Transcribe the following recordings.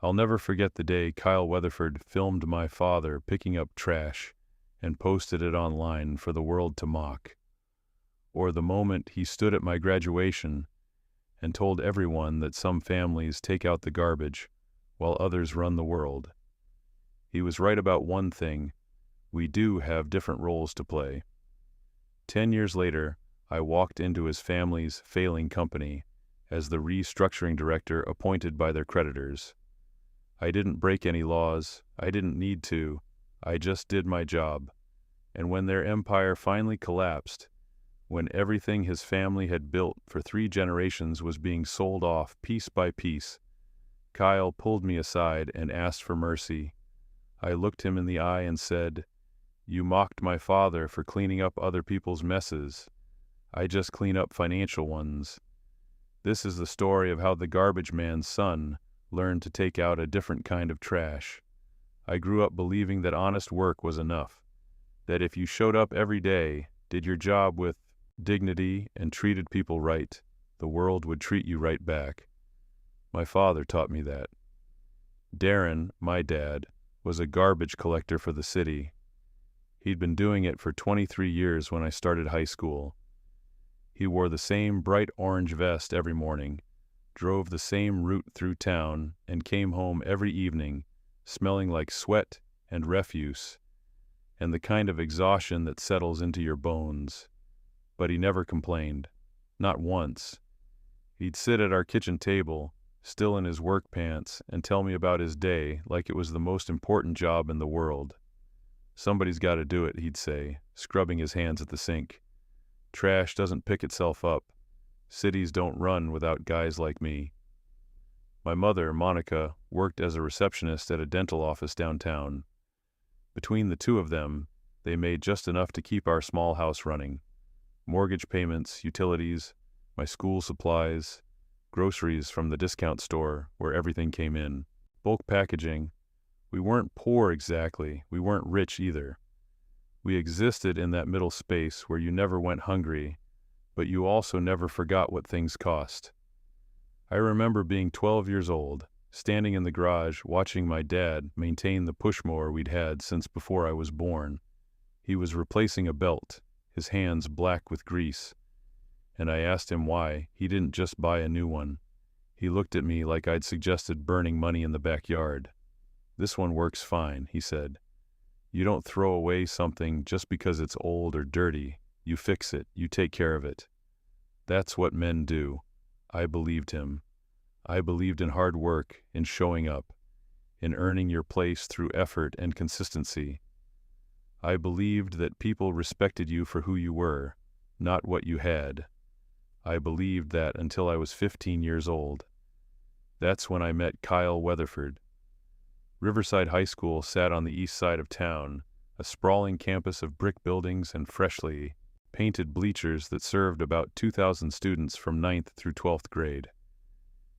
I'll never forget the day Kyle Weatherford filmed my father picking up trash and posted it online for the world to mock. Or the moment he stood at my graduation and told everyone that some families take out the garbage while others run the world. He was right about one thing: we do have different roles to play. 10 years later, I walked into his family's failing company as the restructuring director appointed by their creditors. I didn't break any laws. I didn't need to. I just did my job. And when their empire finally collapsed, when everything his family had built for 3 generations was being sold off piece by piece, Kyle pulled me aside and asked for mercy. I looked him in the eye and said, "You mocked my father for cleaning up other people's messes. I just clean up financial ones." This is the story of how the garbage man's son learned to take out a different kind of trash. I grew up believing that honest work was enough, that if you showed up every day, did your job with dignity, and treated people right, the world would treat you right back. My father taught me that. Darren, my dad, was a garbage collector for the city. He'd been doing it for 23 years when I started high school. He wore the same bright orange vest every morning, drove the same route through town, and came home every evening, smelling like sweat and refuse, and the kind of exhaustion that settles into your bones. But he never complained. Not once. He'd sit at our kitchen table, still in his work pants, and tell me about his day like it was the most important job in the world. "Somebody's got to do it," he'd say, scrubbing his hands at the sink. "Trash doesn't pick itself up. Cities don't run without guys like me." My mother, Monica, worked as a receptionist at a dental office downtown. Between the two of them, they made just enough to keep our small house running. Mortgage payments, utilities, my school supplies, groceries from the discount store where everything came in, bulk packaging. We weren't poor exactly, we weren't rich either. We existed in that middle space where you never went hungry, but you also never forgot what things cost. I remember being 12 years old, standing in the garage watching my dad maintain the push mower we'd had since before I was born. He was replacing a belt, his hands black with grease, and I asked him why he didn't just buy a new one. He looked at me like I'd suggested burning money in the backyard. "This one works fine," he said. "You don't throw away something just because it's old or dirty. You fix it, you take care of it." That's what men do. I believed him. I believed in hard work, in showing up, in earning your place through effort and consistency. I believed that people respected you for who you were, not what you had. I believed that until I was 15 years old. That's when I met Kyle Weatherford. Riverside High School sat on the east side of town, a sprawling campus of brick buildings and freshly painted bleachers that served about 2,000 students from 9th through 12th grade.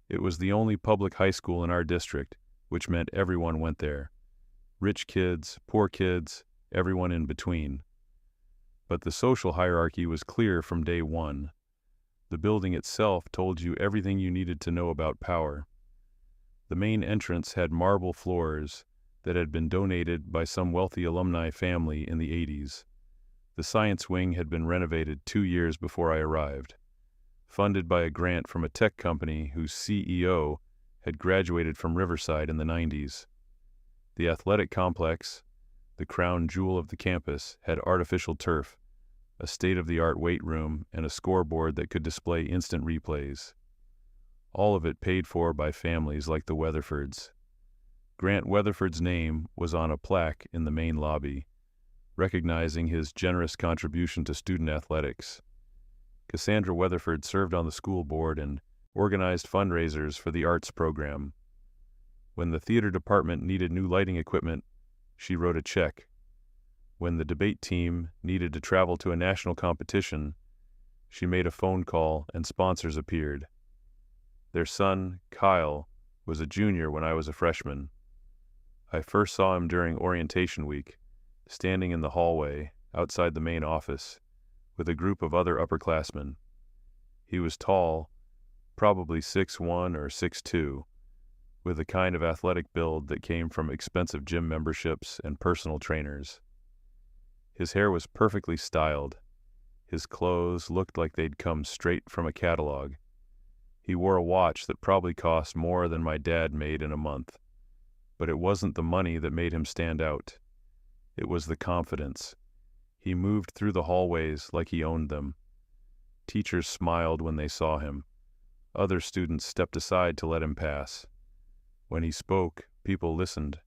It was the only public high school in our district, which meant everyone went there. Rich kids, poor kids, everyone in between. But the social hierarchy was clear from day one. The building itself told you everything you needed to know about power. The main entrance had marble floors that had been donated by some wealthy alumni family in the 80s. The science wing had been renovated 2 years before I arrived, funded by a grant from a tech company whose CEO had graduated from Riverside in the 90s. The athletic complex, the crown jewel of the campus, had artificial turf, a state-of-the-art weight room, and a scoreboard that could display instant replays. All of it paid for by families like the Weatherfords. Grant Weatherford's name was on a plaque in the main lobby, recognizing his generous contribution to student athletics. Cassandra Weatherford served on the school board and organized fundraisers for the arts program. When the theater department needed new lighting equipment, she wrote a check. When the debate team needed to travel to a national competition, she made a phone call and sponsors appeared. Their son, Kyle, was a junior when I was a freshman. I first saw him during orientation week, standing in the hallway outside the main office with a group of other upperclassmen. He was tall, probably 6'1" or 6'2", with the kind of athletic build that came from expensive gym memberships and personal trainers. His hair was perfectly styled. His clothes looked like they'd come straight from a catalog. He wore a watch that probably cost more than my dad made in a month. But it wasn't the money that made him stand out. It was the confidence. He moved through the hallways like he owned them. Teachers smiled when they saw him. Other students stepped aside to let him pass. When he spoke, people listened.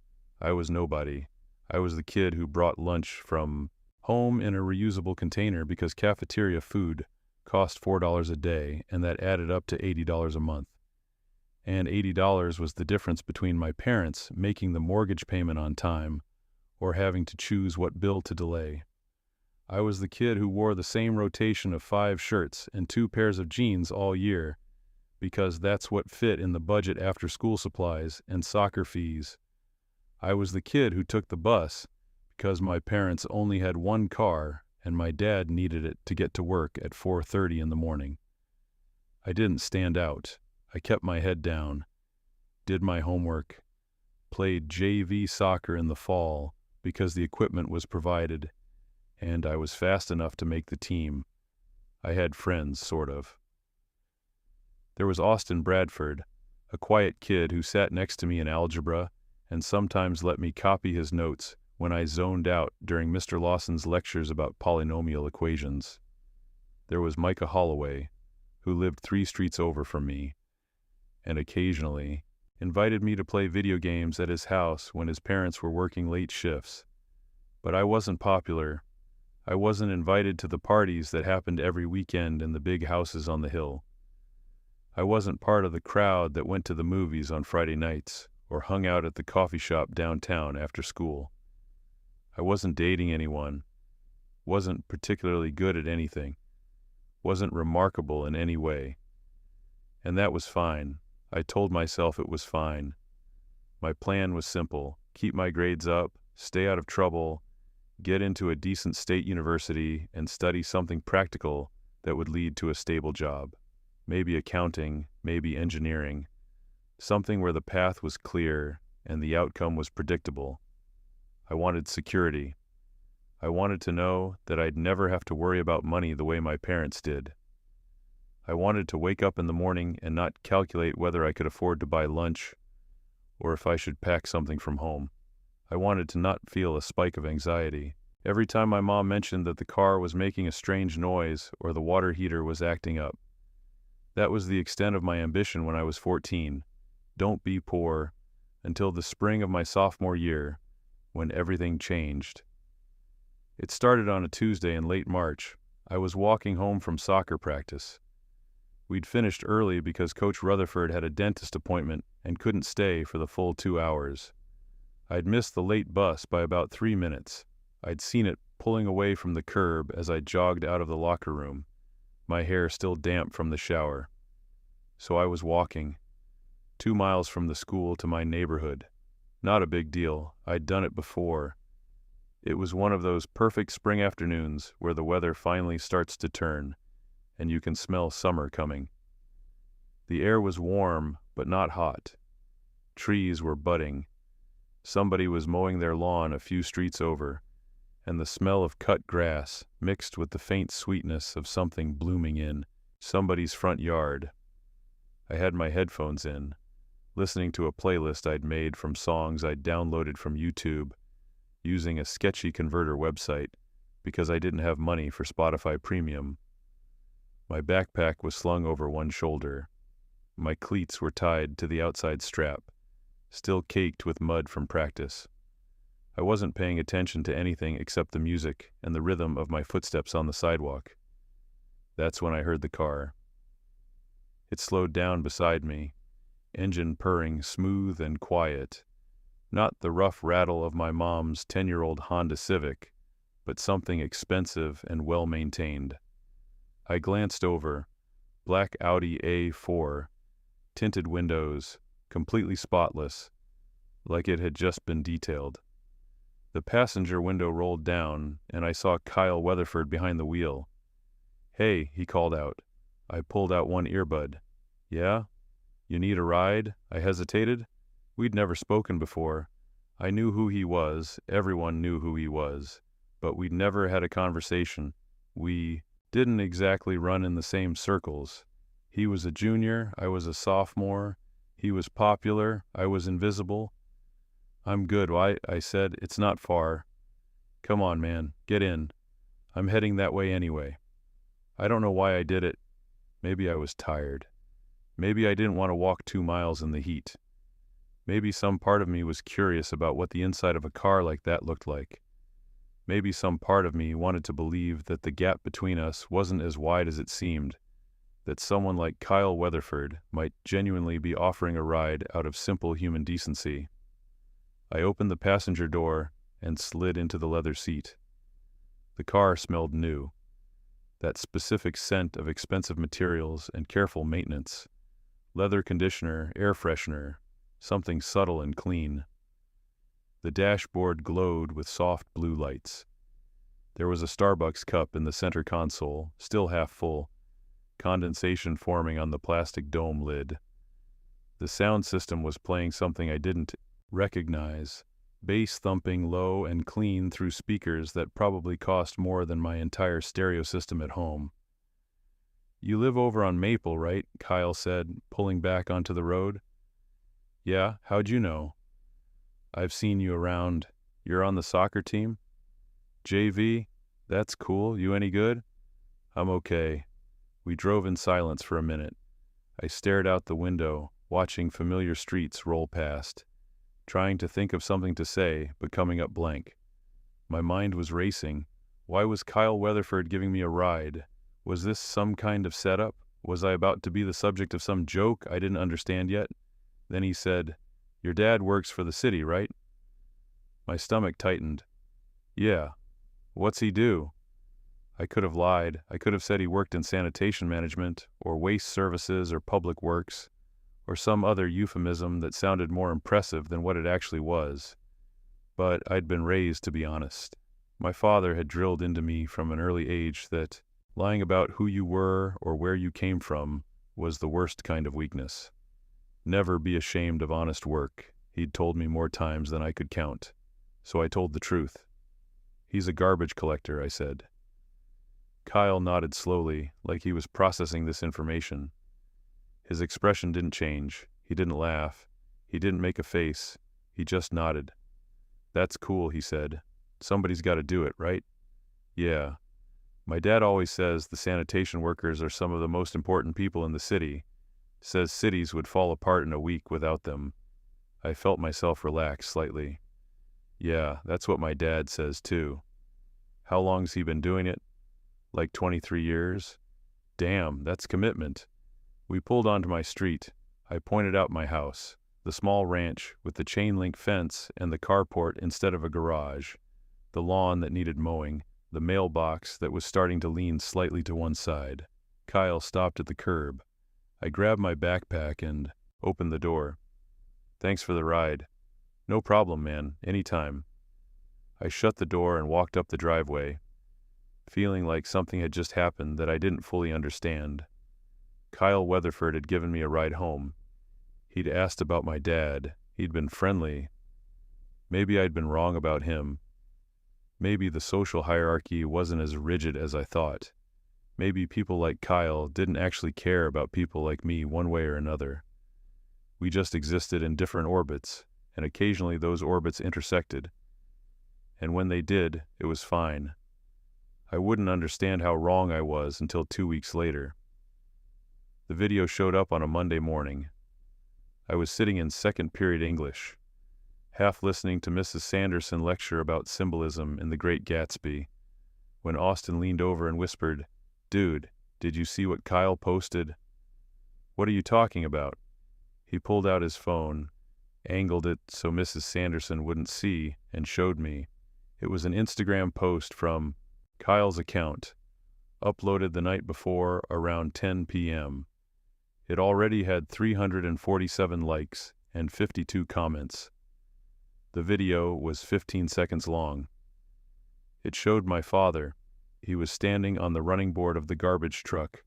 I was nobody. I was the kid who brought lunch from home in a reusable container because cafeteria food cost $4 a day, and that added up to $80 a month. And $80 was the difference between my parents making the mortgage payment on time or having to choose what bill to delay. I was the kid who wore the same rotation of 5 shirts and 2 pairs of jeans all year because that's what fit in the budget after school supplies and soccer fees. I was the kid who took the bus because my parents only had one car and my dad needed it to get to work at 4:30 in the morning. I didn't stand out. I kept my head down, did my homework, played JV soccer in the fall because the equipment was provided, and I was fast enough to make the team. I had friends, sort of. There was Austin Bradford, a quiet kid who sat next to me in algebra and sometimes let me copy his notes when I zoned out during Mr. Lawson's lectures about polynomial equations. There was Micah Holloway, who lived 3 streets over from me, and occasionally invited me to play video games at his house when his parents were working late shifts. But I wasn't popular. I wasn't invited to the parties that happened every weekend in the big houses on the hill. I wasn't part of the crowd that went to the movies on Friday nights or hung out at the coffee shop downtown after school. I wasn't dating anyone, wasn't particularly good at anything, wasn't remarkable in any way. And that was fine. I told myself it was fine. My plan was simple: keep my grades up, stay out of trouble, get into a decent state university, and study something practical that would lead to a stable job. Maybe accounting, maybe engineering. Something where the path was clear and the outcome was predictable. I wanted security. I wanted to know that I'd never have to worry about money the way my parents did. I wanted to wake up in the morning and not calculate whether I could afford to buy lunch or if I should pack something from home. I wanted to not feel a spike of anxiety every time my mom mentioned that the car was making a strange noise or the water heater was acting up. That was the extent of my ambition when I was 14. Don't be poor, until the spring of my sophomore year, when everything changed. It started on a Tuesday in late March. I was walking home from soccer practice. We'd finished early because Coach Rutherford had a dentist appointment and couldn't stay for the full 2 hours. I'd missed the late bus by about 3 minutes. I'd seen it pulling away from the curb as I jogged out of the locker room, my hair still damp from the shower. So I was walking, 2 miles from the school to my neighborhood. Not a big deal. I'd done it before. It was one of those perfect spring afternoons where the weather finally starts to turn, and you can smell summer coming. The air was warm, but not hot. Trees were budding. Somebody was mowing their lawn a few streets over, and the smell of cut grass mixed with the faint sweetness of something blooming in somebody's front yard. I had my headphones in, listening to a playlist I'd made from songs I'd downloaded from YouTube, using a sketchy converter website because I didn't have money for Spotify Premium. My backpack was slung over one shoulder. My cleats were tied to the outside strap, still caked with mud from practice. I wasn't paying attention to anything except the music and the rhythm of my footsteps on the sidewalk. That's when I heard the car. It slowed down beside me, engine purring smooth and quiet. Not the rough rattle of my mom's 10-year-old Honda Civic, but something expensive and well-maintained. I glanced over. Black Audi A4, tinted windows, completely spotless, like it had just been detailed. The passenger window rolled down, and I saw Kyle Weatherford behind the wheel. "Hey," he called out. I pulled out one earbud. "Yeah? You need a ride?" I hesitated. We'd never spoken before. I knew who he was, everyone knew who he was, but we'd never had a conversation. We didn't exactly run in the same circles. He was a junior, I was a sophomore. He was popular, I was invisible. "I'm good," I said. "It's not far." "Come on, man, get in. I'm heading that way anyway." I don't know why I did it. Maybe I was tired. Maybe I didn't want to walk 2 miles in the heat. Maybe some part of me was curious about what the inside of a car like that looked like. Maybe some part of me wanted to believe that the gap between us wasn't as wide as it seemed, that someone like Kyle Weatherford might genuinely be offering a ride out of simple human decency. I opened the passenger door and slid into the leather seat. The car smelled new. That specific scent of expensive materials and careful maintenance. Leather conditioner, air freshener, something subtle and clean. The dashboard glowed with soft blue lights. There was a Starbucks cup in the center console, still half full, condensation forming on the plastic dome lid. The sound system was playing something I didn't recognize, bass thumping low and clean through speakers that probably cost more than my entire stereo system at home. "You live over on Maple, right?" Kyle said, pulling back onto the road. "Yeah, how'd you know?" "I've seen you around. You're on the soccer team?" "JV? That's cool. You any good?" "I'm okay." We drove in silence for a minute. I stared out the window, watching familiar streets roll past, trying to think of something to say, but coming up blank. My mind was racing. Why was Kyle Weatherford giving me a ride? Was this some kind of setup? Was I about to be the subject of some joke I didn't understand yet? Then he said, "Your dad works for the city, right?" My stomach tightened. "Yeah." "What's he do?" I could have lied. I could have said he worked in sanitation management, or waste services, or public works, or some other euphemism that sounded more impressive than what it actually was. But I'd been raised to be honest. My father had drilled into me from an early age that lying about who you were or where you came from was the worst kind of weakness. Never be ashamed of honest work, he'd told me more times than I could count. So I told the truth. "He's a garbage collector," I said. Kyle nodded slowly, like he was processing this information. His expression didn't change. He didn't laugh. He didn't make a face. He just nodded. "That's cool," he said. "Somebody's got to do it, right?" "Yeah. My dad always says the sanitation workers are some of the most important people in the city. Says cities would fall apart in a week without them." I felt myself relax slightly. "Yeah, that's what my dad says too." "How long's he been doing it?" "Like 23 years. "Damn, that's commitment." We pulled onto my street. I pointed out my house, the small ranch with the chain-link fence and the carport instead of a garage, the lawn that needed mowing, the mailbox that was starting to lean slightly to one side. Kyle stopped at the curb. I grabbed my backpack and opened the door. "Thanks for the ride." "No problem, man. Anytime." I shut the door and walked up the driveway, feeling like something had just happened that I didn't fully understand. Kyle Weatherford had given me a ride home. He'd asked about my dad. He'd been friendly. Maybe I'd been wrong about him. Maybe the social hierarchy wasn't as rigid as I thought. Maybe people like Kyle didn't actually care about people like me one way or another. We just existed in different orbits, and occasionally those orbits intersected. And when they did, it was fine. I wouldn't understand how wrong I was until 2 weeks later. The video showed up on a Monday morning. I was sitting in second period English, half listening to Mrs. Sanderson lecture about symbolism in The Great Gatsby, when Austin leaned over and whispered, "Dude, did you see what Kyle posted?" "What are you talking about?" He pulled out his phone, angled it so Mrs. Sanderson wouldn't see, and showed me. It was an Instagram post from Kyle's account, uploaded the night before around 10 p.m. It already had 347 likes and 52 comments. The video was 15 seconds long. It showed my father. He was standing on the running board of the garbage truck,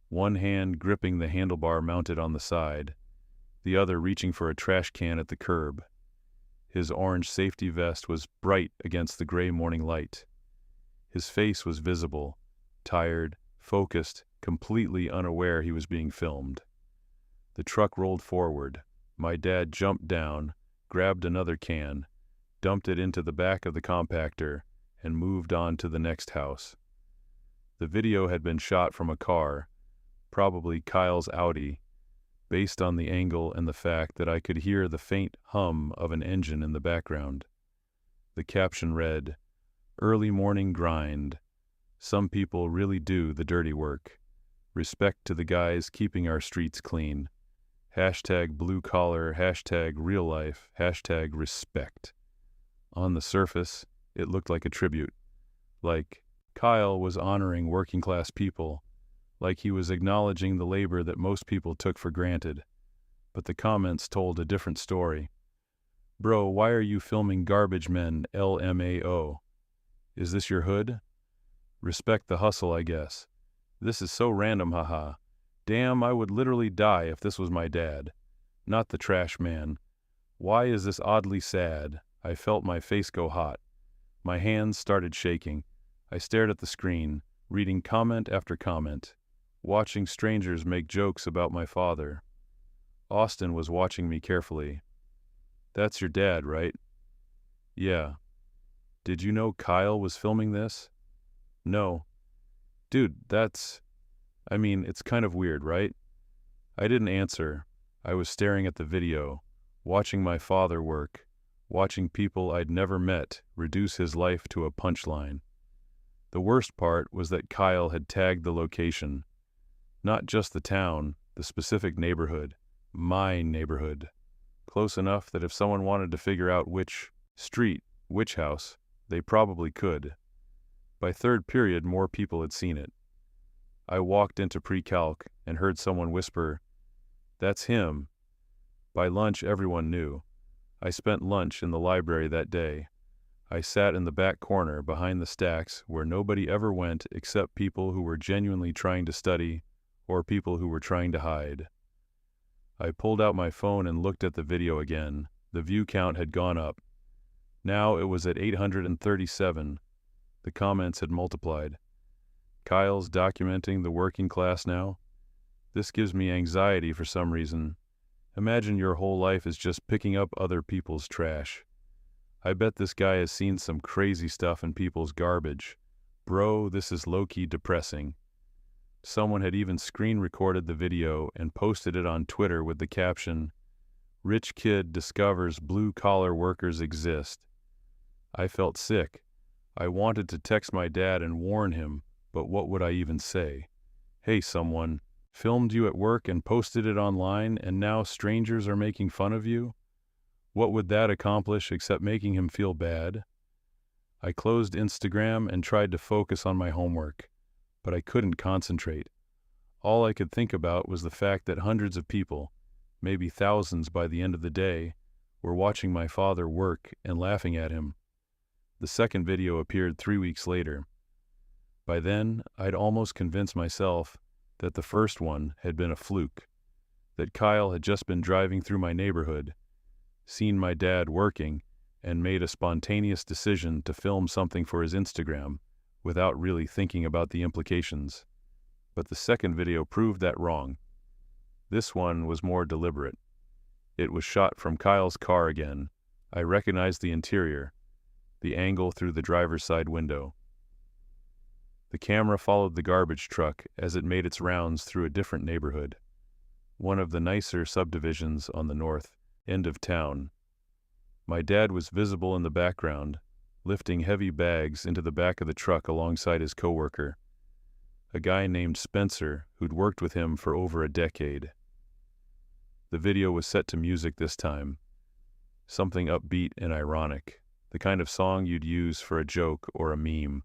one hand gripping the handlebar mounted on the side, the other reaching for a trash can at the curb. His orange safety vest was bright against the gray morning light. His face was visible, tired, focused, completely unaware he was being filmed. The truck rolled forward. My dad jumped down, grabbed another can, dumped it into the back of the compactor, and moved on to the next house. The video had been shot from a car, probably Kyle's Audi, based on the angle and the fact that I could hear the faint hum of an engine in the background. The caption read, "Early morning grind. Some people really do the dirty work. Respect to the guys keeping our streets clean. Hashtag blue collar, hashtag real life, hashtag respect." On the surface, it looked like a tribute. Like Kyle was honoring working class people, like he was acknowledging the labor that most people took for granted. But the comments told a different story. "Bro, why are you filming garbage men, LMAO? Is this your hood? Respect the hustle, I guess. This is so random, haha. Damn, I would literally die if this was my dad. Not the trash man. Why is this oddly sad?" I felt my face go hot. My hands started shaking. I stared at the screen, reading comment after comment, watching strangers make jokes about my father. Austin was watching me carefully. "That's your dad, right?" "Yeah." "Did you know Kyle was filming this?" "No." "Dude, it's kind of weird, right?" I didn't answer. I was staring at the video, watching my father work, watching people I'd never met reduce his life to a punchline. The worst part was that Kyle had tagged the location. Not just the town, the specific neighborhood. My neighborhood. Close enough that if someone wanted to figure out which street, which house, they probably could. By third period, more people had seen it. I walked into pre-calc and heard someone whisper, "That's him." By lunch, everyone knew. I spent lunch in the library that day. I sat in the back corner behind the stacks where nobody ever went except people who were genuinely trying to study or people who were trying to hide. I pulled out my phone and looked at the video again. The view count had gone up. Now it was at 837. The comments had multiplied. "Kyle's documenting the working class now? This gives me anxiety for some reason. Imagine your whole life is just picking up other people's trash. I bet this guy has seen some crazy stuff in people's garbage. Bro, this is low-key depressing." Someone had even screen recorded the video and posted it on Twitter with the caption, "Rich kid discovers blue-collar workers exist." I felt sick. I wanted to text my dad and warn him, but what would I even say? "Hey, someone filmed you at work and posted it online, and now strangers are making fun of you?" What would that accomplish except making him feel bad? I closed Instagram and tried to focus on my homework, but I couldn't concentrate. All I could think about was the fact that hundreds of people, maybe thousands by the end of the day, were watching my father work and laughing at him. The second video appeared 3 weeks later. By then, I'd almost convinced myself that the first one had been a fluke, that Kyle had just been driving through my neighborhood, seen my dad working, and made a spontaneous decision to film something for his Instagram without really thinking about the implications. But the second video proved that wrong. This one was more deliberate. It was shot from Kyle's car again. I recognized the interior, the angle through the driver's side window. The camera followed the garbage truck as it made its rounds through a different neighborhood, one of the nicer subdivisions on the north end of town. My dad was visible in the background, lifting heavy bags into the back of the truck alongside his coworker, a guy named Spencer who'd worked with him for over a decade. The video was set to music this time, something upbeat and ironic, the kind of song you'd use for a joke or a meme.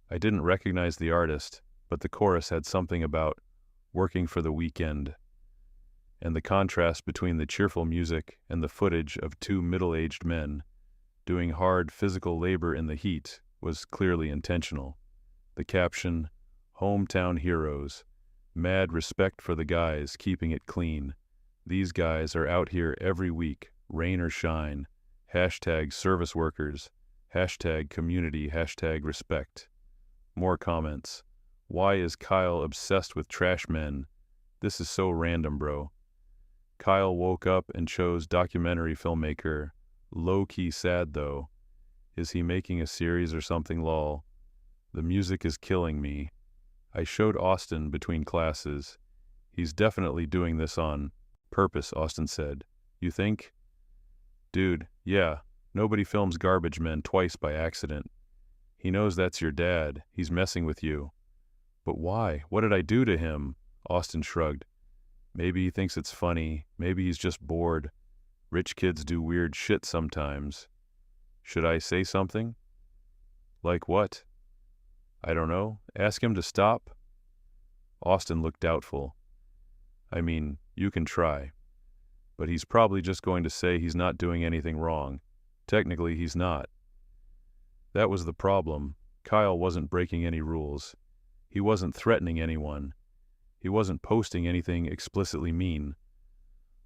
I didn't recognize the artist, but the chorus had something about working for the weekend, and the contrast between the cheerful music and the footage of two middle-aged men doing hard physical labor in the heat was clearly intentional. The caption, "Hometown Heroes, mad respect for the guys keeping it clean," These guys are out here every week, rain or shine. Hashtag service workers. Hashtag community. Hashtag respect. More comments. Why is Kyle obsessed with trash men? This is so random, bro. Kyle woke up and chose documentary filmmaker. Low-key sad, though. Is he making a series or something, lol? The music is killing me. I showed Austin between classes. He's definitely doing this on purpose, Austin said. You think? Dude, yeah. Nobody films garbage men twice by accident. He knows that's your dad. He's messing with you. But why? What did I do to him? Austin shrugged. Maybe he thinks it's funny. Maybe he's just bored. Rich kids do weird shit sometimes. Should I say something? Like what? I don't know. Ask him to stop? Austin looked doubtful. I mean, you can try. But he's probably just going to say he's not doing anything wrong. Technically, he's not. That was the problem. Kyle wasn't breaking any rules. He wasn't threatening anyone. He wasn't posting anything explicitly mean.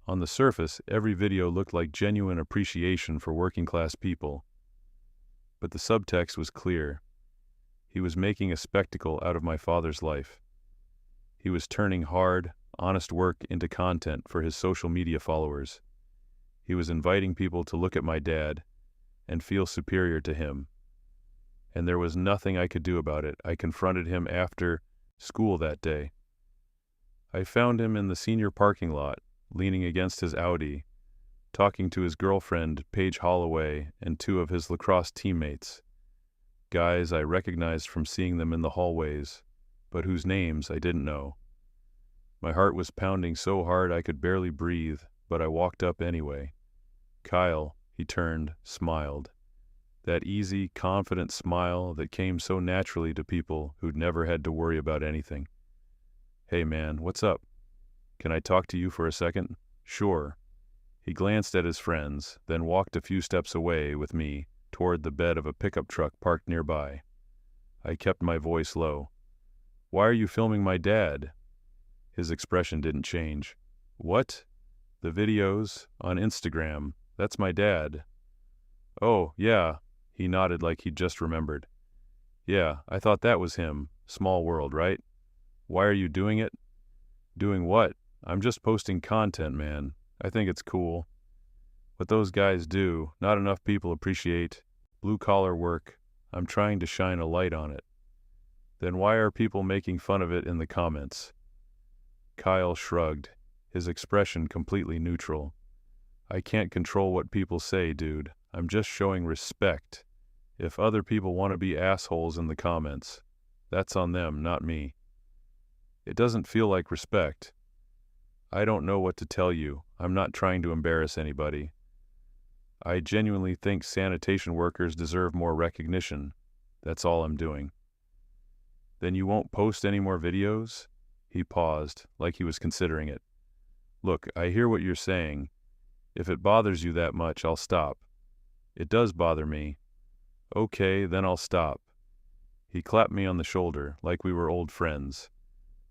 On the surface, every video looked like genuine appreciation for working-class people. But the subtext was clear. He was making a spectacle out of my father's life. He was turning hard, honest work into content for his social media followers. He was inviting people to look at my dad and feel superior to him. And there was nothing I could do about it. I confronted him after school that day. I found him in the senior parking lot, leaning against his Audi, talking to his girlfriend, Paige Holloway, and two of his lacrosse teammates. Guys I recognized from seeing them in the hallways, but whose names I didn't know. My heart was pounding so hard I could barely breathe, but I walked up anyway. Kyle, he turned, smiled. That easy, confident smile that came so naturally to people who'd never had to worry about anything. Hey man, what's up? Can I talk to you for a second? Sure. He glanced at his friends, then walked a few steps away with me toward the bed of a pickup truck parked nearby. I kept my voice low. Why are you filming my dad? His expression didn't change. What? The videos on Instagram. That's my dad. Oh, yeah. He nodded like he'd just remembered. Yeah, I thought that was him. Small world, right? Why are you doing it? Doing what? I'm just posting content, man. I think it's cool. What those guys do, not enough people appreciate. Blue-collar work. I'm trying to shine a light on it. Then why are people making fun of it in the comments? Kyle shrugged, his expression completely neutral. I can't control what people say, dude. I'm just showing respect. If other people want to be assholes in the comments, that's on them, not me. It doesn't feel like respect. I don't know what to tell you. I'm not trying to embarrass anybody. I genuinely think sanitation workers deserve more recognition. That's all I'm doing. Then you won't post any more videos? He paused, like he was considering it. Look, I hear what you're saying. If it bothers you that much, I'll stop. It does bother me. Okay, then I'll stop. He clapped me on the shoulder, like we were old friends.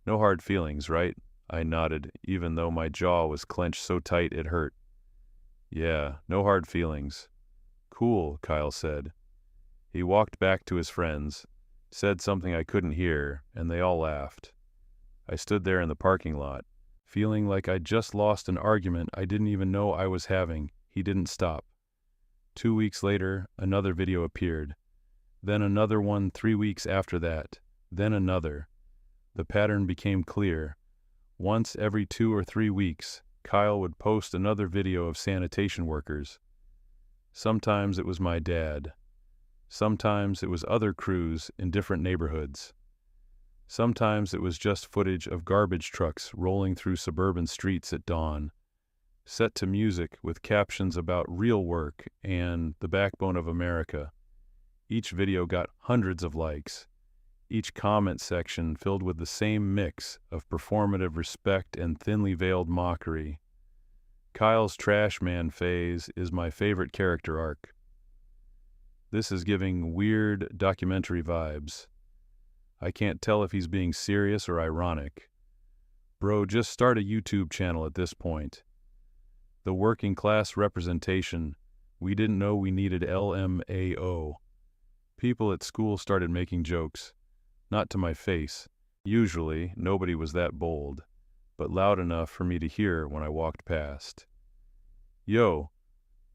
No hard feelings, right? I nodded, even though my jaw was clenched so tight it hurt. Yeah, no hard feelings. Cool, Kyle said. He walked back to his friends, said something I couldn't hear, and they all laughed. I stood there in the parking lot, feeling like I'd just lost an argument I didn't even know I was having. He didn't stop. 2 weeks later, another video appeared. Then another one 3 weeks after that. Then another. The pattern became clear. Once every 2 or 3 weeks, Kyle would post another video of sanitation workers. Sometimes it was my dad. Sometimes it was other crews in different neighborhoods. Sometimes it was just footage of garbage trucks rolling through suburban streets at dawn, set to music with captions about real work and the backbone of America. Each video got hundreds of likes, each comment section filled with the same mix of performative respect and thinly veiled mockery. Kyle's trash man phase is my favorite character arc. This is giving weird documentary vibes. I can't tell if he's being serious or ironic. Bro, just start a YouTube channel at this point. The working class representation. We didn't know we needed LMAO. People at school started making jokes. Not to my face. Usually, nobody was that bold, but loud enough for me to hear when I walked past. Yo,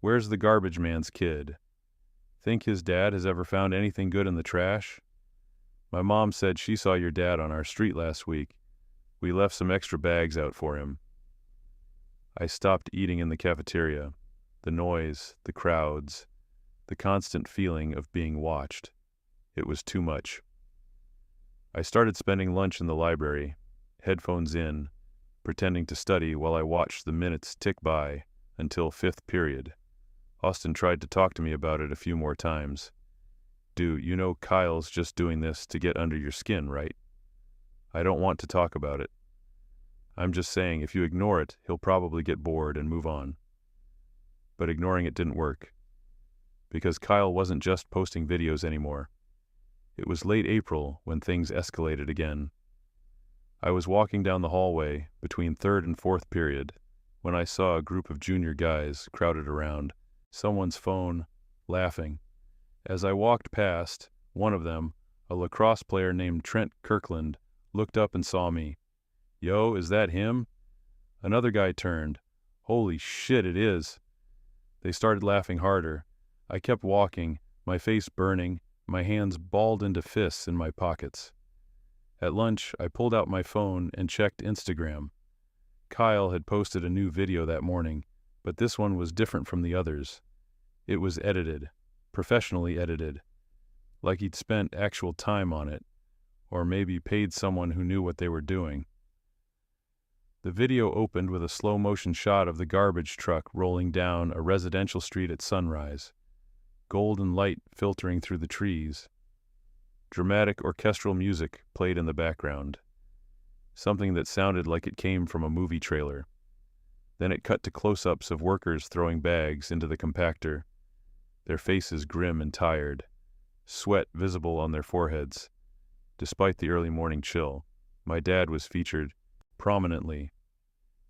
where's the garbage man's kid? Think his dad has ever found anything good in the trash? My mom said she saw your dad on our street last week. We left some extra bags out for him. I stopped eating in the cafeteria. The noise, the crowds, the constant feeling of being watched. It was too much. I started spending lunch in the library, headphones in, pretending to study while I watched the minutes tick by until fifth period. Austin tried to talk to me about it a few more times. Dude, you know Kyle's just doing this to get under your skin, right? I don't want to talk about it. I'm just saying if you ignore it, he'll probably get bored and move on. But ignoring it didn't work. Because Kyle wasn't just posting videos anymore. It was late April when things escalated again. I was walking down the hallway between third and fourth period when I saw a group of junior guys crowded around, someone's phone, laughing. As I walked past, one of them, a lacrosse player named Trent Kirkland, looked up and saw me. Yo, is that him? Another guy turned. Holy shit, it is. They started laughing harder. I kept walking, my face burning, my hands balled into fists in my pockets. At lunch, I pulled out my phone and checked Instagram. Kyle had posted a new video that morning, but this one was different from the others. It was edited, professionally edited, like he'd spent actual time on it, or maybe paid someone who knew what they were doing. The video opened with a slow-motion shot of the garbage truck rolling down a residential street at sunrise. Golden light filtering through the trees. Dramatic orchestral music played in the background. Something that sounded like it came from a movie trailer. Then it cut to close-ups of workers throwing bags into the compactor, their faces grim and tired, sweat visible on their foreheads. Despite the early morning chill, my dad was featured prominently.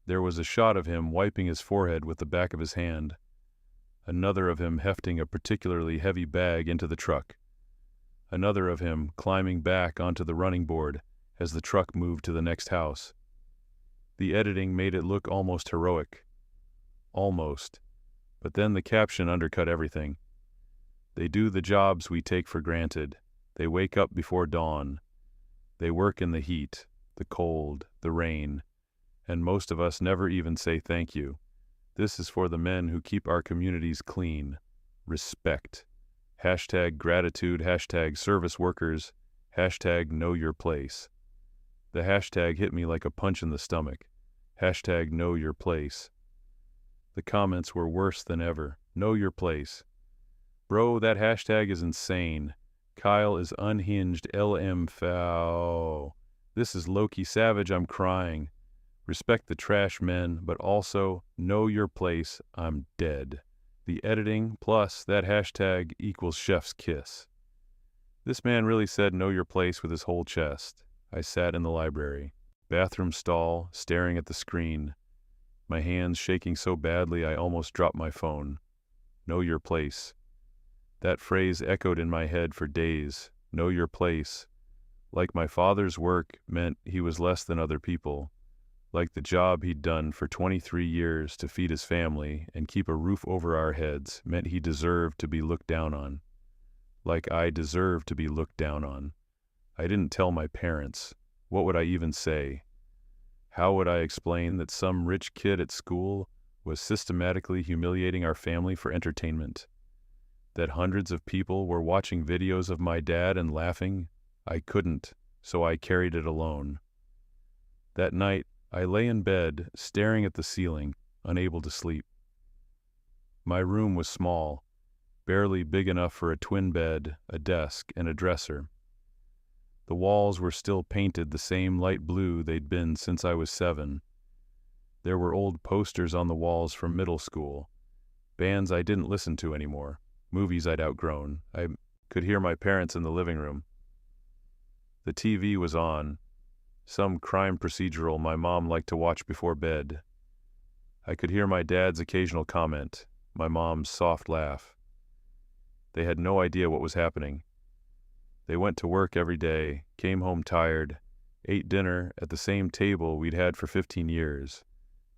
There was a shot of him wiping his forehead with the back of his hand, another of him hefting a particularly heavy bag into the truck, another of him climbing back onto the running board as the truck moved to the next house. The editing made it look almost heroic. Almost. But then the caption undercut everything. They do the jobs we take for granted. They wake up before dawn. They work in the heat, the cold, the rain, and most of us never even say thank you. This is for the men who keep our communities clean. Respect. Hashtag gratitude, hashtag service workers, hashtag know your place. The hashtag hit me like a punch in the stomach. Hashtag know your place. The comments were worse than ever. Know your place. Bro, that hashtag is insane. Kyle is unhinged LM foul. This is low-key savage, I'm crying. Respect the trash men, but also know your place, I'm dead. The editing plus that hashtag equals chef's kiss. This man really said know your place with his whole chest. I sat in the library, bathroom stall, staring at the screen, my hands shaking so badly I almost dropped my phone. Know your place. That phrase echoed in my head for days. Know your place. Like my father's work meant he was less than other people. Like the job he'd done for 23 years to feed his family and keep a roof over our heads meant he deserved to be looked down on. Like I deserved to be looked down on. I didn't tell my parents. What would I even say? How would I explain that some rich kid at school was systematically humiliating our family for entertainment? That hundreds of people were watching videos of my dad and laughing? I couldn't, so I carried it alone. That night, I lay in bed, staring at the ceiling, unable to sleep. My room was small, barely big enough for a twin bed, a desk, and a dresser. The walls were still painted the same light blue they'd been since I was 7. There were old posters on the walls from middle school, bands I didn't listen to anymore, movies I'd outgrown. I could hear my parents in the living room. The TV was on, some crime procedural my mom liked to watch before bed. I could hear my dad's occasional comment, my mom's soft laugh. They had no idea what was happening. They went to work every day, came home tired, ate dinner at the same table we'd had for 15 years,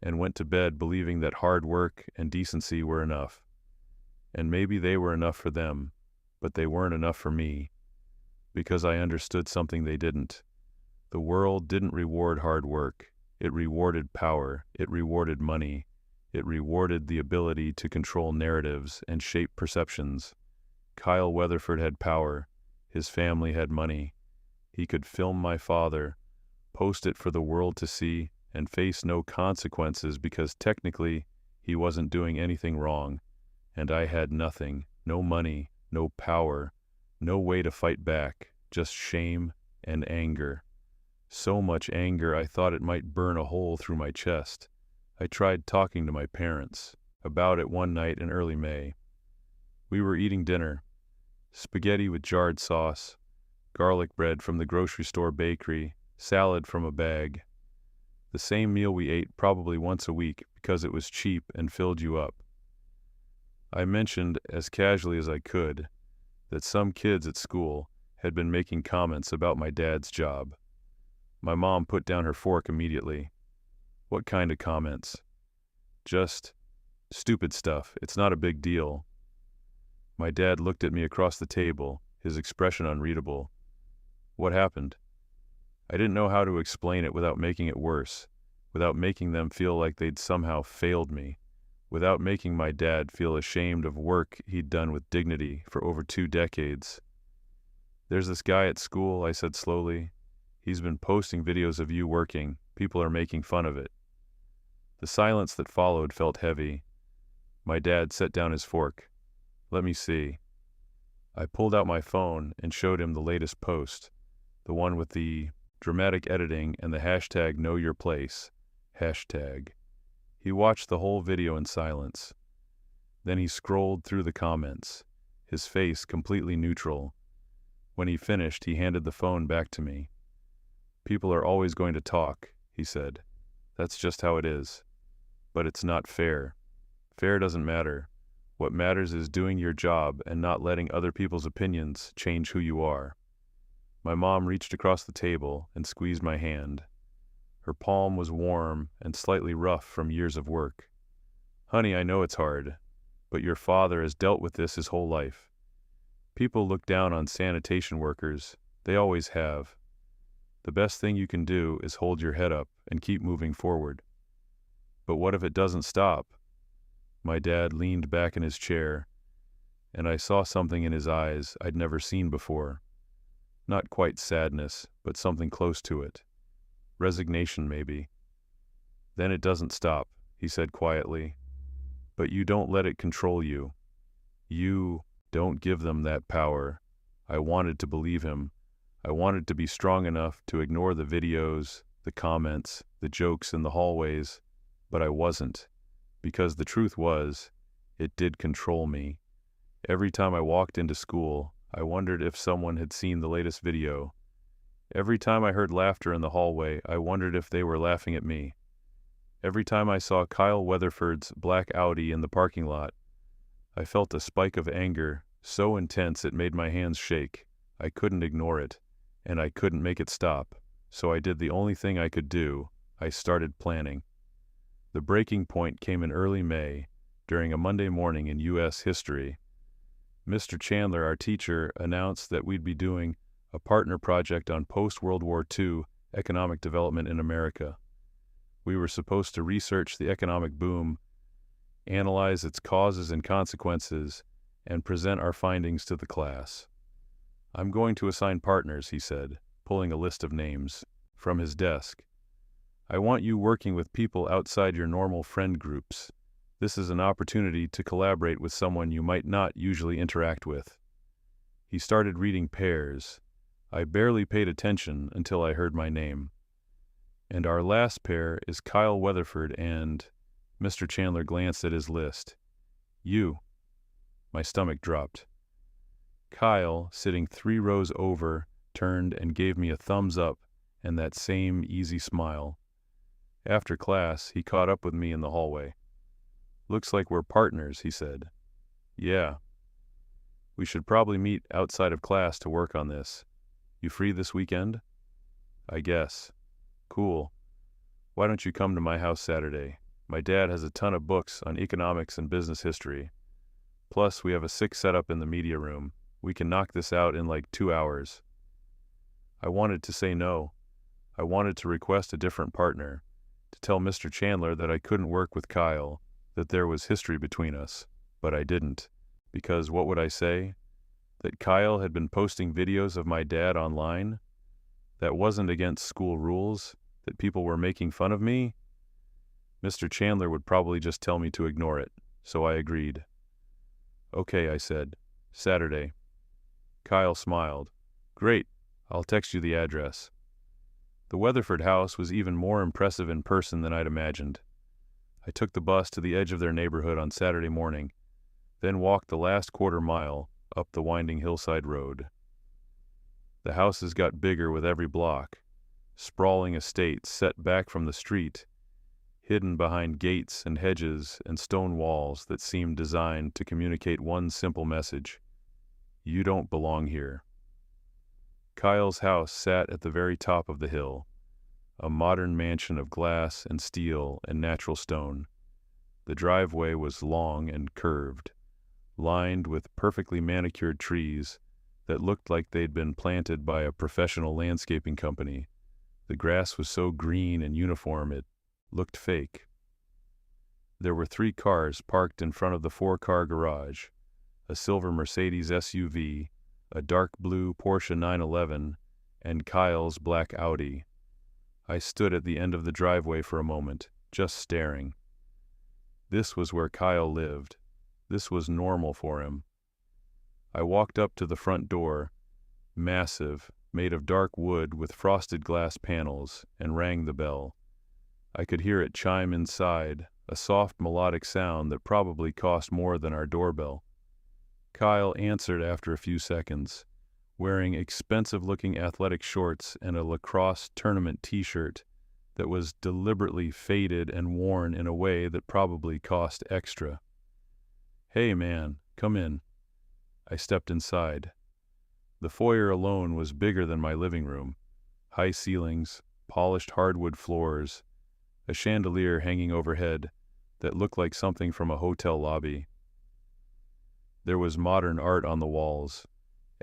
and went to bed believing that hard work and decency were enough. And maybe they were enough for them, but they weren't enough for me, because I understood something they didn't. The world didn't reward hard work. It rewarded power. It rewarded money. It rewarded the ability to control narratives and shape perceptions. Kyle Weatherford had power. His family had money. He could film my father, post it for the world to see, and face no consequences because technically he wasn't doing anything wrong. And I had nothing, no money, no power, no way to fight back, just shame and anger. So much anger I thought it might burn a hole through my chest. I tried talking to my parents about it one night in early May. We were eating dinner, spaghetti with jarred sauce, garlic bread from the grocery store bakery, salad from a bag. The same meal we ate probably once a week because it was cheap and filled you up. I mentioned, as casually as I could, that some kids at school had been making comments about my dad's job. My mom put down her fork immediately. What kind of comments? Just stupid stuff. It's not a big deal. My dad looked at me across the table, his expression unreadable. What happened? I didn't know how to explain it without making it worse, without making them feel like they'd somehow failed me, without making my dad feel ashamed of work he'd done with dignity for over 2 decades. There's this guy at school, I said slowly. He's been posting videos of you working. People are making fun of it. The silence that followed felt heavy. My dad set down his fork. Let me see. I pulled out my phone and showed him the latest post, the one with the dramatic editing and the hashtag #KnowYourPlace. Hashtag. He watched the whole video in silence. Then he scrolled through the comments, his face completely neutral. When he finished, he handed the phone back to me. People are always going to talk, he said. That's just how it is. But it's not fair. Fair doesn't matter. What matters is doing your job and not letting other people's opinions change who you are. My mom reached across the table and squeezed my hand. Her palm was warm and slightly rough from years of work. Honey, I know it's hard, but your father has dealt with this his whole life. People look down on sanitation workers. They always have. The best thing you can do is hold your head up and keep moving forward. But what if it doesn't stop? My dad leaned back in his chair, and I saw something in his eyes I'd never seen before. Not quite sadness, but something close to it. Resignation, maybe. Then it doesn't stop, he said quietly. But you don't let it control you. You don't give them that power. I wanted to believe him. I wanted to be strong enough to ignore the videos, the comments, the jokes in the hallways, but I wasn't. Because the truth was, it did control me. Every time I walked into school, I wondered if someone had seen the latest video. Every time I heard laughter in the hallway, I wondered if they were laughing at me. Every time I saw Kyle Weatherford's black Audi in the parking lot, I felt a spike of anger so intense it made my hands shake. I couldn't ignore it, and I couldn't make it stop, so I did the only thing I could do. I started planning. The breaking point came in early May, during a Monday morning in U.S. history. Mr. Chandler, our teacher, announced that we'd be doing a partner project on post-World War II economic development in America. We were supposed to research the economic boom, analyze its causes and consequences, and present our findings to the class. I'm going to assign partners, he said, pulling a list of names from his desk. I want you working with people outside your normal friend groups. This is an opportunity to collaborate with someone you might not usually interact with. He started reading pairs. I barely paid attention until I heard my name. And our last pair is Kyle Weatherford and... Mr. Chandler glanced at his list. You. My stomach dropped. Kyle, sitting 3 rows over, turned and gave me a thumbs up and that same easy smile. After class, he caught up with me in the hallway. Looks like we're partners, he said. Yeah. We should probably meet outside of class to work on this. You free this weekend? I guess. Cool. Why don't you come to my house Saturday? My dad has a ton of books on economics and business history. Plus, we have a sick setup in the media room. We can knock this out in like 2 hours. I wanted to say no. I wanted to request a different partner, to tell Mr. Chandler that I couldn't work with Kyle, that there was history between us, but I didn't. Because what would I say? That Kyle had been posting videos of my dad online? That wasn't against school rules? That people were making fun of me? Mr. Chandler would probably just tell me to ignore it, so I agreed. Okay, I said. Saturday. Kyle smiled. Great, I'll text you the address. The Weatherford house was even more impressive in person than I'd imagined. I took the bus to the edge of their neighborhood on Saturday morning, then walked the last quarter mile up the winding hillside road. The houses got bigger with every block, sprawling estates set back from the street, hidden behind gates and hedges and stone walls that seemed designed to communicate one simple message: you don't belong here. Kyle's house sat at the very top of the hill, a modern mansion of glass and steel and natural stone. The driveway was long and curved, lined with perfectly manicured trees that looked like they'd been planted by a professional landscaping company. The grass was so green and uniform it looked fake. There were 3 cars parked in front of the 4-car garage, a silver Mercedes SUV, a dark blue Porsche 911, and Kyle's black Audi. I stood at the end of the driveway for a moment, just staring. This was where Kyle lived. This was normal for him. I walked up to the front door, massive, made of dark wood with frosted glass panels, and rang the bell. I could hear it chime inside, a soft melodic sound that probably cost more than our doorbell. Kyle answered after a few seconds, wearing expensive-looking athletic shorts and a lacrosse tournament t-shirt that was deliberately faded and worn in a way that probably cost extra. Hey man, come in. I stepped inside. The foyer alone was bigger than my living room. High ceilings, polished hardwood floors, a chandelier hanging overhead that looked like something from a hotel lobby. There was modern art on the walls,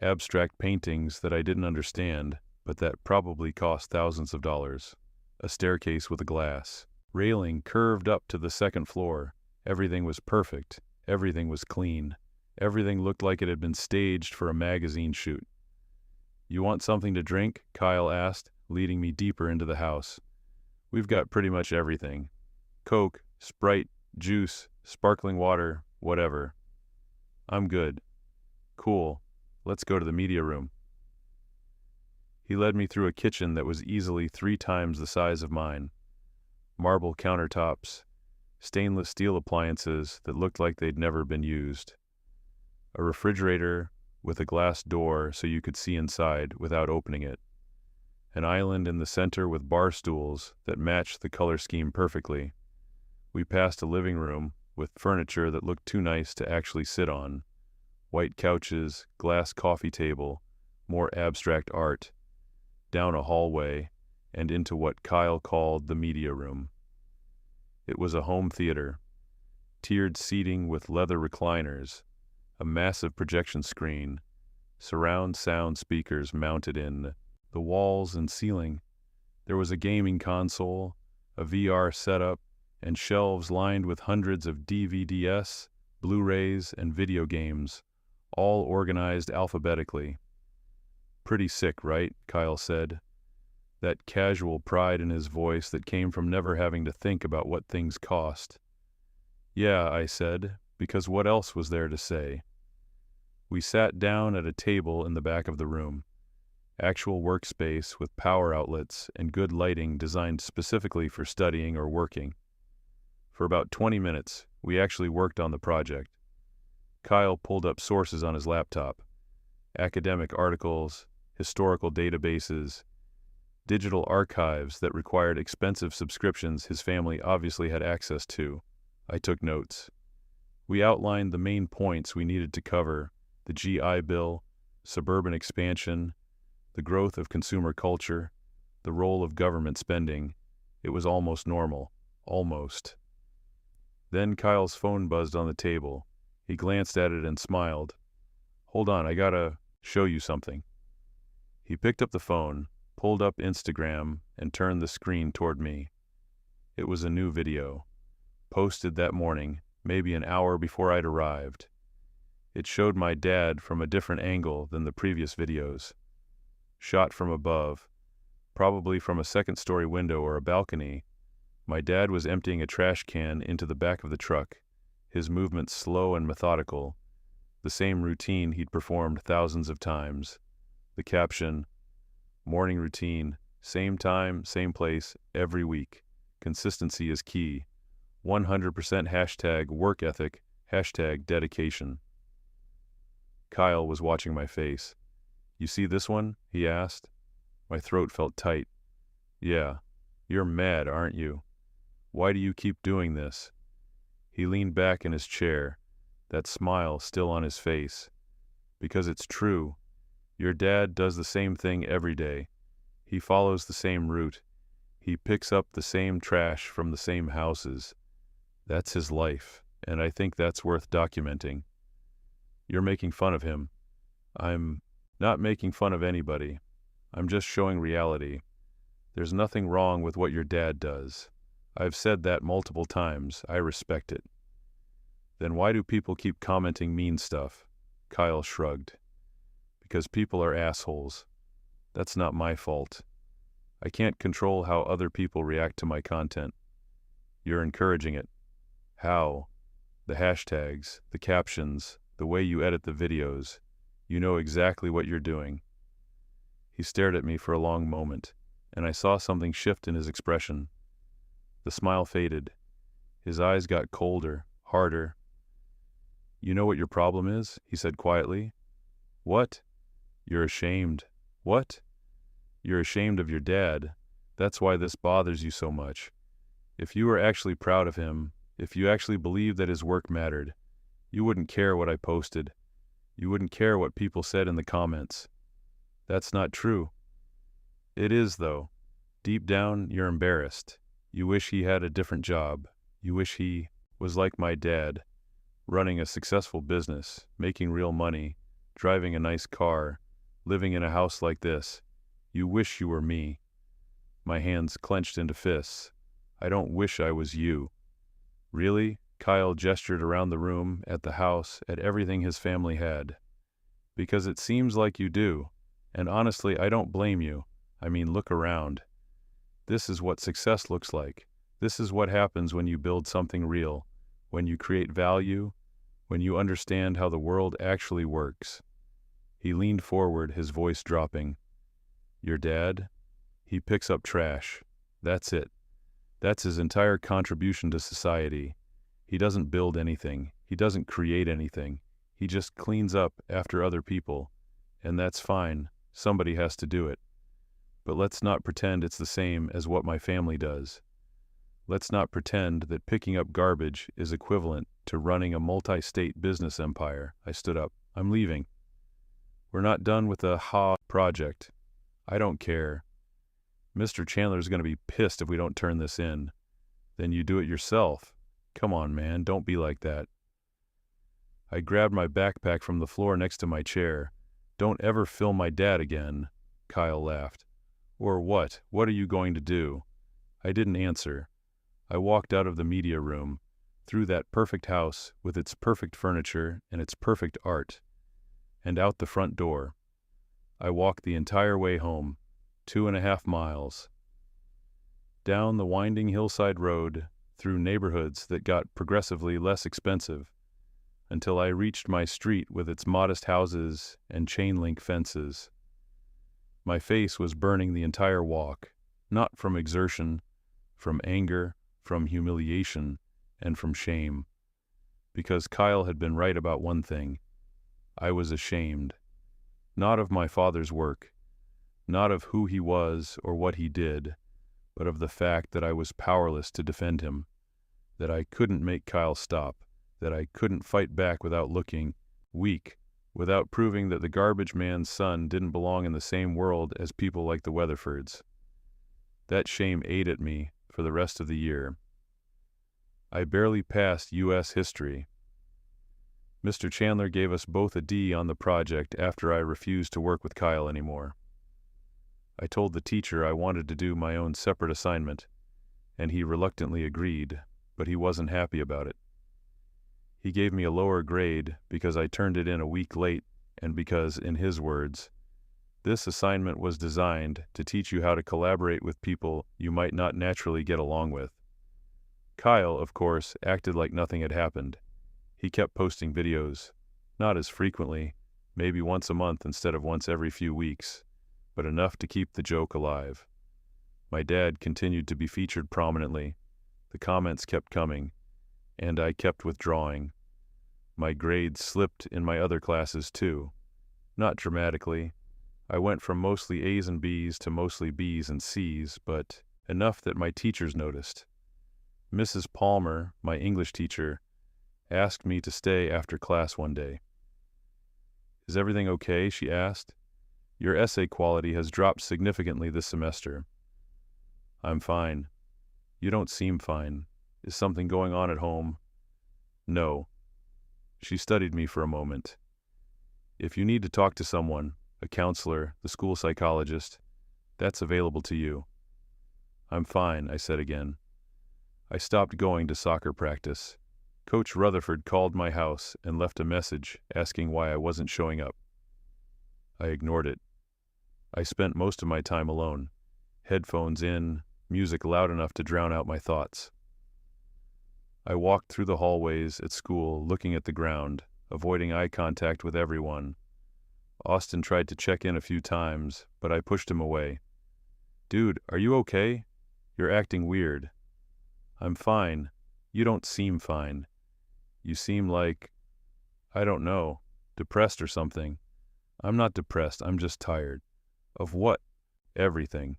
abstract paintings that I didn't understand, but that probably cost thousands of dollars. A staircase with a glass railing curved up to the 2nd floor. Everything was perfect. Everything was clean. Everything looked like it had been staged for a magazine shoot. You want something to drink? Kyle asked, leading me deeper into the house. We've got pretty much everything. Coke, Sprite, juice, sparkling water, whatever. I'm good. Cool. Let's go to the media room. He led me through a kitchen that was easily 3 times the size of mine. Marble countertops, stainless steel appliances that looked like they'd never been used. A refrigerator with a glass door so you could see inside without opening it. An island in the center with bar stools that matched the color scheme perfectly. We passed a living room with furniture that looked too nice to actually sit on. White couches, glass coffee table, more abstract art. Down a hallway and into what Kyle called the media room. It was a home theater, tiered seating with leather recliners, a massive projection screen, surround sound speakers mounted in the walls and ceiling. There was a gaming console, a VR setup, and shelves lined with hundreds of DVDs, Blu-rays, and video games, all organized alphabetically. Pretty sick, right? Kyle said. That casual pride in his voice that came from never having to think about what things cost. Yeah, I said, because what else was there to say? We sat down at a table in the back of the room. Actual workspace with power outlets and good lighting designed specifically for studying or working. For about 20 minutes, we actually worked on the project. Kyle pulled up sources on his laptop. Academic articles, historical databases, digital archives that required expensive subscriptions his family obviously had access to. I took notes. We outlined the main points we needed to cover: the GI Bill, suburban expansion, the growth of consumer culture, the role of government spending. It was almost normal. Almost. Then Kyle's phone buzzed on the table. He glanced at it and smiled. "Hold on, I gotta show you something." He picked up the phone, pulled up Instagram, and turned the screen toward me. It was a new video, posted that morning, maybe an hour before I'd arrived. It showed my dad from a different angle than the previous videos. Shot from above, probably from a second-story window or a balcony, my dad was emptying a trash can into the back of the truck, his movements slow and methodical, the same routine he'd performed thousands of times. The caption, "Morning routine, same time, same place, every week. Consistency is key. 100% hashtag work ethic, hashtag dedication." Kyle was watching my face. "You see this one?" he asked. My throat felt tight. "Yeah, you're mad, aren't you? Why do you keep doing this?" He leaned back in his chair, that smile still on his face. "Because it's true. Your dad does the same thing every day. He follows the same route. He picks up the same trash from the same houses. That's his life, and I think that's worth documenting. You're making fun of him." "I'm not making fun of anybody. I'm just showing reality. There's nothing wrong with what your dad does. I've said that multiple times. I respect it." "Then why do people keep commenting mean stuff?" Kyle shrugged. "Because people are assholes. That's not my fault. I can't control how other people react to my content. You're encouraging it." "How?" "The hashtags, the captions, the way you edit the videos. You know exactly what you're doing." He stared at me for a long moment, and I saw something shift in his expression. The smile faded. His eyes got colder, harder. "You know what your problem is?" he said quietly. "What?" "You're ashamed." "What?" "You're ashamed of your dad. That's why this bothers you so much. If you were actually proud of him, if you actually believed that his work mattered, you wouldn't care what I posted. You wouldn't care what people said in the comments." "That's not true." "It is, though. Deep down, you're embarrassed. You wish he had a different job. You wish he was like my dad, running a successful business, making real money, driving a nice car, living in a house like this. You wish you were me." My hands clenched into fists. "I don't wish I was you." "Really?" Kyle gestured around the room, at the house, at everything his family had. "Because it seems like you do. And honestly, I don't blame you. I mean, look around. This is what success looks like. This is what happens when you build something real, when you create value, when you understand how the world actually works." He leaned forward, his voice dropping. "Your dad? He picks up trash. That's it. That's his entire contribution to society. He doesn't build anything. He doesn't create anything. He just cleans up after other people. And that's fine. Somebody has to do it. But let's not pretend it's the same as what my family does. Let's not pretend that picking up garbage is equivalent to running a multi-state business empire." I stood up. "I'm leaving. We're not done with the project. I don't care. Mr. Chandler's going to be pissed if we don't turn this in." "Then you do it yourself. Come on, man, don't be like that." I grabbed my backpack from the floor next to my chair. "Don't ever film my dad again." Kyle laughed. "Or what? What are you going to do?" I didn't answer. I walked out of the media room, through that perfect house with its perfect furniture and its perfect art, and out the front door. I walked the entire way home, 2.5 miles. Down the winding hillside road, through neighborhoods that got progressively less expensive, until I reached my street with its modest houses and chain-link fences. My face was burning the entire walk, not from exertion, from anger, from humiliation, and from shame. Because Kyle had been right about one thing. I was ashamed. Not of my father's work, not of who he was or what he did, but of the fact that I was powerless to defend him, that I couldn't make Kyle stop, that I couldn't fight back without looking weak, without proving that the garbage man's son didn't belong in the same world as people like the Weatherfords. That shame ate at me for the rest of the year. I barely passed U.S. history. Mr. Chandler gave us both a D on the project after I refused to work with Kyle anymore. I told the teacher I wanted to do my own separate assignment, and he reluctantly agreed, but he wasn't happy about it. He gave me a lower grade because I turned it in a week late and because, in his words, this assignment was designed to teach you how to collaborate with people you might not naturally get along with. Kyle, of course, acted like nothing had happened. He kept posting videos, not as frequently, maybe once a month instead of once every few weeks, but enough to keep the joke alive. My dad continued to be featured prominently. The comments kept coming, and I kept withdrawing. My grades slipped in my other classes too. Not dramatically. I went from mostly A's and B's to mostly B's and C's, but enough that my teachers noticed. Mrs. Palmer, my English teacher, asked me to stay after class one day. "Is everything okay?" she asked. "Your essay quality has dropped significantly this semester." "I'm fine." "You don't seem fine. Is something going on at home?" "No." She studied me for a moment. "If you need to talk to someone, a counselor, the school psychologist, that's available to you." "I'm fine," I said again. I stopped going to soccer practice. Coach Rutherford called my house and left a message asking why I wasn't showing up. I ignored it. I spent most of my time alone, headphones in, music loud enough to drown out my thoughts. I walked through the hallways at school, looking at the ground, avoiding eye contact with everyone. Austin tried to check in a few times, but I pushed him away. "Dude, are you okay? You're acting weird." "I'm fine. You don't seem fine. You seem like, I don't know, depressed or something." "I'm not depressed, I'm just tired." "Of what?" "Everything."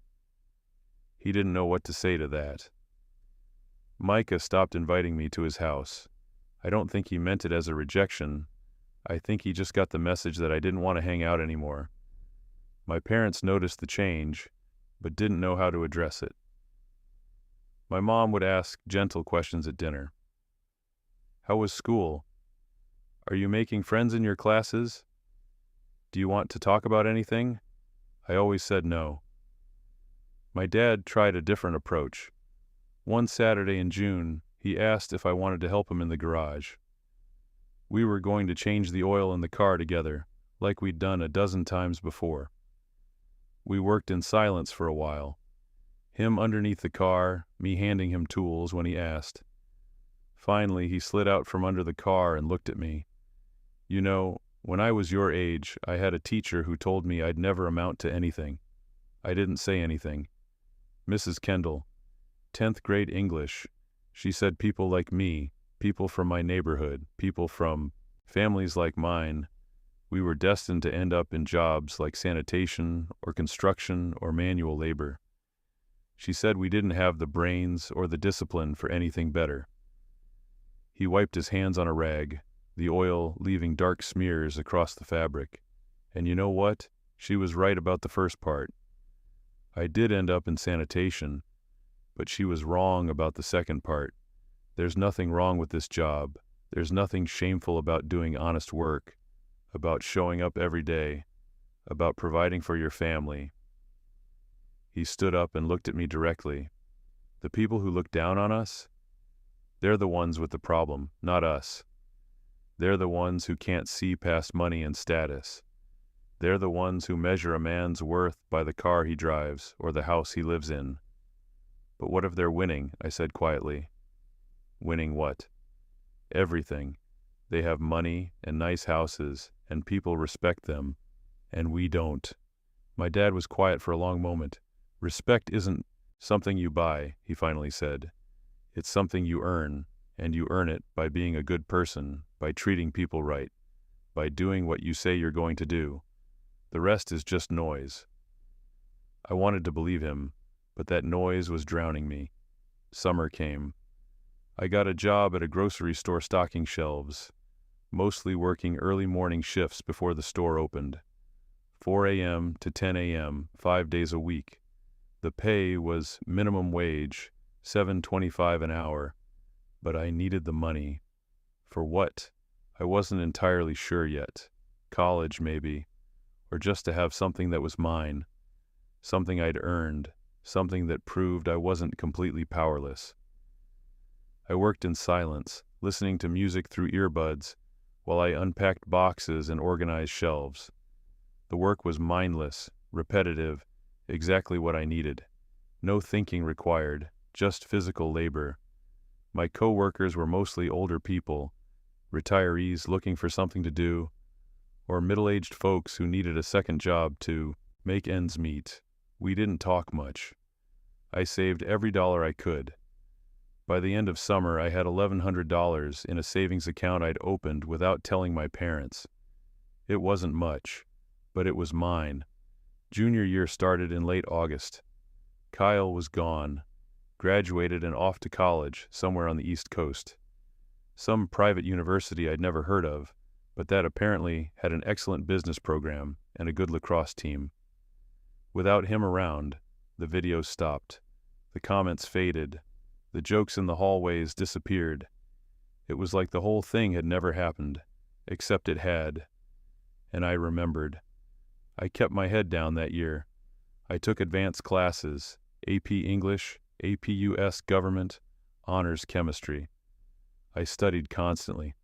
He didn't know what to say to that. Micah stopped inviting me to his house. I don't think he meant it as a rejection. I think he just got the message that I didn't want to hang out anymore. My parents noticed the change, but didn't know how to address it. My mom would ask gentle questions at dinner. "How was school? Are you making friends in your classes? Do you want to talk about anything?" I always said no. My dad tried a different approach. One Saturday in June, he asked if I wanted to help him in the garage. We were going to change the oil in the car together, like we'd done a dozen times before. We worked in silence for a while. Him underneath the car, me handing him tools when he asked. Finally, he slid out from under the car and looked at me. "You know, when I was your age, I had a teacher who told me I'd never amount to anything." I didn't say anything. "Mrs. Kendall, 10th grade English. She said people like me, people from my neighborhood, people from families like mine, we were destined to end up in jobs like sanitation or construction or manual labor. She said we didn't have the brains or the discipline for anything better." He wiped his hands on a rag, the oil leaving dark smears across the fabric. "And you know what? She was right about the first part. I did end up in sanitation, but she was wrong about the second part. There's nothing wrong with this job. There's nothing shameful about doing honest work, about showing up every day, about providing for your family." He stood up and looked at me directly. "The people who look down on us? They're the ones with the problem, not us. They're the ones who can't see past money and status. They're the ones who measure a man's worth by the car he drives or the house he lives in." "But what if they're winning?" I said quietly. "Winning what?" "Everything. They have money and nice houses, and people respect them, and we don't." My dad was quiet for a long moment. "Respect isn't something you buy," he finally said. "It's something you earn, and you earn it by being a good person, by treating people right, by doing what you say you're going to do. The rest is just noise." I wanted to believe him, but that noise was drowning me. Summer came. I got a job at a grocery store stocking shelves, mostly working early morning shifts before the store opened. 4 a.m. to 10 a.m., 5 days a week. The pay was minimum wage, $7.25 an hour, but I needed the money. For what? I wasn't entirely sure yet. College, maybe, or just to have something that was mine, something I'd earned, something that proved I wasn't completely powerless. I worked in silence, listening to music through earbuds, while I unpacked boxes and organized shelves. The work was mindless, repetitive, exactly what I needed. No thinking required, just physical labor. My co-workers were mostly older people, retirees looking for something to do, or middle-aged folks who needed a second job to make ends meet. We didn't talk much. I saved every dollar I could. By the end of summer, I had $1,100 in a savings account I'd opened without telling my parents. It wasn't much, but it was mine. Junior year started in late August. Kyle was gone, graduated and off to college somewhere on the East Coast. Some private university I'd never heard of, but that apparently had an excellent business program and a good lacrosse team. Without him around, the videos stopped. The comments faded. The jokes in the hallways disappeared. It was like the whole thing had never happened, except it had. And I remembered. I kept my head down that year. I took advanced classes, AP English, AP US Government, Honors Chemistry. I studied constantly.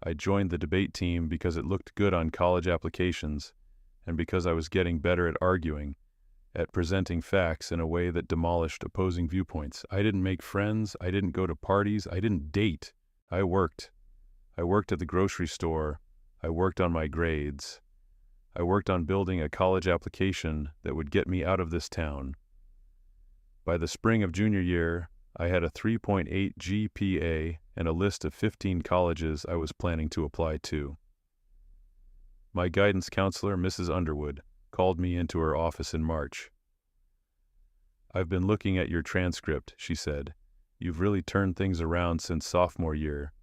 I joined the debate team because it looked good on college applications, and because I was getting better at arguing, at presenting facts in a way that demolished opposing viewpoints. I didn't make friends, I didn't go to parties, I didn't date. I worked. I worked at the grocery store. I worked on my grades. I worked on building a college application that would get me out of this town. By the spring of junior year, I had a 3.8 GPA and a list of 15 colleges I was planning to apply to. My guidance counselor, Mrs. Underwood, called me into her office in March. "I've been looking at your transcript," she said. "You've really turned things around since sophomore year.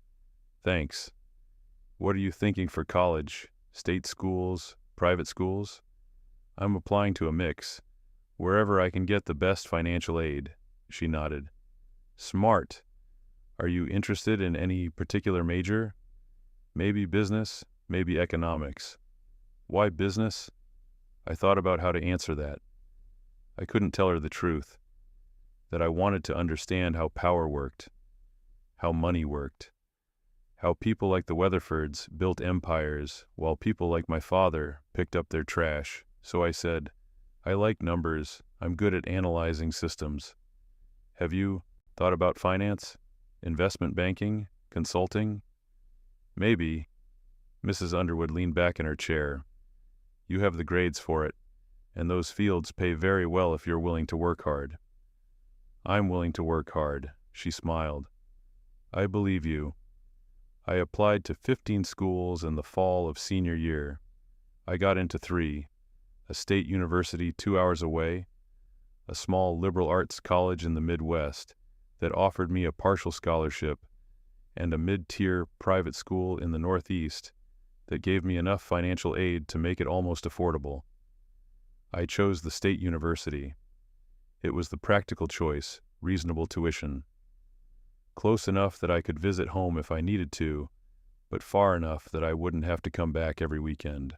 Thanks. What are you thinking for college? State schools? Private schools?" "I'm applying to a mix. Wherever I can get the best financial aid," she nodded. "Smart. Are you interested in any particular major? Maybe business, maybe economics." "Why business?" I thought about how to answer that. I couldn't tell her the truth, that I wanted to understand how power worked, how money worked, how people like the Weatherfords built empires while people like my father picked up their trash. So I said, "I like numbers. I'm good at analyzing systems." "Have you thought about finance? Investment banking? Consulting?" "Maybe." Mrs. Underwood leaned back in her chair. "You have the grades for it, and those fields pay very well if you're willing to work hard." "I'm willing to work hard," she smiled. "I believe you." I applied to 15 schools in the fall of senior year. I got into 3, a state university 2 hours away, a small liberal arts college in the Midwest that offered me a partial scholarship, and a mid-tier private school in the Northeast that gave me enough financial aid to make it almost affordable. I chose the state university. It was the practical choice, reasonable tuition. Close enough that I could visit home if I needed to, but far enough that I wouldn't have to come back every weekend.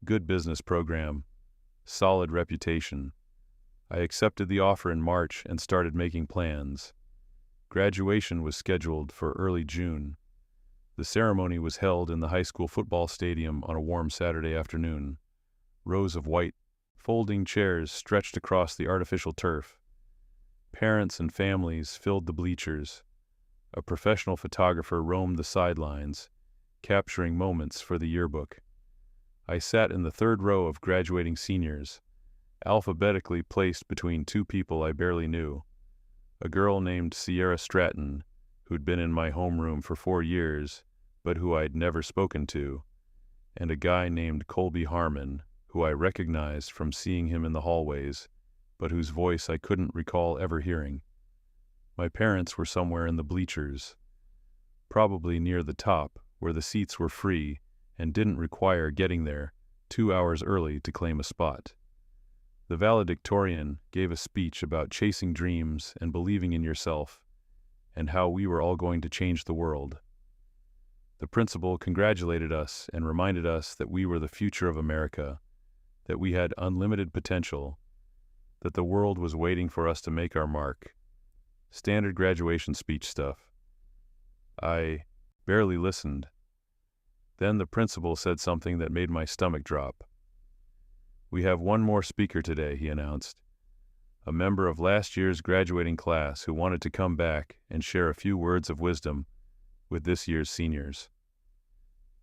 Good business program. Solid reputation. I accepted the offer in March and started making plans. Graduation was scheduled for early June. The ceremony was held in the high school football stadium on a warm Saturday afternoon. Rows of white, folding chairs stretched across the artificial turf. Parents and families filled the bleachers. A professional photographer roamed the sidelines, capturing moments for the yearbook. I sat in the third row of graduating seniors, alphabetically placed between 2 people I barely knew. A girl named Sierra Stratton, who'd been in my homeroom for 4 years, but who I'd never spoken to, and a guy named Colby Harmon, who I recognized from seeing him in the hallways, but whose voice I couldn't recall ever hearing. My parents were somewhere in the bleachers, probably near the top, where the seats were free and didn't require getting there 2 hours early to claim a spot. The valedictorian gave a speech about chasing dreams and believing in yourself, and how we were all going to change the world. The principal congratulated us and reminded us that we were the future of America, that we had unlimited potential, that the world was waiting for us to make our mark. Standard graduation speech stuff. I barely listened. Then the principal said something that made my stomach drop. "We have one more speaker today," he announced. "A member of last year's graduating class who wanted to come back and share a few words of wisdom with this year's seniors.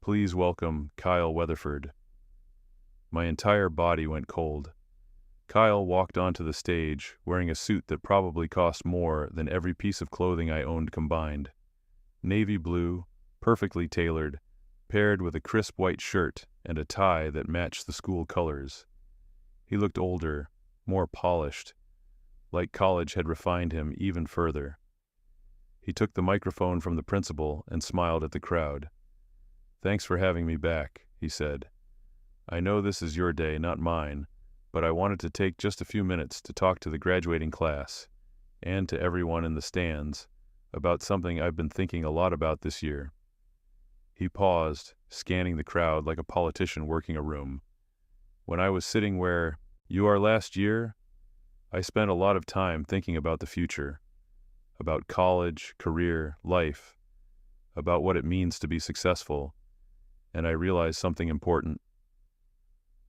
Please welcome Kyle Weatherford." My entire body went cold. Kyle walked onto the stage wearing a suit that probably cost more than every piece of clothing I owned combined. Navy blue, perfectly tailored, paired with a crisp white shirt and a tie that matched the school colors. He looked older, more polished, like college had refined him even further. He took the microphone from the principal and smiled at the crowd. "Thanks for having me back," he said. "I know this is your day, not mine, but I wanted to take just a few minutes to talk to the graduating class, and to everyone in the stands, about something I've been thinking a lot about this year." He paused, scanning the crowd like a politician working a room. "When I was sitting where you are last year, I spent a lot of time thinking about the future, about college, career, life, about what it means to be successful, and I realized something important."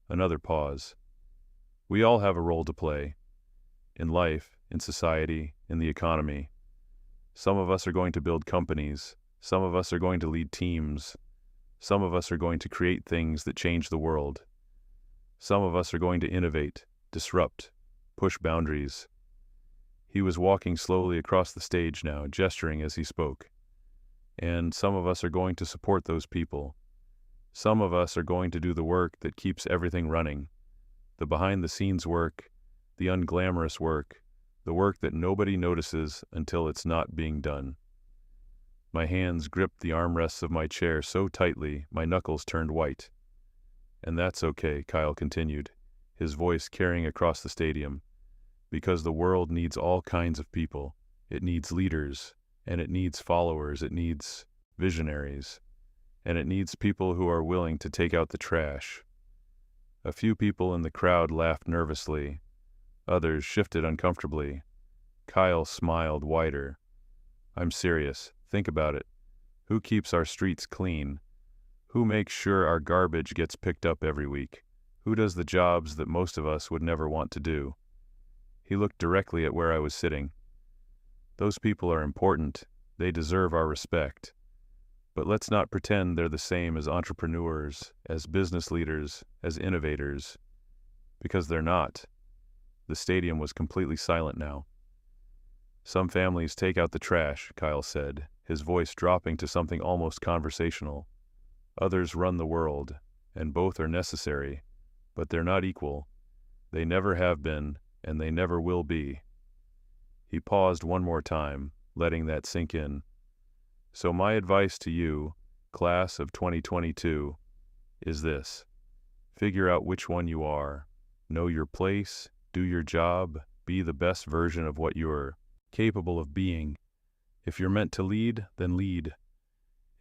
Another pause. "We all have a role to play. In life, in society, in the economy. Some of us are going to build companies. Some of us are going to lead teams. Some of us are going to create things that change the world. Some of us are going to innovate, disrupt, push boundaries." He was walking slowly across the stage now, gesturing as he spoke. "And some of us are going to support those people. Some of us are going to do the work that keeps everything running. The behind-the-scenes work, the unglamorous work, the work that nobody notices until it's not being done." My hands gripped the armrests of my chair so tightly my knuckles turned white. "And that's okay," Kyle continued, his voice carrying across the stadium, "because the world needs all kinds of people. It needs leaders, and it needs followers, it needs visionaries, and it needs people who are willing to take out the trash." A few people in the crowd laughed nervously. Others shifted uncomfortably. Kyle smiled wider. "I'm serious. Think about it. Who keeps our streets clean? Who makes sure our garbage gets picked up every week? Who does the jobs that most of us would never want to do?" He looked directly at where I was sitting. "Those people are important. They deserve our respect. But let's not pretend they're the same as entrepreneurs, as business leaders, as innovators. Because they're not." The stadium was completely silent now. "Some families take out the trash," Kyle said, his voice dropping to something almost conversational. "Others run the world, and both are necessary, but they're not equal. They never have been, and they never will be." He paused one more time, letting that sink in. "So my advice to you, class of 2022, is this. Figure out which one you are. Know your place, do your job, be the best version of what you're capable of being. If you're meant to lead, then lead.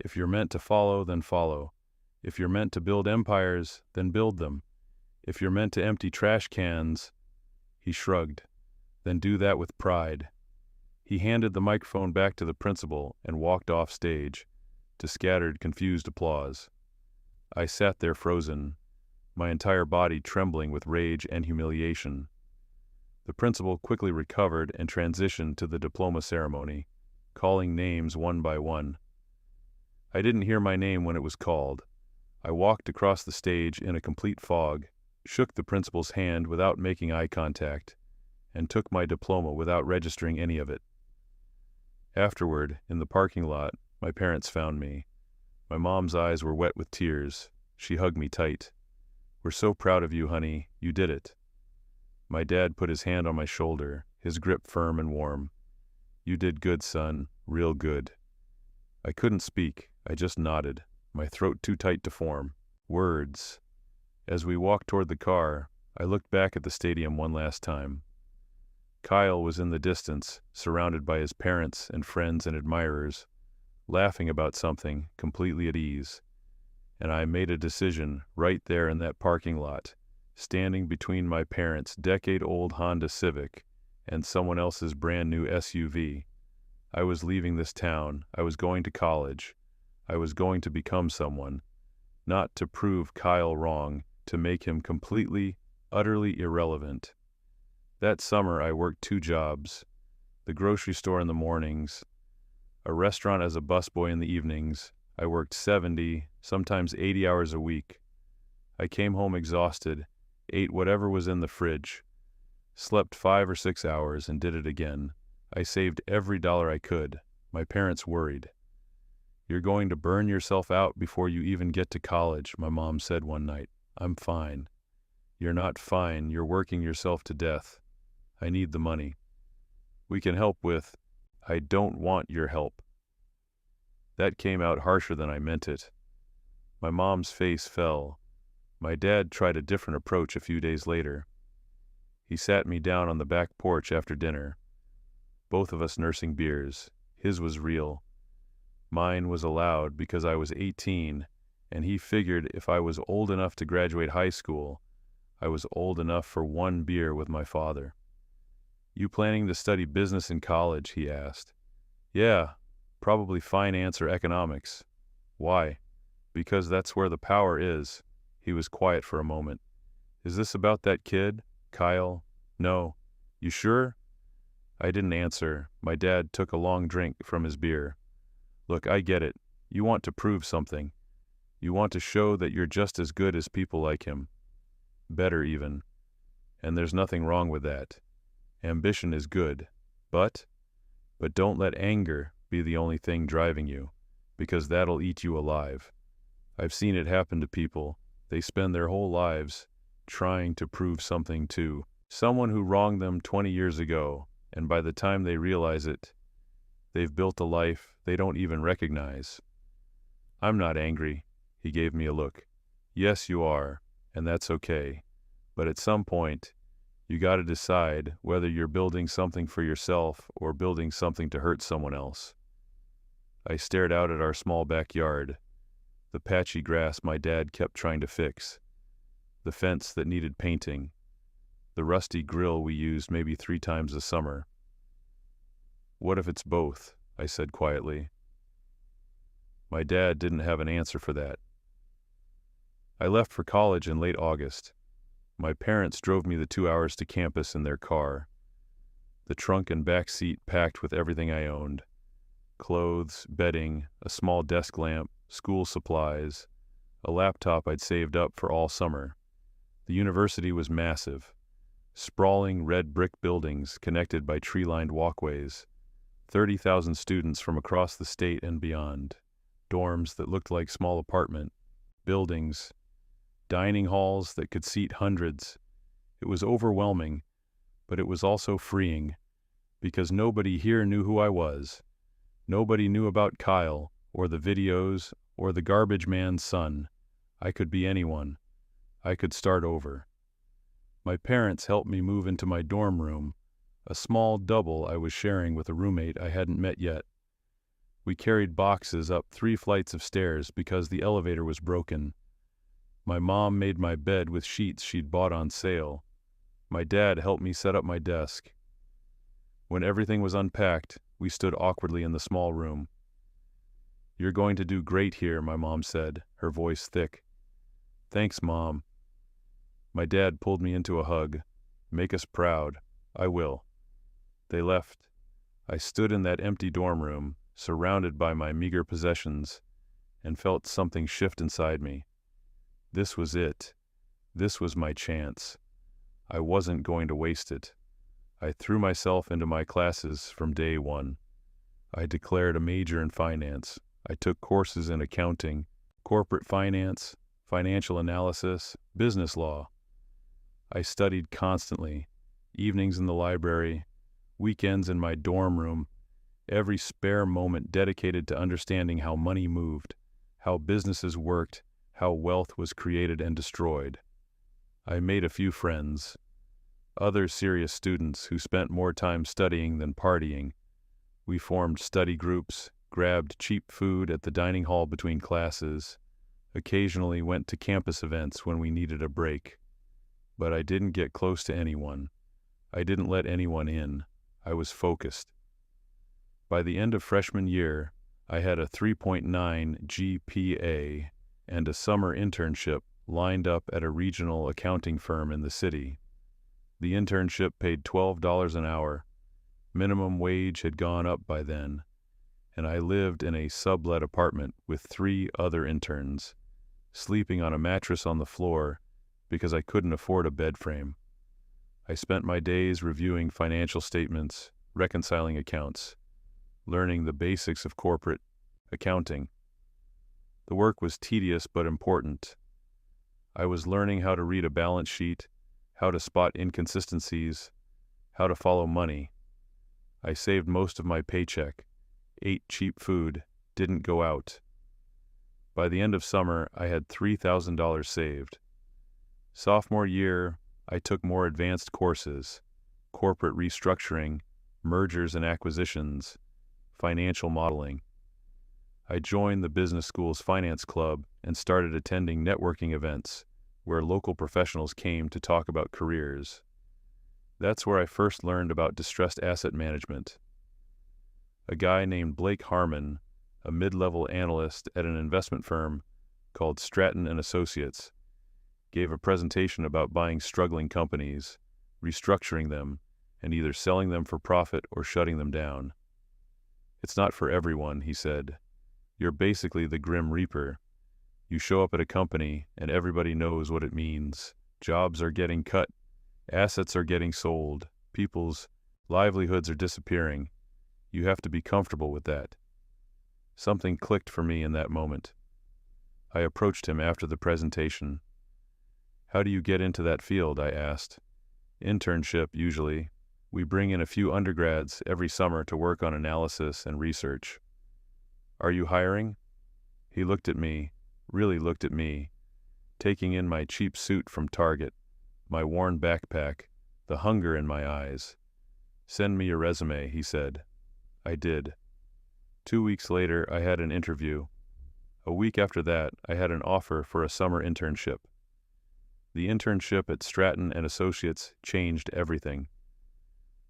If you're meant to follow, then follow. If you're meant to build empires, then build them. If you're meant to empty trash cans," he shrugged, "then do that with pride." He handed the microphone back to the principal and walked off stage, to scattered, confused applause. I sat there frozen, my entire body trembling with rage and humiliation. The principal quickly recovered and transitioned to the diploma ceremony, calling names one by one. I didn't hear my name when it was called. I walked across the stage in a complete fog, shook the principal's hand without making eye contact, and took my diploma without registering any of it. Afterward, in the parking lot, my parents found me. My mom's eyes were wet with tears. She hugged me tight. "We're so proud of you, honey. You did it." My dad put his hand on my shoulder, his grip firm and warm. You did good, son, real good. I couldn't speak, I just nodded, my throat too tight to form words. As we walked toward the car, I looked back at the stadium one last time. Kyle was in the distance, surrounded by his parents and friends and admirers, laughing about something, completely at ease. And I made a decision right there in that parking lot, standing between my parents' decade-old Honda Civic and someone else's brand-new SUV. I was leaving this town. I was going to college. I was going to become someone, not to prove Kyle wrong, to make him completely, utterly irrelevant. That summer I worked 2 jobs, the grocery store in the mornings, a restaurant as a busboy in the evenings. I worked 70, sometimes 80 hours a week. I came home exhausted, ate whatever was in the fridge, slept 5 or 6 hours and did it again. I saved every dollar I could. My parents worried. "You're going to burn yourself out before you even get to college," my mom said one night. "I'm fine." "You're not fine. You're working yourself to death. I need the money. We can help with, I don't want your help." That came out harsher than I meant it. My mom's face fell. My dad tried a different approach a few days later. He sat me down on the back porch after dinner, both of us nursing beers. His was real. Mine was allowed because I was 18, and he figured if I was old enough to graduate high school, I was old enough for 1 beer with my father. "You planning to study business in college?" he asked. "Yeah, probably finance or economics." "Why?" "Because that's where the power is." He was quiet for a moment. "Is this about that kid, Kyle?" "No." "You sure?" I didn't answer. My dad took a long drink from his beer. "Look, I get it. You want to prove something. You want to show that you're just as good as people like him. Better even. And there's nothing wrong with that. Ambition is good. But don't let anger be the only thing driving you, because that'll eat you alive. I've seen it happen to people. They spend their whole lives trying to prove something to someone who wronged them 20 years ago, and by the time they realize it, they've built a life they don't even recognize." "I'm not angry." He gave me a look. "Yes, you are, and that's okay. But at some point, you got to decide whether you're building something for yourself or building something to hurt someone else." I stared out at our small backyard, the patchy grass my dad kept trying to fix, the fence that needed painting, the rusty grill we used maybe 3 times a summer. "What if it's both?" I said quietly. My dad didn't have an answer for that. I left for college in late August. My parents drove me the 2 hours to campus in their car, the trunk and back seat packed with everything I owned: clothes, bedding, a small desk lamp, school supplies, a laptop I'd saved up for all summer. The university was massive. Sprawling red brick buildings connected by tree-lined walkways, 30,000 students from across the state and beyond, dorms that looked like small apartment buildings, dining halls that could seat hundreds. It was overwhelming, but it was also freeing, because nobody here knew who I was. Nobody knew about Kyle, or the videos, or the garbage man's son. I could be anyone. I could start over. My parents helped me move into my dorm room, a small double I was sharing with a roommate I hadn't met yet. We carried boxes up 3 flights of stairs because the elevator was broken. My mom made my bed with sheets she'd bought on sale. My dad helped me set up my desk. When everything was unpacked, we stood awkwardly in the small room. "You're going to do great here," my mom said, her voice thick. "Thanks, Mom." My dad pulled me into a hug. "Make us proud." "I will." They left. I stood in that empty dorm room, surrounded by my meager possessions, and felt something shift inside me. This was it. This was my chance. I wasn't going to waste it. I threw myself into my classes from day one. I declared a major in finance. I took courses in accounting, corporate finance, financial analysis, business law. I studied constantly, evenings in the library, weekends in my dorm room, Every spare moment dedicated to understanding how money moved, how businesses worked, how wealth was created and destroyed. I made a few friends, other serious students who spent more time studying than partying. We formed study groups, grabbed cheap food at the dining hall between classes, occasionally went to campus events when we needed a break. But I didn't get close to anyone. I didn't let anyone in. I was focused. By the end of freshman year, I had a 3.9 GPA and a summer internship lined up at a regional accounting firm in the city. The internship paid $12 an hour. Minimum wage had gone up by then, and I lived in a sublet apartment with 3 other interns, sleeping on a mattress on the floor because I couldn't afford a bed frame. I spent my days reviewing financial statements, reconciling accounts, learning the basics of corporate accounting. The work was tedious but important. I was learning how to read a balance sheet, how to spot inconsistencies, how to follow money. I saved most of my paycheck, ate cheap food, didn't go out. By the end of summer, I had $3,000 saved. Sophomore year, I took more advanced courses, corporate restructuring, mergers and acquisitions, financial modeling. I joined the business school's finance club and started attending networking events where local professionals came to talk about careers. That's where I first learned about distressed asset management. A guy named Blake Harmon, a mid-level analyst at an investment firm called Stratton and Associates, gave a presentation about buying struggling companies, restructuring them, and either selling them for profit or shutting them down. It's not for everyone, he said. You're basically the Grim Reaper. You show up at a company and everybody knows what it means. Jobs are getting cut, assets are getting sold, people's livelihoods are disappearing. You have to be comfortable with that. Something clicked for me in that moment. I approached him after the presentation. How do you get into that field? I asked. Internship, usually. We bring in a few undergrads every summer to work on analysis and research. Are you hiring? He looked at me, really looked at me, taking in my cheap suit from Target, my worn backpack, the hunger in my eyes. Send me your resume, he said. I did. 2 weeks later, I had an interview. A week after that, I had an offer for a summer internship. The internship at Stratton and Associates changed everything.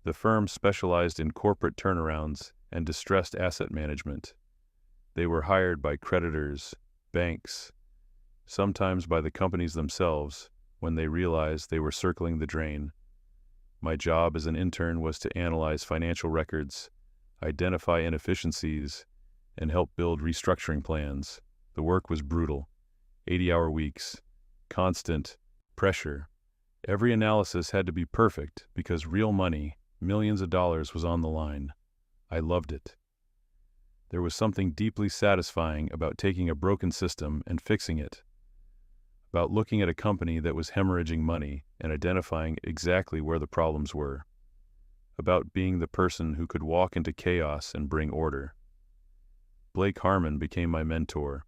The firm specialized in corporate turnarounds and distressed asset management. They were hired by creditors, banks, sometimes by the companies themselves when they realized they were circling the drain. My job as an intern was to analyze financial records, identify inefficiencies, and help build restructuring plans. The work was brutal. 80-hour weeks, constant pressure. Every analysis had to be perfect because real money, millions of dollars, was on the line. I loved it. There was something deeply satisfying about taking a broken system and fixing it, about looking at a company that was hemorrhaging money and identifying exactly where the problems were, about being the person who could walk into chaos and bring order. Blake Harmon became my mentor.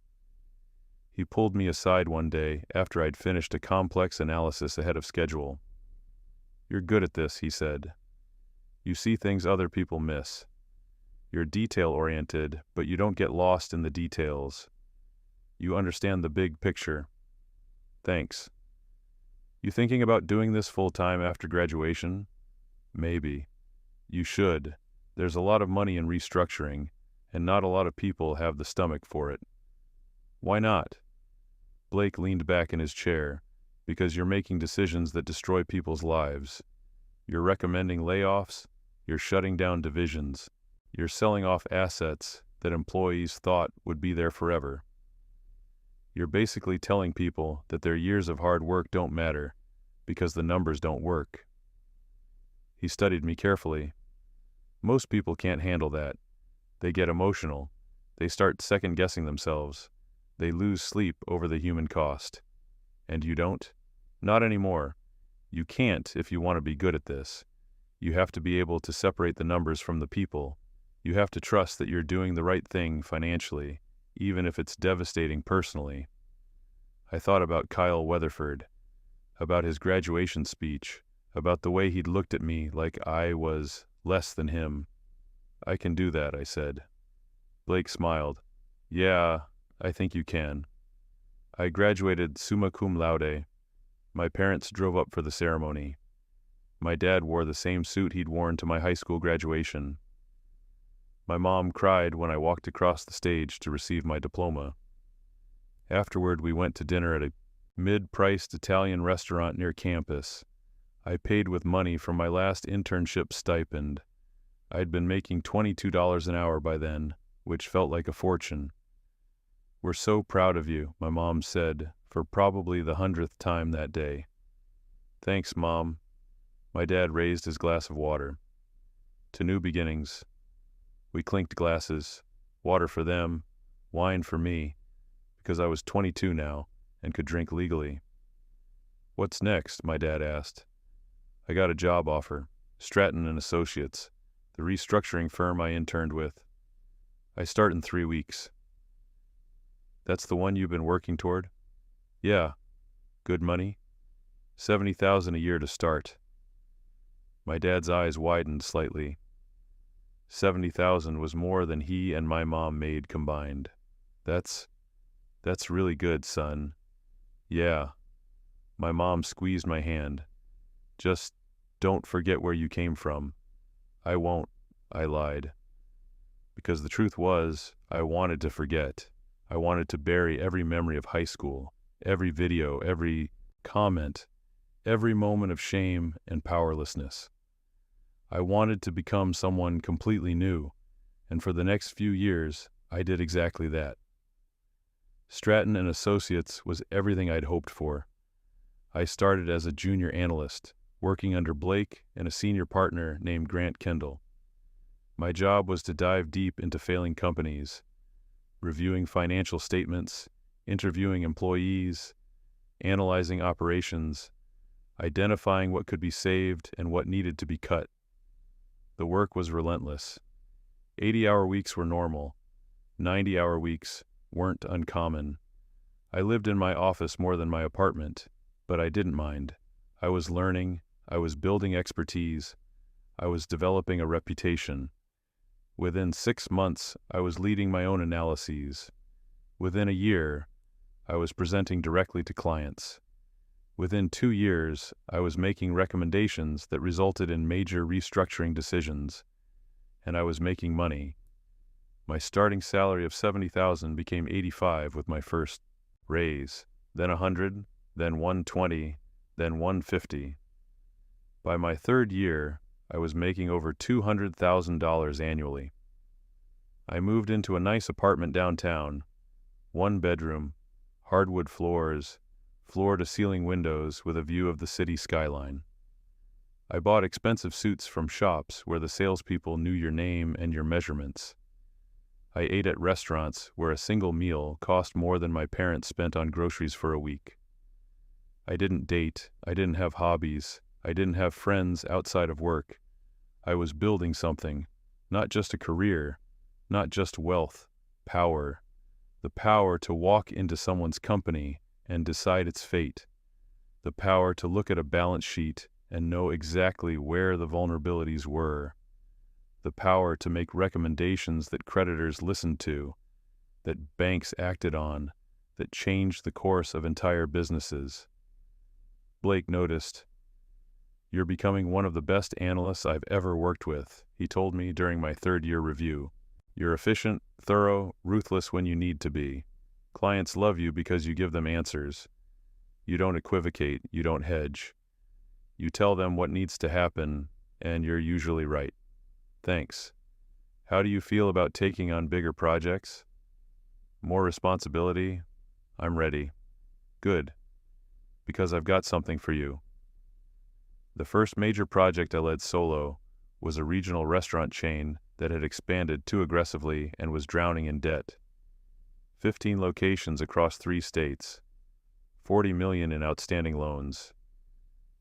He pulled me aside one day after I'd finished a complex analysis ahead of schedule. You're good at this, he said. You see things other people miss. You're detail-oriented, but you don't get lost in the details. You understand the big picture. Thanks. You thinking about doing this full-time after graduation? Maybe. You should. There's a lot of money in restructuring, and not a lot of people have the stomach for it. Why not? Blake leaned back in his chair. Because you're making decisions that destroy people's lives. You're recommending layoffs. You're shutting down divisions. You're selling off assets that employees thought would be there forever. You're basically telling people that their years of hard work don't matter because the numbers don't work. He studied me carefully. Most people can't handle that. They get emotional. They start second-guessing themselves. They lose sleep over the human cost. And you don't? Not anymore. You can't if you want to be good at this. You have to be able to separate the numbers from the people. You have to trust that you're doing the right thing financially, even if it's devastating personally. I thought about Kyle Weatherford, about his graduation speech, about the way he'd looked at me like I was less than him. "I can do that," I said. Blake smiled. "Yeah, I think you can." I graduated summa cum laude. My parents drove up for the ceremony. My dad wore the same suit he'd worn to my high school graduation. My mom cried when I walked across the stage to receive my diploma. Afterward, we went to dinner at a mid-priced Italian restaurant near campus. I paid with money from my last internship stipend. I'd been making $22 an hour by then, which felt like a fortune. "We're so proud of you," my mom said, for probably the 100th time that day. "Thanks, Mom." My dad raised his glass of water. "To new beginnings." We clinked glasses, water for them, wine for me, because I was 22 now and could drink legally. "What's next?" my dad asked. "I got a job offer, Stratton and Associates, the restructuring firm I interned with. I start in 3 weeks." "That's the one you've been working toward?" "Yeah." "Good money?" $70,000 a year to start." My dad's eyes widened slightly. 70,000 was more than he and my mom made combined. That's really good, son." "Yeah." My mom squeezed my hand. "Just don't forget where you came from." "I won't," I lied. Because the truth was, I wanted to forget. I wanted to bury every memory of high school, every video, every comment, every moment of shame and powerlessness. I wanted to become someone completely new, and for the next few years, I did exactly that. Stratton and Associates was everything I'd hoped for. I started as a junior analyst, working under Blake and a senior partner named Grant Kendall. My job was to dive deep into failing companies, reviewing financial statements, interviewing employees, analyzing operations, identifying what could be saved and what needed to be cut. The work was relentless. 80-hour weeks were normal. 90-hour weeks weren't uncommon. I lived in my office more than my apartment, but I didn't mind. I was learning, I was building expertise, I was developing a reputation. Within 6 months, I was leading my own analyses. Within a year, I was presenting directly to clients. Within 2 years, I was making recommendations that resulted in major restructuring decisions, and I was making money. My starting salary of $70,000 became $85,000 with my first raise, then $100,000, then $120,000, then $150,000. By my 3rd year, I was making over $200,000 annually. I moved into a nice apartment downtown, 1 bedroom, hardwood floors, floor-to-ceiling windows with a view of the city skyline. I bought expensive suits from shops where the salespeople knew your name and your measurements. I ate at restaurants where a single meal cost more than my parents spent on groceries for a week. I didn't date, I didn't have hobbies, I didn't have friends outside of work. I was building something, not just a career, not just wealth, power. The power to walk into someone's company and decide its fate. The power to look at a balance sheet and know exactly where the vulnerabilities were. The power to make recommendations that creditors listened to, that banks acted on, that changed the course of entire businesses. Blake noticed. "You're becoming one of the best analysts I've ever worked with," he told me during my 3rd year review. "You're efficient, thorough, ruthless when you need to be. Clients love you because you give them answers. You don't equivocate, you don't hedge. You tell them what needs to happen, and you're usually right. Thanks. How do you feel about taking on bigger projects?" "More responsibility? I'm ready." "Good. Because I've got something for you." The first major project I led solo was a regional restaurant chain that had expanded too aggressively and was drowning in debt. 15 locations across 3 states, $40 million in outstanding loans,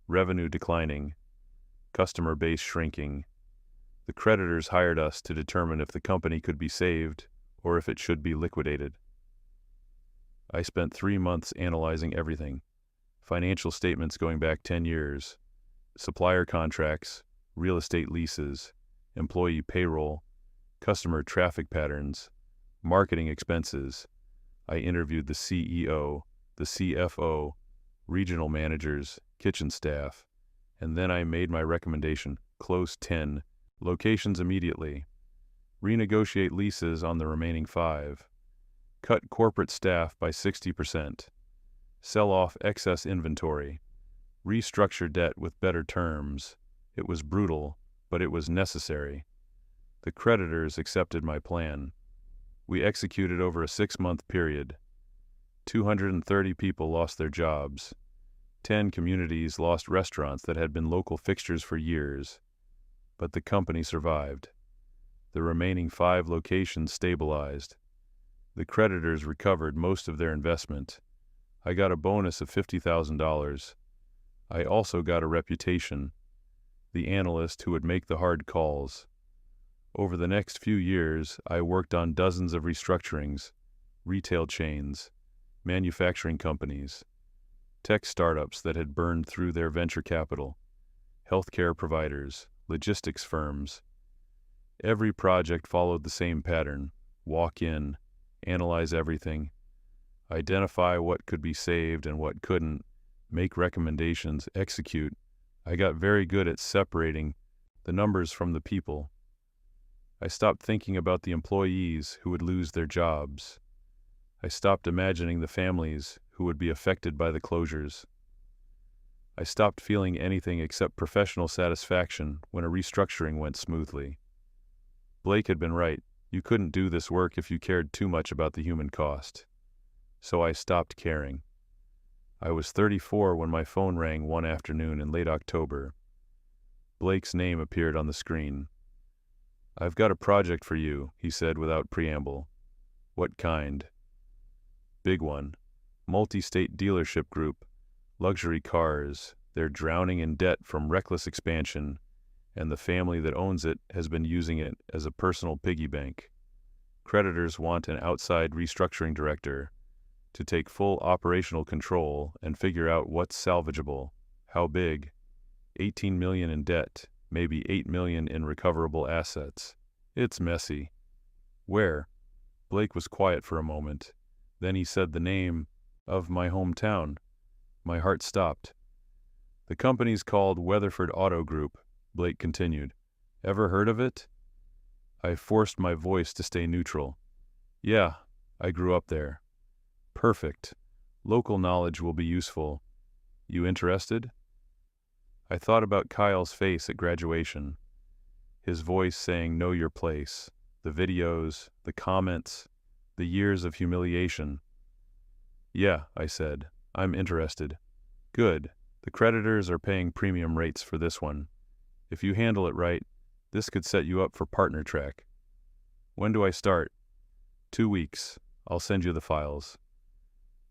revenue declining, customer base shrinking. The creditors hired us to determine if the company could be saved or if it should be liquidated. I spent 3 months analyzing everything: financial statements going back 10 years, supplier contracts, real estate leases, employee payroll, customer traffic patterns, marketing expenses. I interviewed the CEO, the CFO, regional managers, kitchen staff, and then I made my recommendation: close 10 locations immediately, renegotiate leases on the remaining 5, cut corporate staff by 60%, sell off excess inventory, restructure debt with better terms. It was brutal, but it was necessary. The creditors accepted my plan. We executed over a 6-month period. 230 people lost their jobs. 10 communities lost restaurants that had been local fixtures for years. But the company survived. The remaining 5 locations stabilized. The creditors recovered most of their investment. I got a bonus of $50,000. I also got a reputation: the analyst who would make the hard calls. Over the next few years, I worked on dozens of restructurings: retail chains, manufacturing companies, tech startups that had burned through their venture capital, healthcare providers, logistics firms. Every project followed the same pattern: walk in, analyze everything, identify what could be saved and what couldn't, make recommendations, execute. I got very good at separating the numbers from the people. I stopped thinking about the employees who would lose their jobs. I stopped imagining the families who would be affected by the closures. I stopped feeling anything except professional satisfaction when a restructuring went smoothly. Blake had been right. You couldn't do this work if you cared too much about the human cost. So I stopped caring. I was 34 when my phone rang one afternoon in late October. Blake's name appeared on the screen. "I've got a project for you," he said without preamble. "What kind?" "Big one. Multi-state dealership group. Luxury cars. They're drowning in debt from reckless expansion, and the family that owns it has been using it as a personal piggy bank. Creditors want an outside restructuring director to take full operational control and figure out what's salvageable. How big? 18 million in debt, maybe 8 million in recoverable assets. It's messy." "Where?" Blake was quiet for a moment. Then he said the name of my hometown. My heart stopped. "The company's called Weatherford Auto Group," Blake continued. "Ever heard of it?" I forced my voice to stay neutral. "Yeah, I grew up there." "Perfect. Local knowledge will be useful. You interested?" I thought about Kyle's face at graduation, his voice saying "know your place," the videos, the comments, the years of humiliation. "Yeah," I said, "I'm interested." "Good. The creditors are paying premium rates for this one. If you handle it right, this could set you up for partner track." "When do I start?" 2 weeks. I'll send you the files."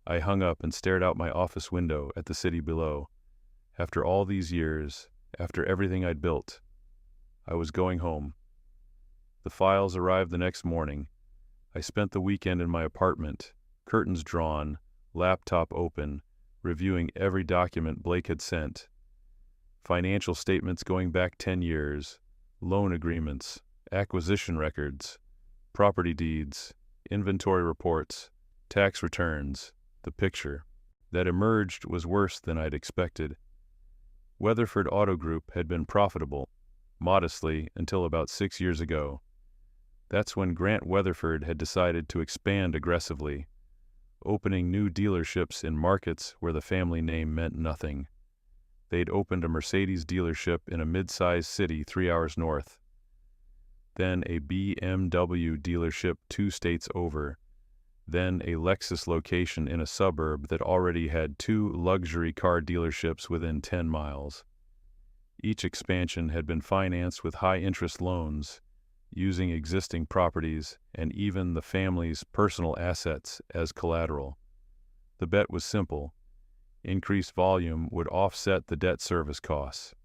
I hung up and stared out my office window at the city below. After all these years, after everything I'd built, I was going home. The files arrived the next morning. I spent the weekend in my apartment, curtains drawn, laptop open, reviewing every document Blake had sent. Financial statements going back 10 years, loan agreements, acquisition records, property deeds, inventory reports, tax returns. The picture that emerged was worse than I'd expected. Weatherford Auto Group had been profitable, modestly, until about 6 years ago. That's when Grant Weatherford had decided to expand aggressively, opening new dealerships in markets where the family name meant nothing. They'd opened a Mercedes dealership in a mid-sized city 3 hours north, then a BMW dealership 2 states over, then a Lexus location in a suburb that already had 2 luxury car dealerships within 10 miles. Each expansion had been financed with high-interest loans, using existing properties and even the family's personal assets as collateral. The bet was simple: increased volume would offset the debt service costs.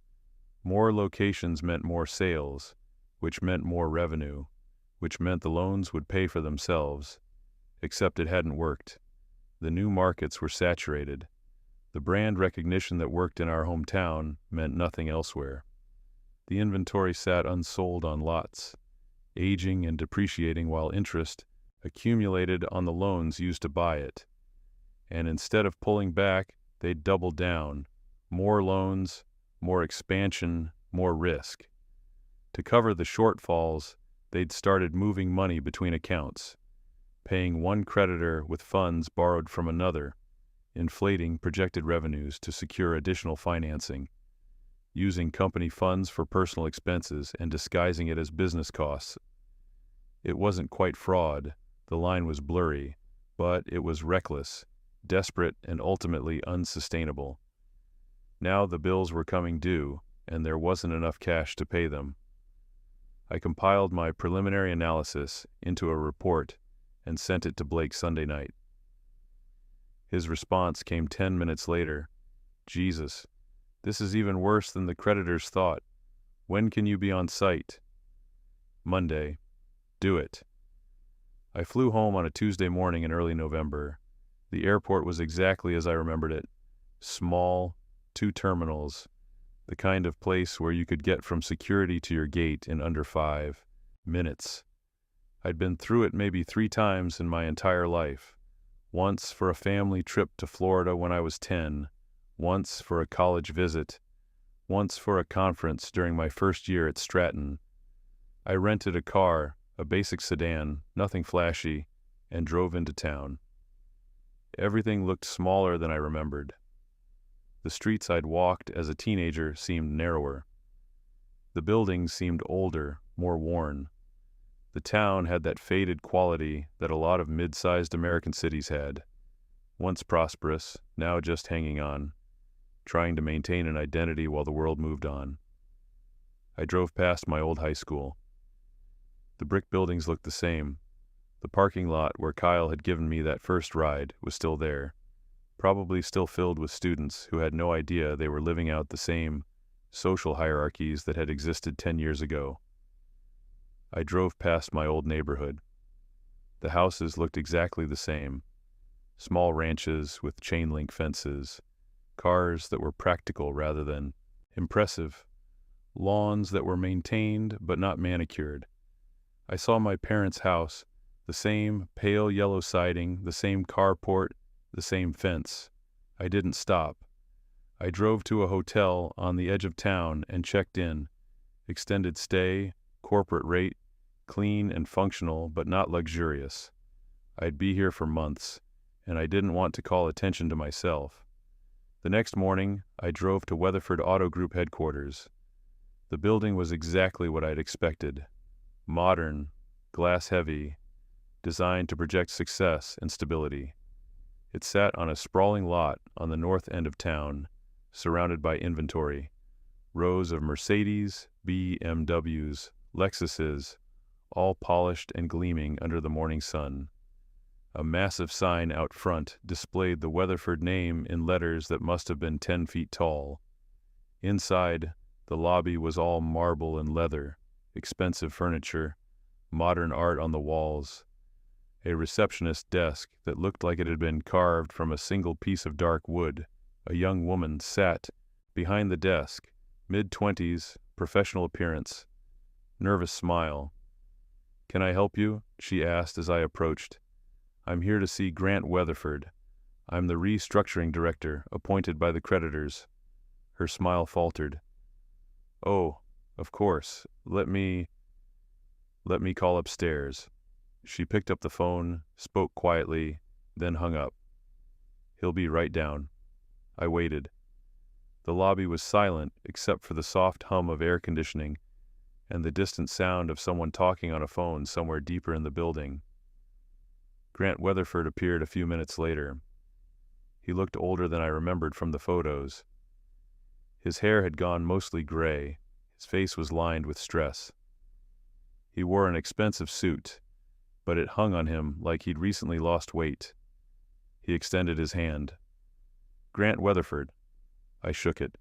More locations meant more sales, which meant more revenue, which meant the loans would pay for themselves, except it hadn't worked. The new markets were saturated. The brand recognition that worked in our hometown meant nothing elsewhere. The inventory sat unsold on lots, aging and depreciating while interest accumulated on the loans used to buy it. And instead of pulling back, they doubled down. More loans, more expansion, more risk. To cover the shortfalls, they'd started moving money between accounts, paying one creditor with funds borrowed from another, inflating projected revenues to secure additional financing, using company funds for personal expenses and disguising it as business costs. It wasn't quite fraud, the line was blurry, but it was reckless, desperate, and ultimately unsustainable. Now the bills were coming due, and there wasn't enough cash to pay them. I compiled my preliminary analysis into a report and sent it to Blake Sunday night. His response came 10 minutes later. "Jesus, this is even worse than the creditors thought. When can you be on site?" "Monday. Do it." I flew home on a Tuesday morning in early November. The airport was exactly as I remembered it. Small, 2 terminals, the kind of place where you could get from security to your gate in under 5 minutes. I'd been through it maybe 3 times in my entire life. Once for a family trip to Florida when I was 10, once for a college visit, once for a conference during my first year at Stratton. I rented a car, a basic sedan, nothing flashy, and drove into town. Everything looked smaller than I remembered. The streets I'd walked as a teenager seemed narrower. The buildings seemed older, more worn. The town had that faded quality that a lot of mid-sized American cities had. Once prosperous, now just hanging on, trying to maintain an identity while the world moved on. I drove past my old high school. The brick buildings looked the same. The parking lot where Kyle had given me that first ride was still there, probably still filled with students who had no idea they were living out the same social hierarchies that had existed 10 years ago. I drove past my old neighborhood. The houses looked exactly the same. Small ranches with chain-link fences, cars that were practical rather than impressive, lawns that were maintained but not manicured. I saw my parents' house, the same pale yellow siding, the same carport, the same fence. I didn't stop. I drove to a hotel on the edge of town and checked in. Extended stay, corporate rate, clean and functional but not luxurious. I'd be here for months, and I didn't want to call attention to myself. The next morning, I drove to Weatherford Auto Group headquarters. The building was exactly what I'd expected. Modern, glass-heavy, designed to project success and stability. It sat on a sprawling lot on the north end of town, surrounded by inventory. Rows of Mercedes, BMWs, Lexuses, all polished and gleaming under the morning sun. A massive sign out front displayed the Weatherford name in letters that must have been 10 feet tall. Inside, the lobby was all marble and leather, expensive furniture, modern art on the walls. A receptionist desk that looked like it had been carved from a single piece of dark wood. A young woman sat behind the desk, mid-20s, professional appearance, nervous smile. "Can I help you?" she asked as I approached. "I'm here to see Grant Weatherford. I'm the restructuring director appointed by the creditors." Her smile faltered. "Oh, of course. Let me call upstairs." She picked up the phone, spoke quietly, then hung up. "He'll be right down." I waited. The lobby was silent except for the soft hum of air conditioning and the distant sound of someone talking on a phone somewhere deeper in the building. Grant Weatherford appeared a few minutes later. He looked older than I remembered from the photos. His hair had gone mostly gray. His face was lined with stress. He wore an expensive suit, but it hung on him like he'd recently lost weight. He extended his hand. "Grant Weatherford." I shook it.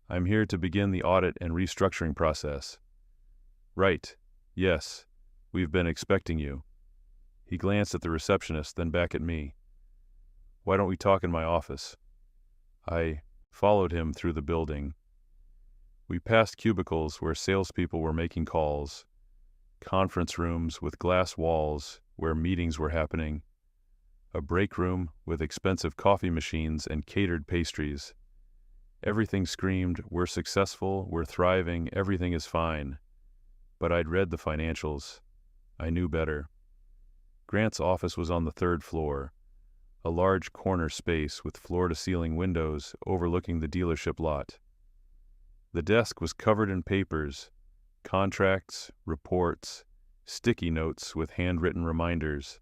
"I'm here to begin the audit and restructuring process." Right. Yes. We've been expecting you. He glanced at the receptionist, then back at me. Why don't we talk in my office? I followed him through the building. We passed cubicles where salespeople were making calls, conference rooms with glass walls where meetings were happening, a break room with expensive coffee machines and catered pastries. Everything screamed, we're successful, we're thriving, everything is fine. But I'd read the financials. I knew better. Grant's office was on the third floor, a large corner space with floor-to-ceiling windows overlooking the dealership lot. The desk was covered in papers, contracts, reports, sticky notes with handwritten reminders.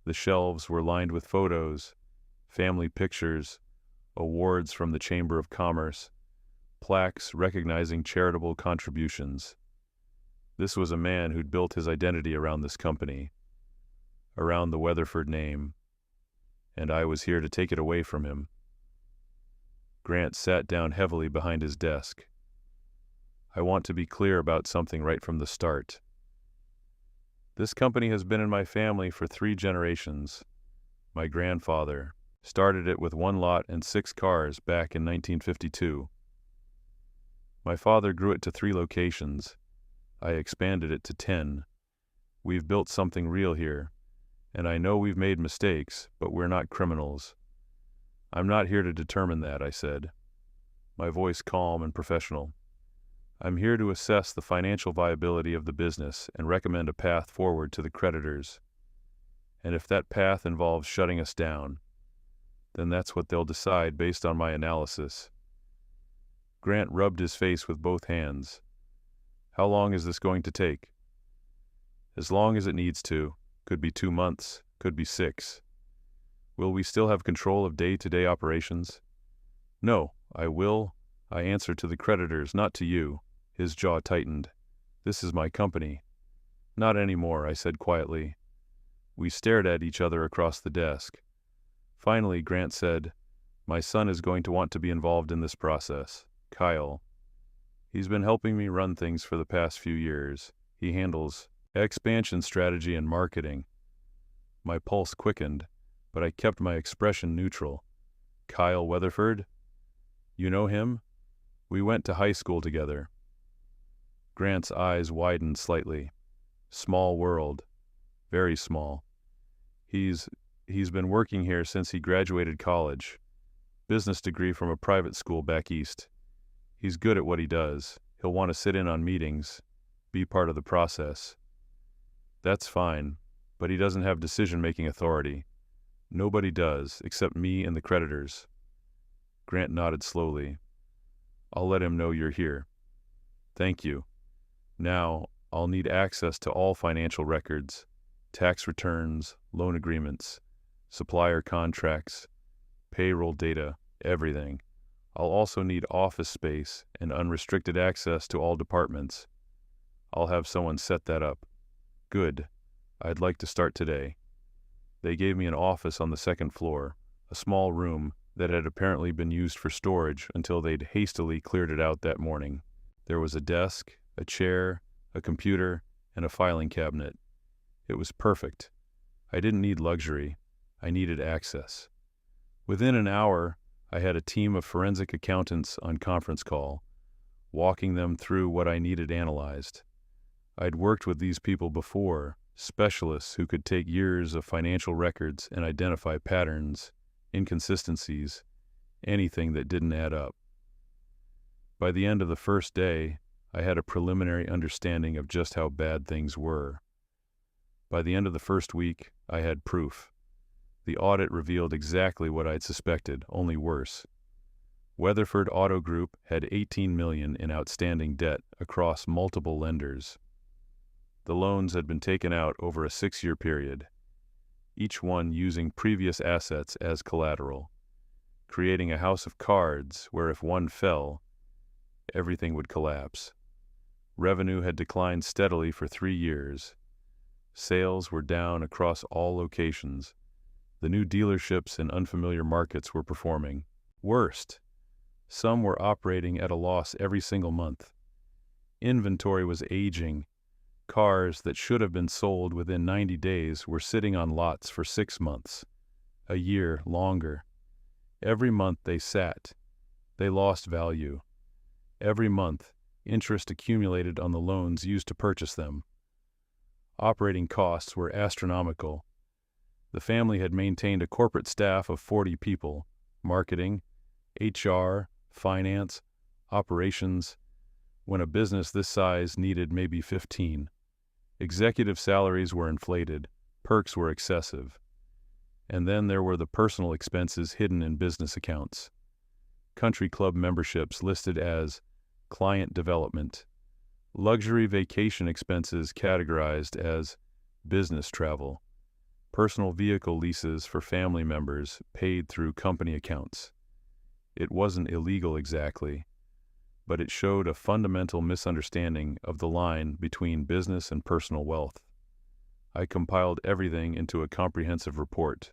The shelves were lined with photos, family pictures, awards from the Chamber of Commerce, plaques recognizing charitable contributions. This was a man who'd built his identity around this company, around the Weatherford name, and I was here to take it away from him. Grant sat down heavily behind his desk. I want to be clear about something right from the start. This company has been in my family for 3 generations. My grandfather started it with 1 lot and 6 cars back in 1952. My father grew it to 3 locations. I expanded it to 10. We've built something real here, and I know we've made mistakes, but we're not criminals. I'm not here to determine that, I said, my voice calm and professional. I'm here to assess the financial viability of the business and recommend a path forward to the creditors. And if that path involves shutting us down, then that's what they'll decide based on my analysis. Grant rubbed his face with both hands. How long is this going to take? As long as it needs to. Could be 2 months, could be 6. Will we still have control of day-to-day operations? No, I answer to the creditors, not to you. His jaw tightened. This is my company. Not anymore, I said quietly. We stared at each other across the desk. Finally, Grant said, my son is going to want to be involved in this process. Kyle. He's been helping me run things for the past few years. He handles expansion strategy and marketing. My pulse quickened, but I kept my expression neutral. Kyle Weatherford? You know him? We went to high school together. Grant's eyes widened slightly. Small world. Very small. He's been working here since he graduated college. Business degree from a private school back east. He's good at what he does. He'll want to sit in on meetings, be part of the process. That's fine, but he doesn't have decision-making authority. Nobody does, except me and the creditors. Grant nodded slowly. I'll let him know you're here. Thank you. Now, I'll need access to all financial records, tax returns, loan agreements, supplier contracts, payroll data, everything. I'll also need office space and unrestricted access to all departments. I'll have someone set that up. Good. I'd like to start today. They gave me an office on the 2nd floor, a small room that had apparently been used for storage until they'd hastily cleared it out that morning. There was a desk, a chair, a computer, and a filing cabinet. It was perfect. I didn't need luxury. I needed access. Within an hour, I had a team of forensic accountants on conference call, walking them through what I needed analyzed. I'd worked with these people before, specialists who could take years of financial records and identify patterns, inconsistencies, anything that didn't add up. By the end of the first day, I had a preliminary understanding of just how bad things were. By the end of the first week, I had proof. The audit revealed exactly what I'd suspected, only worse. Weatherford Auto Group had $18 million in outstanding debt across multiple lenders. The loans had been taken out over a 6-year period, each one using previous assets as collateral, creating a house of cards where if one fell, everything would collapse. Revenue had declined steadily for 3 years. Sales were down across all locations. The new dealerships in unfamiliar markets were performing. Worst, some were operating at a loss every single month. Inventory was aging. Cars that should have been sold within 90 days were sitting on lots for 6 months, a year longer. Every month they sat, they lost value. Every month, interest accumulated on the loans used to purchase them. Operating costs were astronomical. The family had maintained a corporate staff of 40 people, marketing, HR, finance, operations, when a business this size needed maybe 15. Executive salaries were inflated, perks were excessive. And then there were the personal expenses hidden in business accounts. Country club memberships listed as client development. Luxury vacation expenses categorized as business travel. Personal vehicle leases for family members paid through company accounts. It wasn't illegal exactly, but it showed a fundamental misunderstanding of the line between business and personal wealth. I compiled everything into a comprehensive report.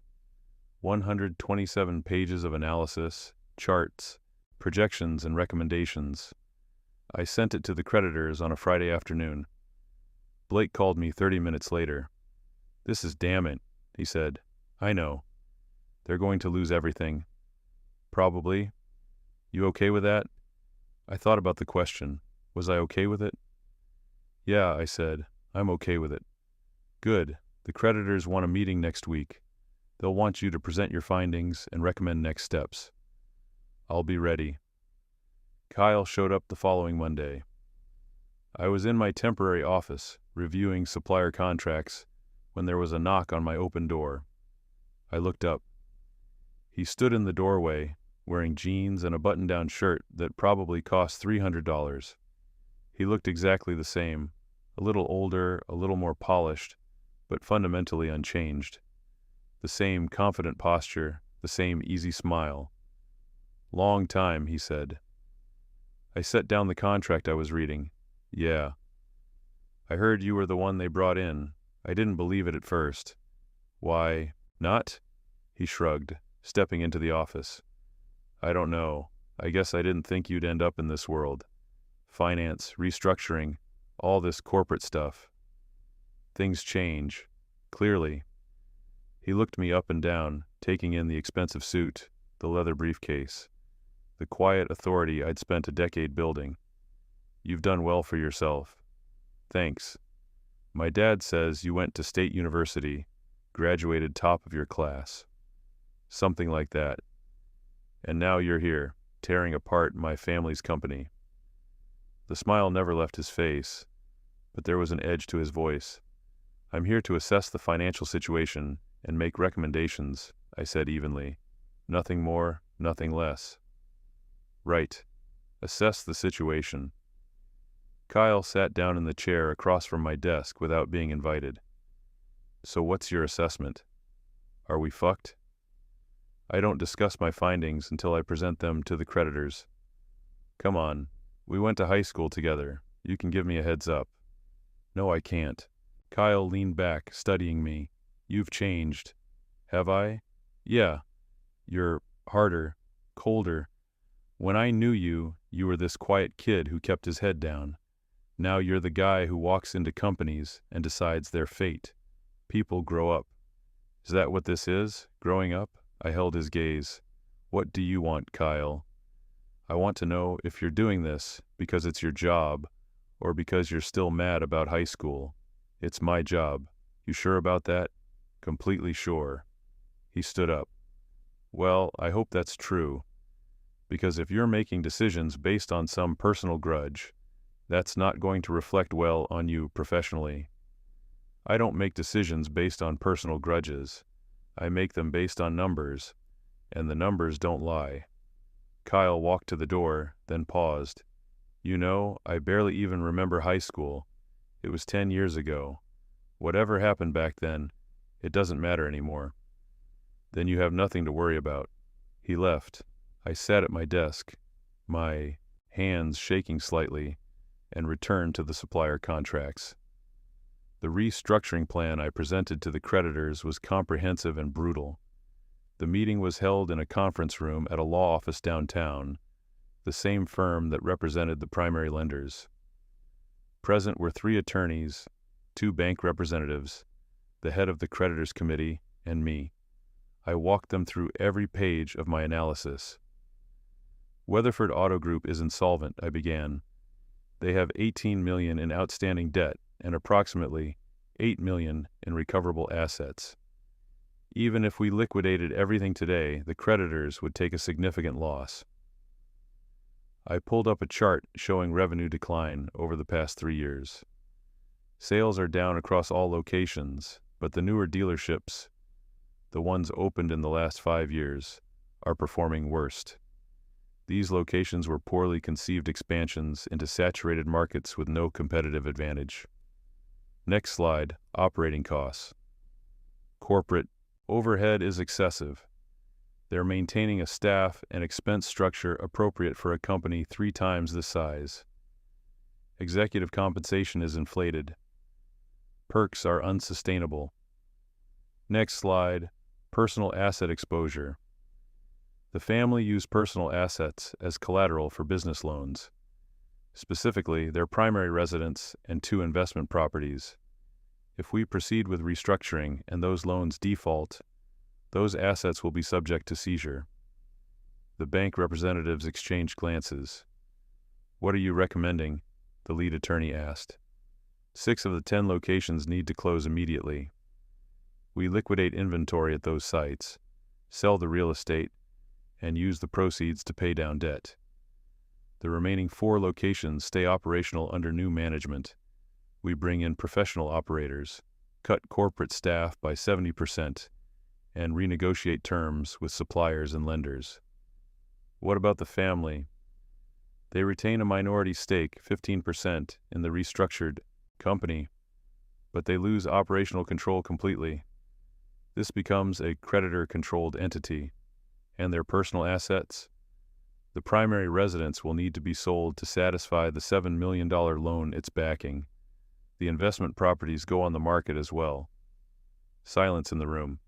127 pages of analysis, charts, projections, and recommendations. I sent it to the creditors on a Friday afternoon. Blake called me 30 minutes later. "This is damning," he said. "I know. They're going to lose everything." "Probably. You okay with that?" I thought about the question. Was I okay with it? "Yeah," I said. "I'm okay with it." "Good. The creditors want a meeting next week. They'll want you to present your findings and recommend next steps." "I'll be ready." Kyle showed up the following Monday. I was in my temporary office, reviewing supplier contracts, when there was a knock on my open door. I looked up. He stood in the doorway, wearing jeans and a button-down shirt that probably cost $300. He looked exactly the same, a little older, a little more polished, but fundamentally unchanged. The same confident posture, the same easy smile. "Long time," he said. I set down the contract I was reading. "Yeah. I heard you were the one they brought in. I didn't believe it at first." "Why not?" He shrugged, stepping into the office. "I don't know. I guess I didn't think you'd end up in this world. Finance, restructuring, all this corporate stuff. Things change. Clearly." He looked me up and down, taking in the expensive suit, the leather briefcase, the quiet authority I'd spent a decade building. "You've done well for yourself." "Thanks. My dad says you went to State University, graduated top of your class." "Something like that. And now you're here, tearing apart my family's company." The smile never left his face, but there was an edge to his voice. "I'm here to assess the financial situation and make recommendations," I said evenly. "Nothing more, nothing less." "Right. Assess the situation." Kyle sat down in the chair across from my desk without being invited. "So what's your assessment? Are we fucked?" "I don't discuss my findings until I present them to the creditors." "Come on. We went to high school together. You can give me a heads up." "No, I can't." Kyle leaned back, studying me. "You've changed." "Have I?" "Yeah. You're harder, colder. When I knew you, you were this quiet kid who kept his head down. Now you're the guy who walks into companies and decides their fate. People grow up." "Is that what this is, growing up?" I held his gaze. "What do you want, Kyle?" "I want to know if you're doing this because it's your job or because you're still mad about high school." "It's my job." "You sure about that?" "Completely sure." He stood up. "Well, I hope that's true. Because if you're making decisions based on some personal grudge, that's not going to reflect well on you professionally. I don't make decisions based on personal grudges. I make them based on numbers, and the numbers don't lie." Kyle walked to the door, then paused. "You know, I barely even remember high school. It was 10 years ago. Whatever happened back then, it doesn't matter anymore." "Then you have nothing to worry about." He left. I sat at my desk, my hands shaking slightly, and returned to the supplier contracts. The restructuring plan I presented to the creditors was comprehensive and brutal. The meeting was held in a conference room at a law office downtown, the same firm that represented the primary lenders. Present were 3 attorneys, 2 bank representatives, the head of the creditors committee, and me. I walked them through every page of my analysis. Weatherford Auto Group is insolvent, I began. They have $18 million in outstanding debt and approximately $8 million in recoverable assets. Even if we liquidated everything today, the creditors would take a significant loss. I pulled up a chart showing revenue decline over the past 3 years. Sales are down across all locations, but the newer dealerships, the ones opened in the last 5 years, are performing worst. These locations were poorly conceived expansions into saturated markets with no competitive advantage. Next slide, operating costs. Corporate overhead is excessive. They're maintaining a staff and expense structure appropriate for a company 3 times this size. Executive compensation is inflated. Perks are unsustainable. Next slide, personal asset exposure. The family used personal assets as collateral for business loans, specifically their primary residence and 2 investment properties. If we proceed with restructuring and those loans default, those assets will be subject to seizure. The bank representatives exchanged glances. "What are you recommending?" the lead attorney asked. 6 of the 10 locations need to close immediately. We liquidate inventory at those sites, sell the real estate, and use the proceeds to pay down debt. The remaining 4 locations stay operational under new management. We bring in professional operators, cut corporate staff by 70%, and renegotiate terms with suppliers and lenders. What about the family? They retain a minority stake, 15%, in the restructured company, but they lose operational control completely. This becomes a creditor-controlled entity. And their personal assets? The primary residence will need to be sold to satisfy the $7 million loan it's backing. The investment properties go on the market as well. Silence in the room.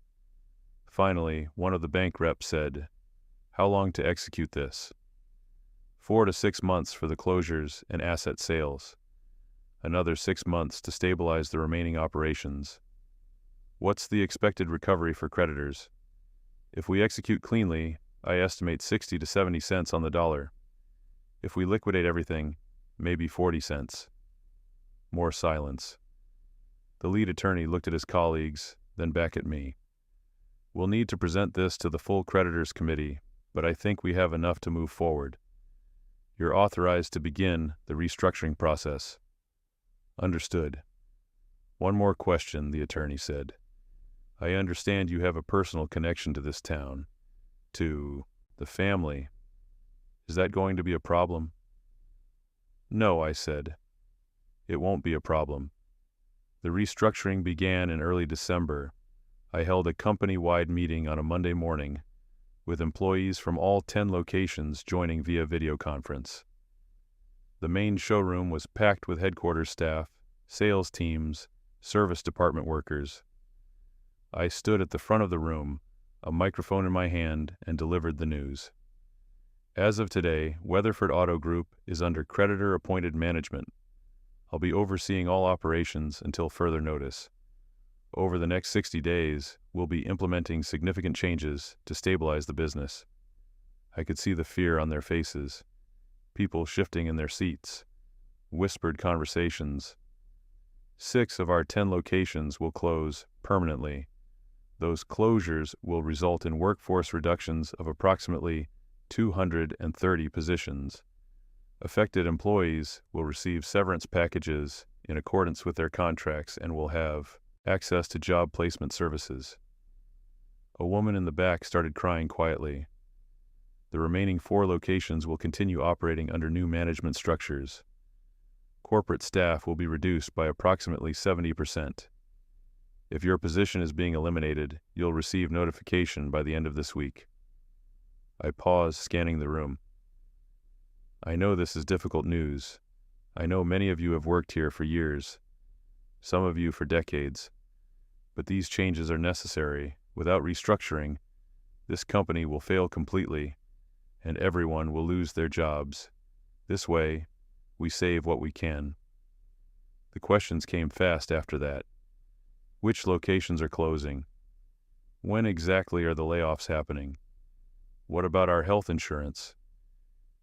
Finally, one of the bank reps said, "How long to execute this?" 4 to 6 months for the closures and asset sales. Another 6 months to stabilize the remaining operations. What's the expected recovery for creditors? If we execute cleanly, I estimate 60 to 70 cents on the dollar. If we liquidate everything, maybe 40 cents. More silence. The lead attorney looked at his colleagues, then back at me. "We'll need to present this to the full creditors committee, but I think we have enough to move forward. You're authorized to begin the restructuring process." "Understood." "One more question," the attorney said. "I understand you have a personal connection to this town, to the family. Is that going to be a problem?" "No," I said. "It won't be a problem." The restructuring began in early December. I held a company-wide meeting on a Monday morning, with employees from all 10 locations joining via video conference. The main showroom was packed with headquarters staff, sales teams, service department workers. I stood at the front of the room, a microphone in my hand, and delivered the news. As of today, Weatherford Auto Group is under creditor-appointed management. I'll be overseeing all operations until further notice. Over the next 60 days, we'll be implementing significant changes to stabilize the business. I could see the fear on their faces, people shifting in their seats, whispered conversations. 6 of our 10 locations will close permanently. Those closures will result in workforce reductions of approximately 230 positions. Affected employees will receive severance packages in accordance with their contracts and will have access to job placement services. A woman in the back started crying quietly. The remaining 4 locations will continue operating under new management structures. Corporate staff will be reduced by approximately 70%. If your position is being eliminated, you'll receive notification by the end of this week. I paused, scanning the room. I know this is difficult news. I know many of you have worked here for years, some of you for decades. But these changes are necessary. Without restructuring, this company will fail completely, and everyone will lose their jobs. This way, we save what we can. The questions came fast after that. Which locations are closing? When exactly are the layoffs happening? What about our health insurance?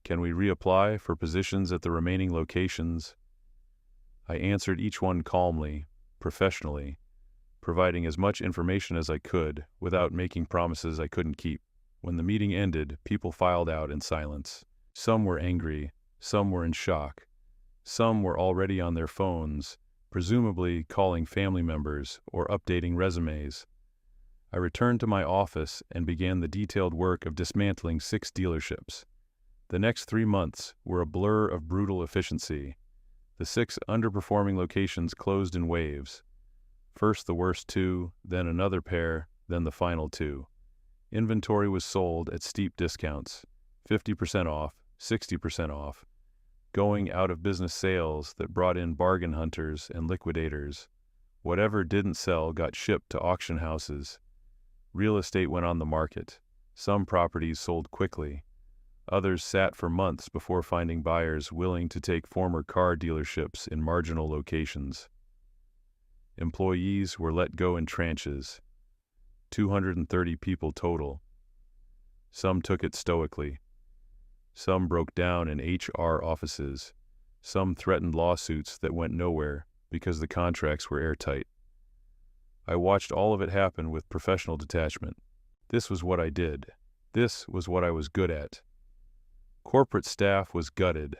Can we reapply for positions at the remaining locations? I answered each one calmly, professionally, providing as much information as I could without making promises I couldn't keep. When the meeting ended, people filed out in silence. Some were angry, some were in shock, some were already on their phones, presumably calling family members or updating resumes. I returned to my office and began the detailed work of dismantling 6 dealerships. The next 3 months were a blur of brutal efficiency. The 6 underperforming locations closed in waves. First the worst 2, then another pair, then the final 2. Inventory was sold at steep discounts, 50% off, 60% off, going out of business sales that brought in bargain hunters and liquidators. Whatever didn't sell got shipped to auction houses. Real estate went on the market. Some properties sold quickly. Others sat for months before finding buyers willing to take former car dealerships in marginal locations. Employees were let go in tranches, 230 people total. Some took it stoically. Some broke down in HR offices. Some threatened lawsuits that went nowhere because the contracts were airtight. I watched all of it happen with professional detachment. This was what I did. This was what I was good at. Corporate staff was gutted.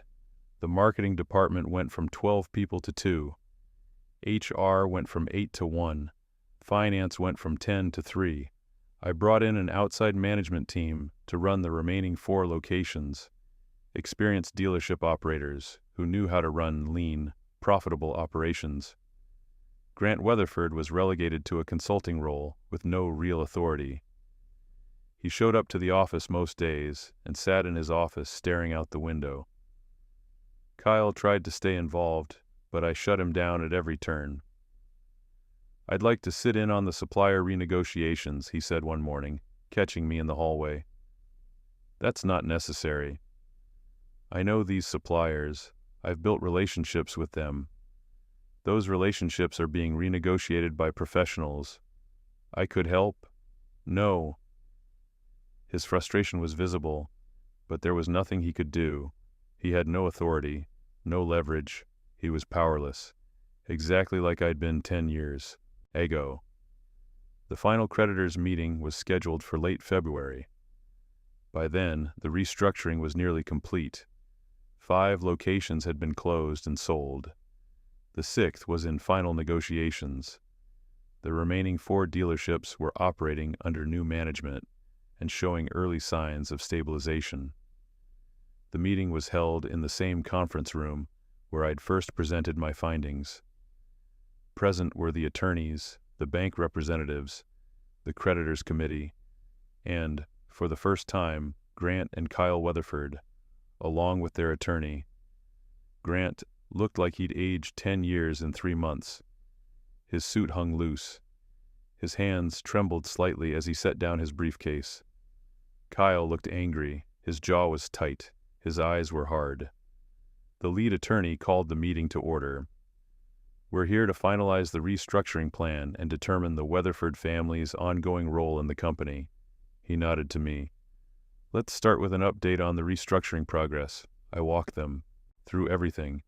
The marketing department went from 12 people to 2. HR went from 8 to 1. Finance went from 10 to 3. I brought in an outside management team to run the remaining 4 locations. Experienced dealership operators who knew how to run lean, profitable operations. Grant Weatherford was relegated to a consulting role with no real authority. He showed up to the office most days and sat in his office staring out the window. Kyle tried to stay involved, but I shut him down at every turn. "I'd like to sit in on the supplier renegotiations," he said one morning, catching me in the hallway. "That's not necessary. I know these suppliers. I've built relationships with them. Those relationships are being renegotiated by professionals. I could help? No." His frustration was visible, but there was nothing he could do. He had no authority, no leverage. He was powerless, exactly like I'd been 10 years ago. The final creditors' meeting was scheduled for late February. By then, the restructuring was nearly complete. 5 locations had been closed and sold. The 6th was in final negotiations. The remaining 4 dealerships were operating under new management and showing early signs of stabilization. The meeting was held in the same conference room where I'd first presented my findings. Present were the attorneys, the bank representatives, the creditors' committee, and, for the first time, Grant and Kyle Weatherford, along with their attorney. Grant looked like he'd aged 10 years in 3 months. His suit hung loose. His hands trembled slightly as he set down his briefcase. Kyle looked angry. His jaw was tight. His eyes were hard. The lead attorney called the meeting to order. "We're here to finalize the restructuring plan and determine the Weatherford family's ongoing role in the company." He nodded to me. "Let's start with an update on the restructuring progress." I walked them through everything.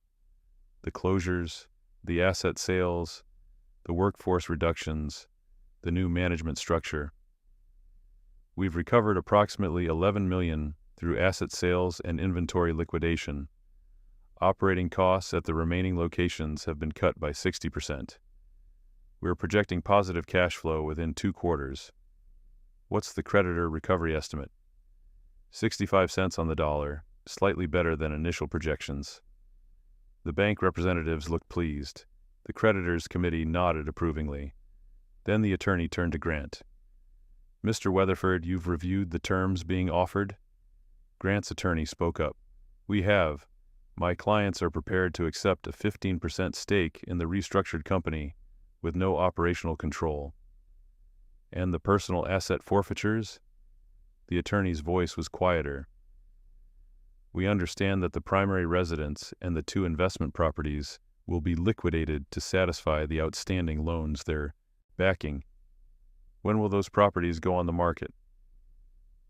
The closures, the asset sales, the workforce reductions, the new management structure. "We've recovered approximately $11 million through asset sales and inventory liquidation. Operating costs at the remaining locations have been cut by 60%. We're projecting positive cash flow within 2 quarters. What's the creditor recovery estimate?" 65 cents on the dollar, slightly better than initial projections. The bank representatives looked pleased. The creditors' committee nodded approvingly. Then the attorney turned to Grant. "Mr. Weatherford, you've reviewed the terms being offered?" Grant's attorney spoke up. "We have. My clients are prepared to accept a 15% stake in the restructured company with no operational control." "And the personal asset forfeitures?" The attorney's voice was quieter. "We understand that the primary residence and the 2 investment properties will be liquidated to satisfy the outstanding loans they're backing. When will those properties go on the market?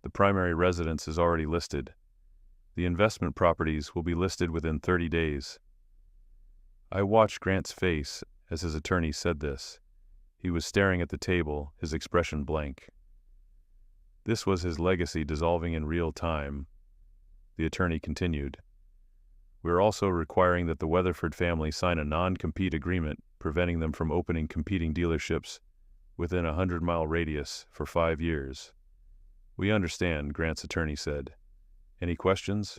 The primary residence is already listed. The investment properties will be listed within 30 days. I watched Grant's face as his attorney said this. He was staring at the table, his expression blank. This was his legacy dissolving in real time. The attorney continued. We're also requiring that the Weatherford family sign a non-compete agreement preventing them from opening competing dealerships within a 100-mile radius for 5 years. We understand, Grant's attorney said. Any questions?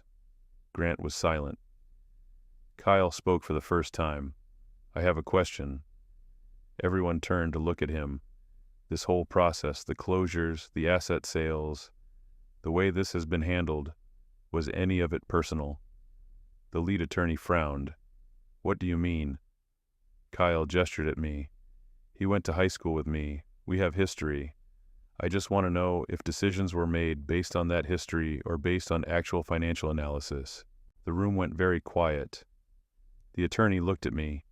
Grant was silent. Kyle spoke for the first time. I have a question. Everyone turned to look at him. This whole process, the closures, the asset sales, the way this has been handled, was any of it personal? The lead attorney frowned. What do you mean? Kyle gestured at me. He went to high school with me. We have history. I just want to know if decisions were made based on that history or based on actual financial analysis. The room went very quiet. The attorney looked at me.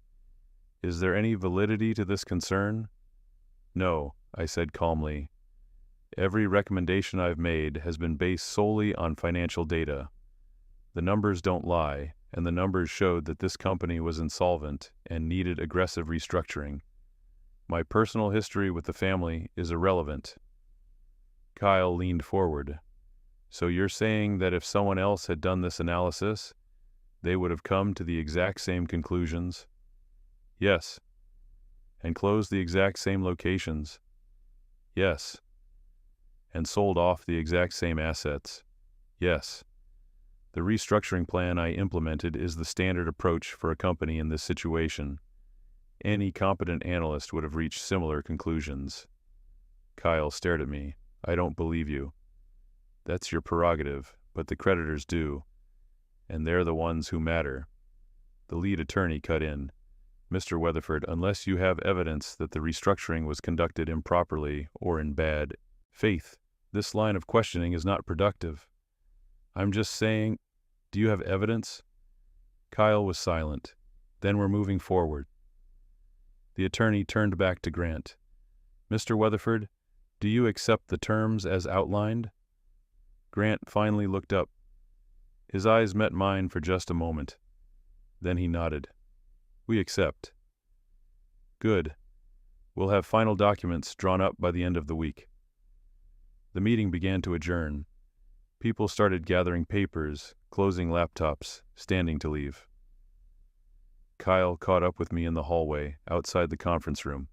Is there any validity to this concern? No, I said calmly. Every recommendation I've made has been based solely on financial data. The numbers don't lie, and the numbers showed that this company was insolvent and needed aggressive restructuring. My personal history with the family is irrelevant. Kyle leaned forward. So you're saying that if someone else had done this analysis, they would have come to the exact same conclusions? Yes. And closed the exact same locations? Yes. And sold off the exact same assets? Yes. The restructuring plan I implemented is the standard approach for a company in this situation. Any competent analyst would have reached similar conclusions. Kyle stared at me. I don't believe you. That's your prerogative, but the creditors do. And they're the ones who matter. The lead attorney cut in. Mr. Weatherford, unless you have evidence that the restructuring was conducted improperly or in bad faith, this line of questioning is not productive. I'm just saying, do you have evidence? Kyle was silent. Then we're moving forward. The attorney turned back to Grant. Mr. Weatherford, do you accept the terms as outlined? Grant finally looked up. His eyes met mine for just a moment. Then he nodded. We accept. Good. We'll have final documents drawn up by the end of the week. The meeting began to adjourn. People started gathering papers, closing laptops, standing to leave. Kyle caught up with me in the hallway, outside the conference room.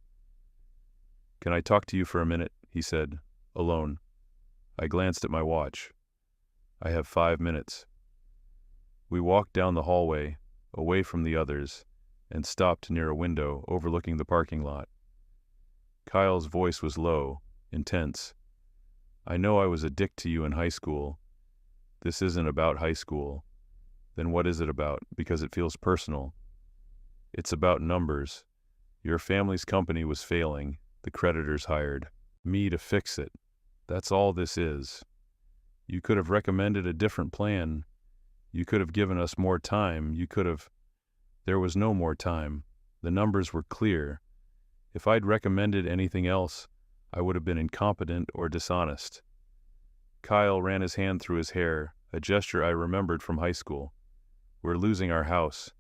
Can I talk to you for a minute? He said, alone. I glanced at my watch. I have 5 minutes. We walked down the hallway, away from the others, and stopped near a window overlooking the parking lot. Kyle's voice was low, intense. I know I was a dick to you in high school. This isn't about high school. Then what is it about? Because it feels personal. It's about numbers. Your family's company was failing. The creditors hired me to fix it. That's all this is. You could have recommended a different plan. You could have given us more time. There was no more time. The numbers were clear. If I'd recommended anything else, I would have been incompetent or dishonest. Kyle ran his hand through his hair, a gesture I remembered from high school. We're losing our house.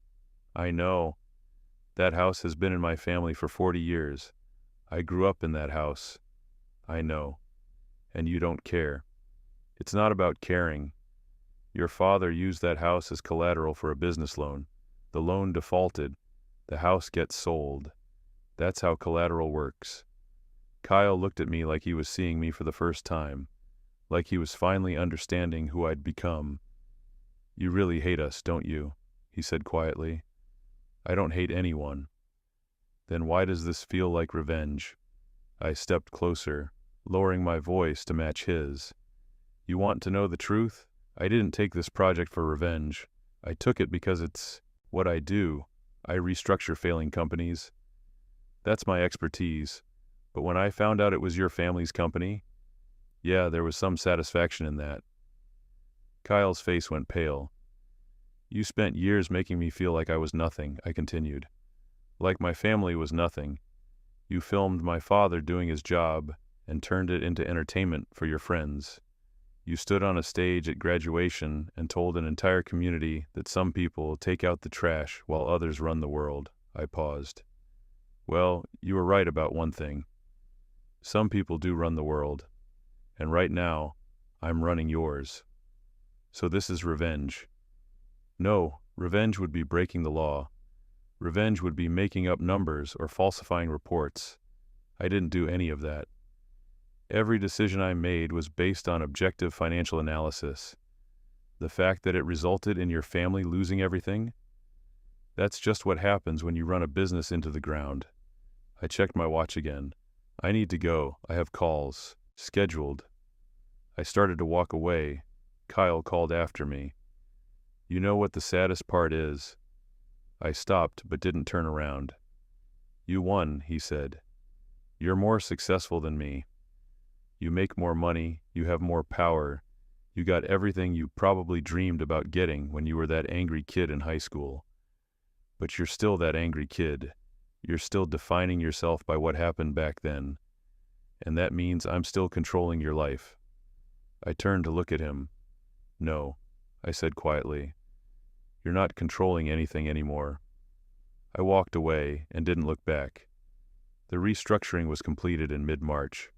I know. That house has been in my family for 40 years. I grew up in that house. I know. And you don't care. It's not about caring. Your father used that house as collateral for a business loan. The loan defaulted. The house gets sold. That's how collateral works. Kyle looked at me like he was seeing me for the first time, like he was finally understanding who I'd become. You really hate us, don't you? He said quietly. I don't hate anyone. Then why does this feel like revenge? I stepped closer, lowering my voice to match his. You want to know the truth? I didn't take this project for revenge. I took it because it's what I do. I restructure failing companies. That's my expertise. But when I found out it was your family's company, yeah, there was some satisfaction in that. Kyle's face went pale. You spent years making me feel like I was nothing, I continued. Like my family was nothing. You filmed my father doing his job and turned it into entertainment for your friends. You stood on a stage at graduation and told an entire community that some people take out the trash while others run the world. I paused. Well, you were right about one thing. Some people do run the world, and right now, I'm running yours. So this is revenge. No, revenge would be breaking the law. Revenge would be making up numbers or falsifying reports. I didn't do any of that. Every decision I made was based on objective financial analysis. The fact that it resulted in your family losing everything? That's just what happens when you run a business into the ground. I checked my watch again. I need to go. I have calls. Scheduled. I started to walk away. Kyle called after me. You know what the saddest part is? I stopped but didn't turn around. You won, he said. You're more successful than me. You make more money, you have more power, you got everything you probably dreamed about getting when you were that angry kid in high school. But you're still that angry kid. You're still defining yourself by what happened back then. And that means I'm still controlling your life. I turned to look at him. No, I said quietly. You're not controlling anything anymore. I walked away and didn't look back. The restructuring was completed in mid-March.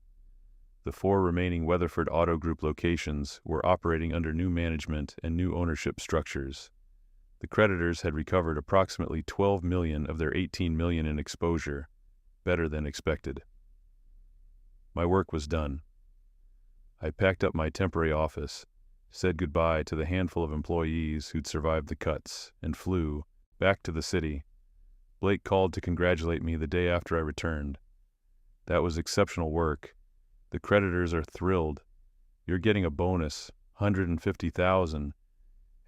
The 4 remaining Weatherford Auto Group locations were operating under new management and new ownership structures. The creditors had recovered approximately $12 million of their $18 million in exposure, better than expected. My work was done. I packed up my temporary office, said goodbye to the handful of employees who'd survived the cuts, and flew back to the city. Blake called to congratulate me the day after I returned. That was exceptional work. The creditors are thrilled. You're getting a bonus, $150,000,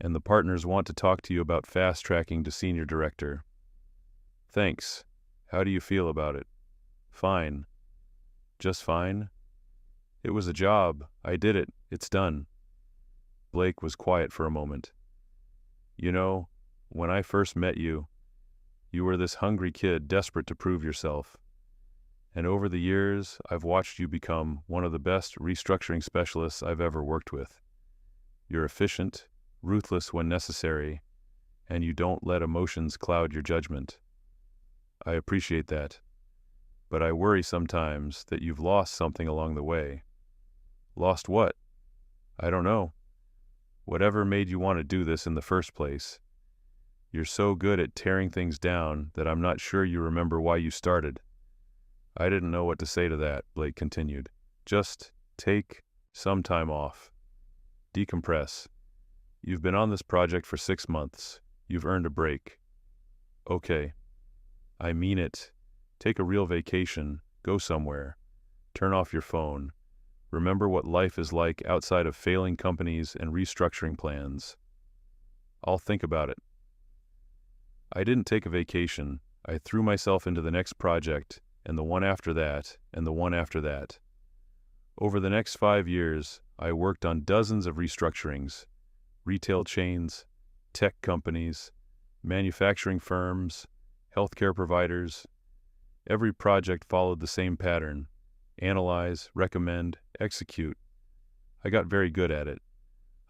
and the partners want to talk to you about fast-tracking to senior director. Thanks. How do you feel about it? Fine. Just fine? It was a job. I did it. It's done. Blake was quiet for a moment. You know, when I first met you, you were this hungry kid desperate to prove yourself. And over the years, I've watched you become one of the best restructuring specialists I've ever worked with. You're efficient, ruthless when necessary, and you don't let emotions cloud your judgment. I appreciate that. But I worry sometimes that you've lost something along the way. Lost what? I don't know. Whatever made you want to do this in the first place. You're so good at tearing things down that I'm not sure you remember why you started. I didn't know what to say to that, Blake continued. Just take some time off. Decompress. You've been on this project for 6 months. You've earned a break. Okay. I mean it. Take a real vacation. Go somewhere. Turn off your phone. Remember what life is like outside of failing companies and restructuring plans. I'll think about it. I didn't take a vacation. I threw myself into the next project, and the one after that, and the one after that. Over the next 5 years, I worked on dozens of restructurings, retail chains, tech companies, manufacturing firms, healthcare providers. Every project followed the same pattern: analyze, recommend, execute. I got very good at it.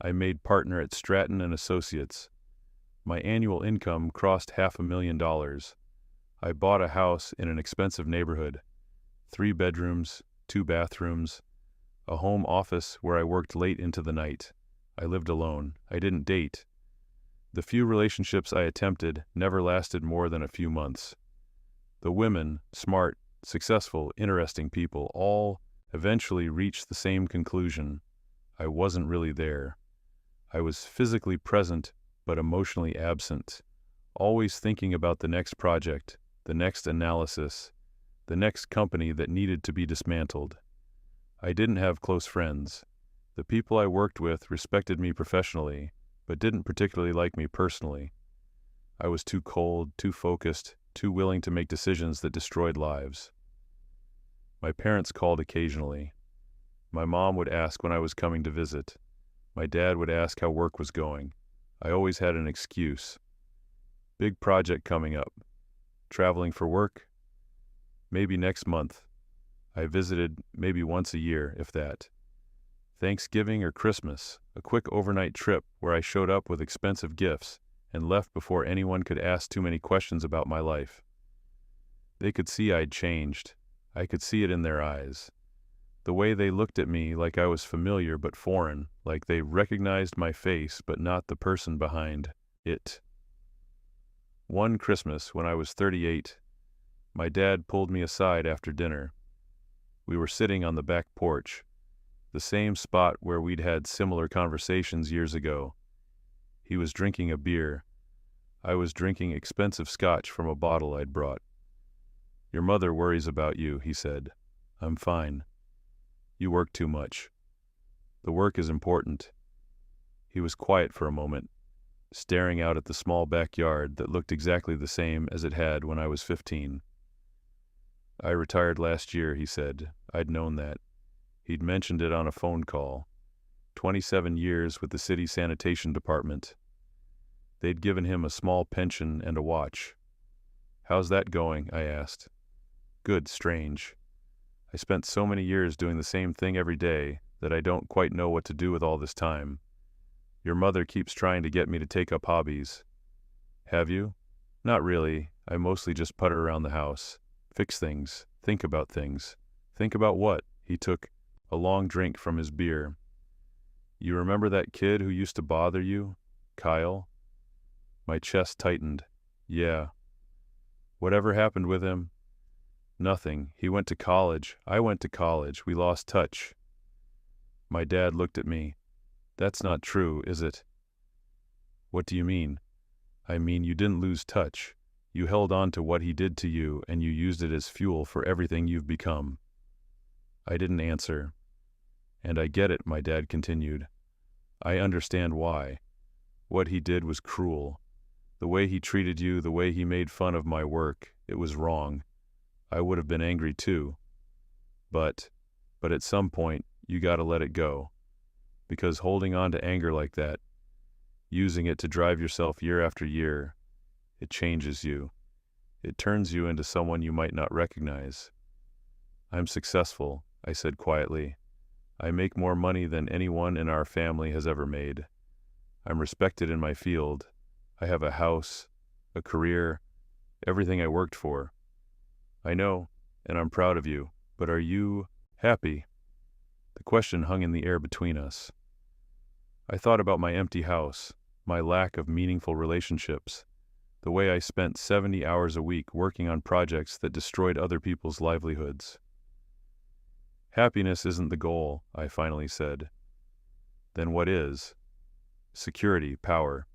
I made partner at Stratton and Associates. My annual income crossed $500,000. I bought a house in an expensive neighborhood, 3 bedrooms, 2 bathrooms, a home office where I worked late into the night. I lived alone. I didn't date. The few relationships I attempted never lasted more than a few months. The women, smart, successful, interesting people, all eventually reached the same conclusion. I wasn't really there. I was physically present, but emotionally absent, always thinking about the next project, the next analysis, the next company that needed to be dismantled. I didn't have close friends. The people I worked with respected me professionally, but didn't particularly like me personally. I was too cold, too focused, too willing to make decisions that destroyed lives. My parents called occasionally. My mom would ask when I was coming to visit. My dad would ask how work was going. I always had an excuse. Big project coming up. Traveling for work? Maybe next month. I visited maybe once a year, if that. Thanksgiving or Christmas, a quick overnight trip where I showed up with expensive gifts and left before anyone could ask too many questions about my life. They could see I'd changed. I could see it in their eyes. The way they looked at me like I was familiar but foreign, like they recognized my face but not the person behind it. One Christmas, when I was 38, my dad pulled me aside after dinner. We were sitting on the back porch, the same spot where we'd had similar conversations years ago. He was drinking a beer. I was drinking expensive scotch from a bottle I'd brought. "Your mother worries about you," he said. "I'm fine. You work too much. The work is important." He was quiet for a moment, staring out at the small backyard that looked exactly the same as it had when I was 15. "I retired last year," he said. I'd known that. He'd mentioned it on a phone call. 27 years with the city sanitation department. They'd given him a small pension and a watch. "How's that going?" I asked. "Good, strange. I spent so many years doing the same thing every day that I don't quite know what to do with all this time. Your mother keeps trying to get me to take up hobbies." "Have you?" "Not really. I mostly just putter around the house. Fix things. Think about things." "Think about what?" He took a long drink from his beer. "You remember that kid who used to bother you? Kyle?" My chest tightened. "Yeah." "Whatever happened with him?" "Nothing. He went to college. I went to college. We lost touch." My dad looked at me. "That's not true, is it?" "What do you mean?" "I mean, you didn't lose touch. You held on to what he did to you, and you used it as fuel for everything you've become." I didn't answer. "And I get it," my dad continued. "I understand why. What he did was cruel. The way he treated you, the way he made fun of my work, it was wrong. I would have been angry too. But at some point, you gotta let it go. Because holding on to anger like that, using it to drive yourself year after year, it changes you. It turns you into someone you might not recognize." "I'm successful," I said quietly. "I make more money than anyone in our family has ever made. I'm respected in my field. I have a house, a career, everything I worked for." "I know, and I'm proud of you, but are you happy?" The question hung in the air between us. I thought about my empty house, my lack of meaningful relationships, the way I spent 70 hours a week working on projects that destroyed other people's livelihoods. "Happiness isn't the goal," I finally said. "Then what is?" "Security, power,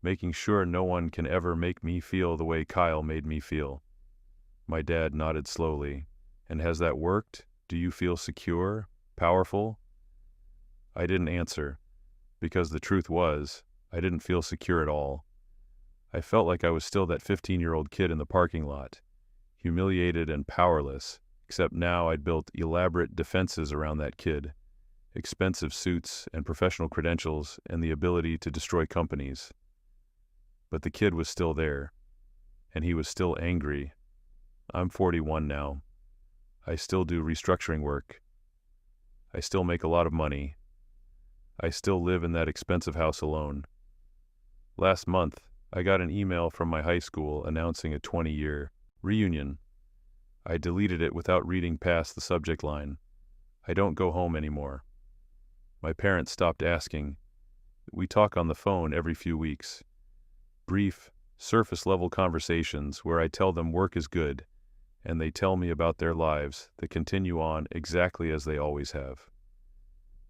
making sure no one can ever make me feel the way Kyle made me feel." My dad nodded slowly. "And has that worked? Do you feel secure, powerful?" I didn't answer, because the truth was, I didn't feel secure at all. I felt like I was still that 15-year-old kid in the parking lot, humiliated and powerless, except now I'd built elaborate defenses around that kid, expensive suits and professional credentials and the ability to destroy companies. But the kid was still there, and he was still angry. I'm 41 now. I still do restructuring work. I still make a lot of money. I still live in that expensive house alone. Last month, I got an email from my high school announcing a 20-year reunion. I deleted it without reading past the subject line. I don't go home anymore. My parents stopped asking. We talk on the phone every few weeks. Brief, surface-level conversations where I tell them work is good, and they tell me about their lives that continue on exactly as they always have.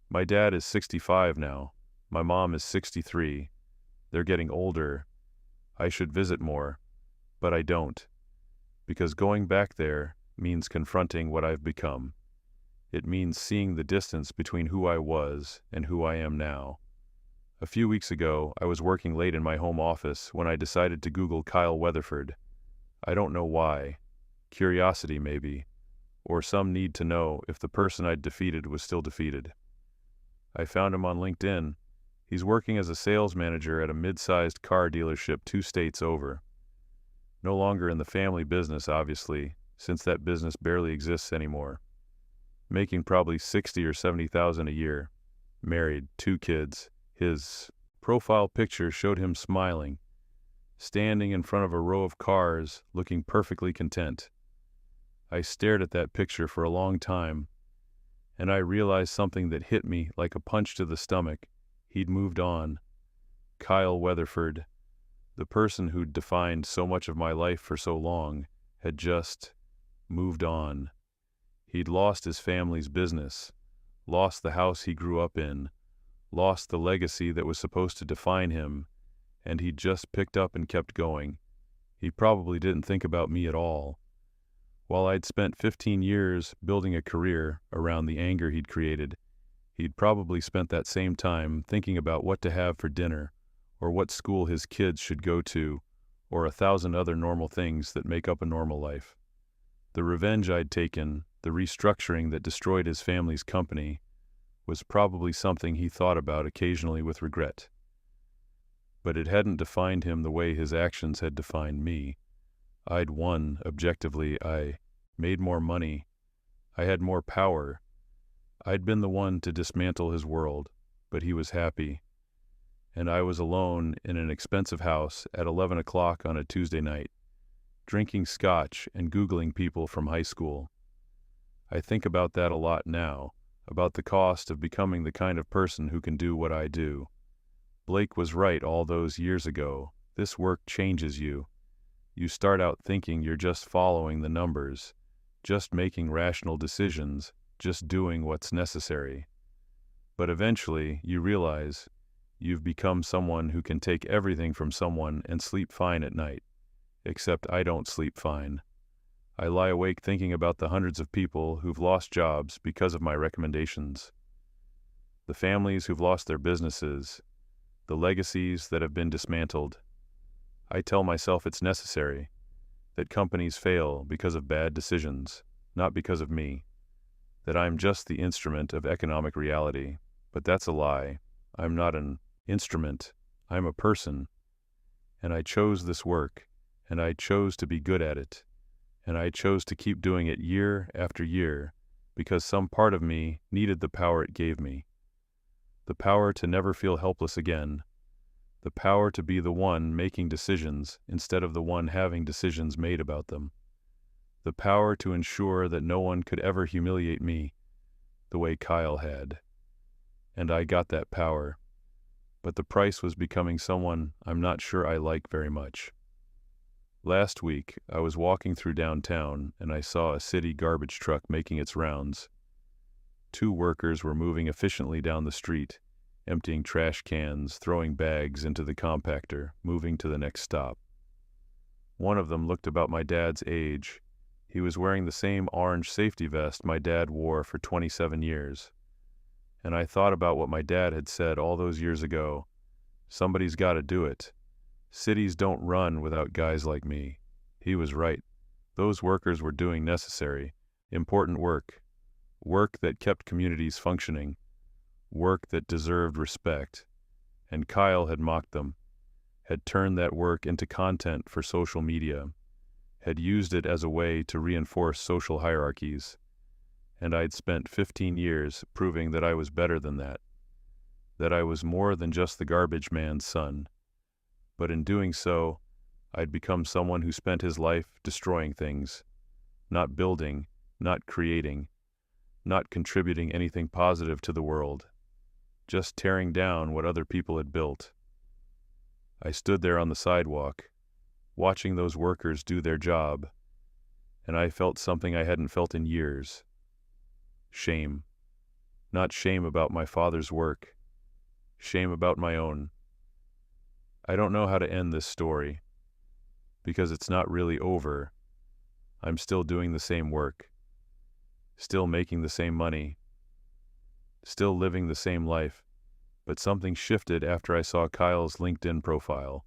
My dad is 65 now. My mom is 63. They're getting older. I should visit more, but I don't, because going back there means confronting what I've become. It means seeing the distance between who I was and who I am now. A few weeks ago, I was working late in my home office when I decided to Google Kyle Weatherford. I don't know why. Curiosity, maybe, or some need to know if the person I'd defeated was still defeated. I found him on LinkedIn. He's working as a sales manager at a mid-sized car dealership 2 states over. No longer in the family business, obviously, since that business barely exists anymore. Making probably 60 or 70,000 a year. Married, 2 kids. His profile picture showed him smiling, standing in front of a row of cars, looking perfectly content. I stared at that picture for a long time, and I realized something that hit me like a punch to the stomach. He'd moved on. Kyle Weatherford, the person who'd defined so much of my life for so long, had just moved on. He'd lost his family's business, lost the house he grew up in, lost the legacy that was supposed to define him, and he'd just picked up and kept going. He probably didn't think about me at all. While I'd spent 15 years building a career around the anger he'd created, he'd probably spent that same time thinking about what to have for dinner, or what school his kids should go to, or 1,000 other normal things that make up a normal life. The revenge I'd taken, the restructuring that destroyed his family's company, was probably something he thought about occasionally with regret. But it hadn't defined him the way his actions had defined me. I'd won, objectively. I made more money. I had more power. I'd been the one to dismantle his world, but he was happy. And I was alone in an expensive house at 11 o'clock on a Tuesday night, drinking scotch and Googling people from high school. I think about that a lot now, about the cost of becoming the kind of person who can do what I do. Blake was right all those years ago. This work changes you. You start out thinking you're just following the numbers, just making rational decisions, just doing what's necessary. But eventually, you realize you've become someone who can take everything from someone and sleep fine at night. Except I don't sleep fine. I lie awake thinking about the hundreds of people who've lost jobs because of my recommendations. The families who've lost their businesses, the legacies that have been dismantled. I tell myself it's necessary, that companies fail because of bad decisions, not because of me, that I'm just the instrument of economic reality. But that's a lie. I'm not an instrument. I'm a person. And I chose this work, and I chose to be good at it, and I chose to keep doing it year after year because some part of me needed the power it gave me. The power to never feel helpless again. The power to be the one making decisions instead of the one having decisions made about them. The power to ensure that no one could ever humiliate me the way Kyle had. And I got that power. But the price was becoming someone I'm not sure I like very much. Last week, I was walking through downtown and I saw a city garbage truck making its rounds. 2 workers were moving efficiently down the street, emptying trash cans, throwing bags into the compactor, moving to the next stop. One of them looked about my dad's age. He was wearing the same orange safety vest my dad wore for 27 years. And I thought about what my dad had said all those years ago. Somebody's got to do it. Cities don't run without guys like me. He was right. Those workers were doing necessary, important work. Work that kept communities functioning. Work that deserved respect. And Kyle had mocked them, had turned that work into content for social media, had used it as a way to reinforce social hierarchies. And I'd spent 15 years proving that I was better than that I was more than just the garbage man's son. But in doing so, I'd become someone who spent his life destroying things, not building, not creating, not contributing anything positive to the world, just tearing down what other people had built. I stood there on the sidewalk, watching those workers do their job, and I felt something I hadn't felt in years. Shame. Not shame about my father's work. Shame about my own. I don't know how to end this story, because it's not really over. I'm still doing the same work, still making the same money, still living the same life, but something shifted after I saw Kyle's LinkedIn profile.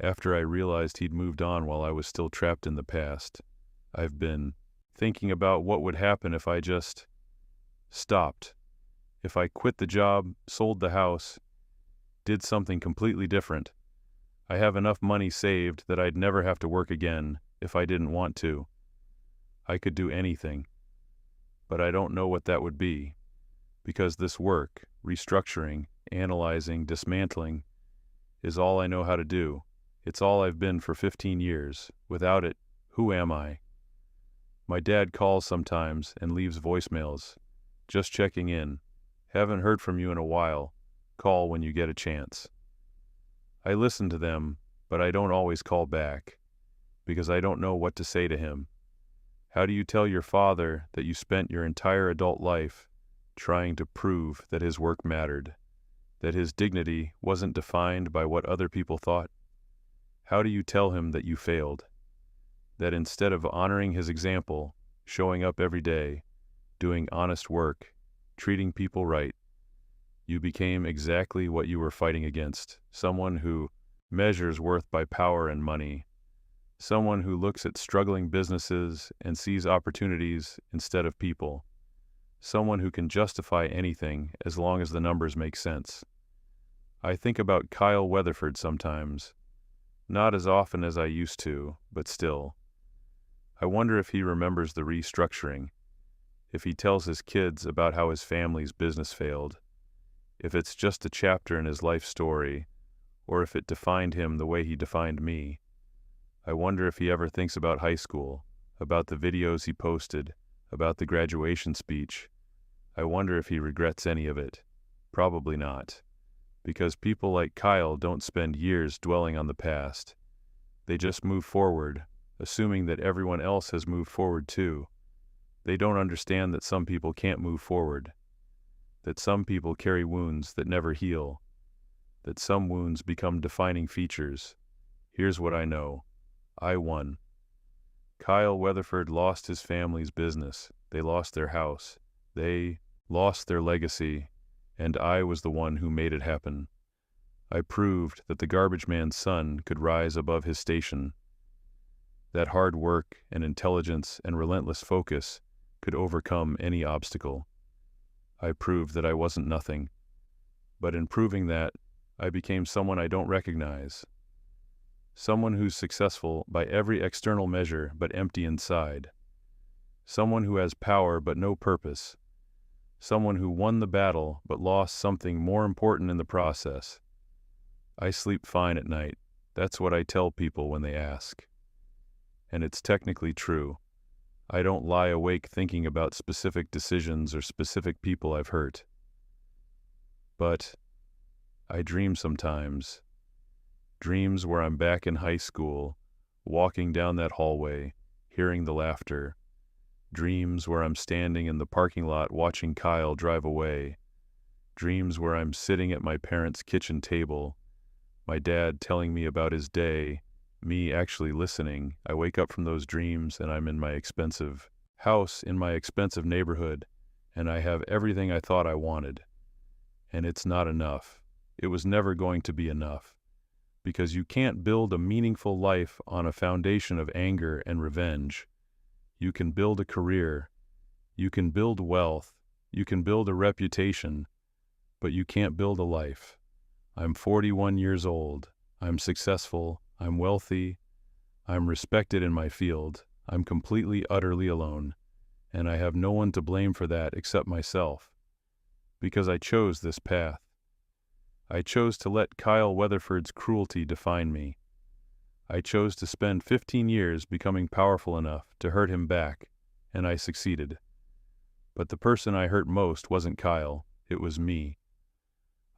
After I realized he'd moved on while I was still trapped in the past. I've been thinking about what would happen if I just stopped. If I quit the job, sold the house, did something completely different. I have enough money saved that I'd never have to work again if I didn't want to. I could do anything. But I don't know what that would be, because this work, restructuring, analyzing, dismantling, is all I know how to do. It's all I've been for 15 years. Without it, who am I? My dad calls sometimes and leaves voicemails. Just checking in. Haven't heard from you in a while. Call when you get a chance. I listen to them, but I don't always call back, because I don't know what to say to him. How do you tell your father that you spent your entire adult life trying to prove that his work mattered, that his dignity wasn't defined by what other people thought? How do you tell him that you failed, that instead of honoring his example, showing up every day, doing honest work, treating people right, you became exactly what you were fighting against, someone who measures worth by power and money, someone who looks at struggling businesses and sees opportunities instead of people, someone who can justify anything as long as the numbers make sense. I think about Kyle Weatherford sometimes, not as often as I used to, but still. I wonder if he remembers the restructuring, if he tells his kids about how his family's business failed, if it's just a chapter in his life story, or if it defined him the way he defined me. I wonder if he ever thinks about high school, about the videos he posted, about the graduation speech. I wonder if he regrets any of it. Probably not, because people like Kyle don't spend years dwelling on the past. They just move forward, assuming that everyone else has moved forward too. They don't understand that some people can't move forward, that some people carry wounds that never heal, that some wounds become defining features. Here's what I know. I won. Kyle Weatherford lost his family's business. They lost their house. They lost their legacy, and I was the one who made it happen. I proved that the garbage man's son could rise above his station, that hard work and intelligence and relentless focus could overcome any obstacle. I proved that I wasn't nothing. But in proving that, I became someone I don't recognize. Someone who's successful by every external measure but empty inside. Someone who has power but no purpose. Someone who won the battle but lost something more important in the process. I sleep fine at night. That's what I tell people when they ask. And it's technically true. I don't lie awake thinking about specific decisions or specific people I've hurt. But I dream sometimes. Dreams where I'm back in high school, walking down that hallway, hearing the laughter. Dreams where I'm standing in the parking lot watching Kyle drive away. Dreams where I'm sitting at my parents' kitchen table, my dad telling me about his day, me actually listening. I wake up from those dreams and I'm in my expensive house in my expensive neighborhood, and I have everything I thought I wanted. And it's not enough. It was never going to be enough. Because you can't build a meaningful life on a foundation of anger and revenge. You can build a career, you can build wealth, you can build a reputation, but you can't build a life. I'm 41 years old, I'm successful, I'm wealthy, I'm respected in my field, I'm completely, utterly alone, and I have no one to blame for that except myself, because I chose this path. I chose to let Kyle Weatherford's cruelty define me. I chose to spend 15 years becoming powerful enough to hurt him back, and I succeeded. But the person I hurt most wasn't Kyle, it was me.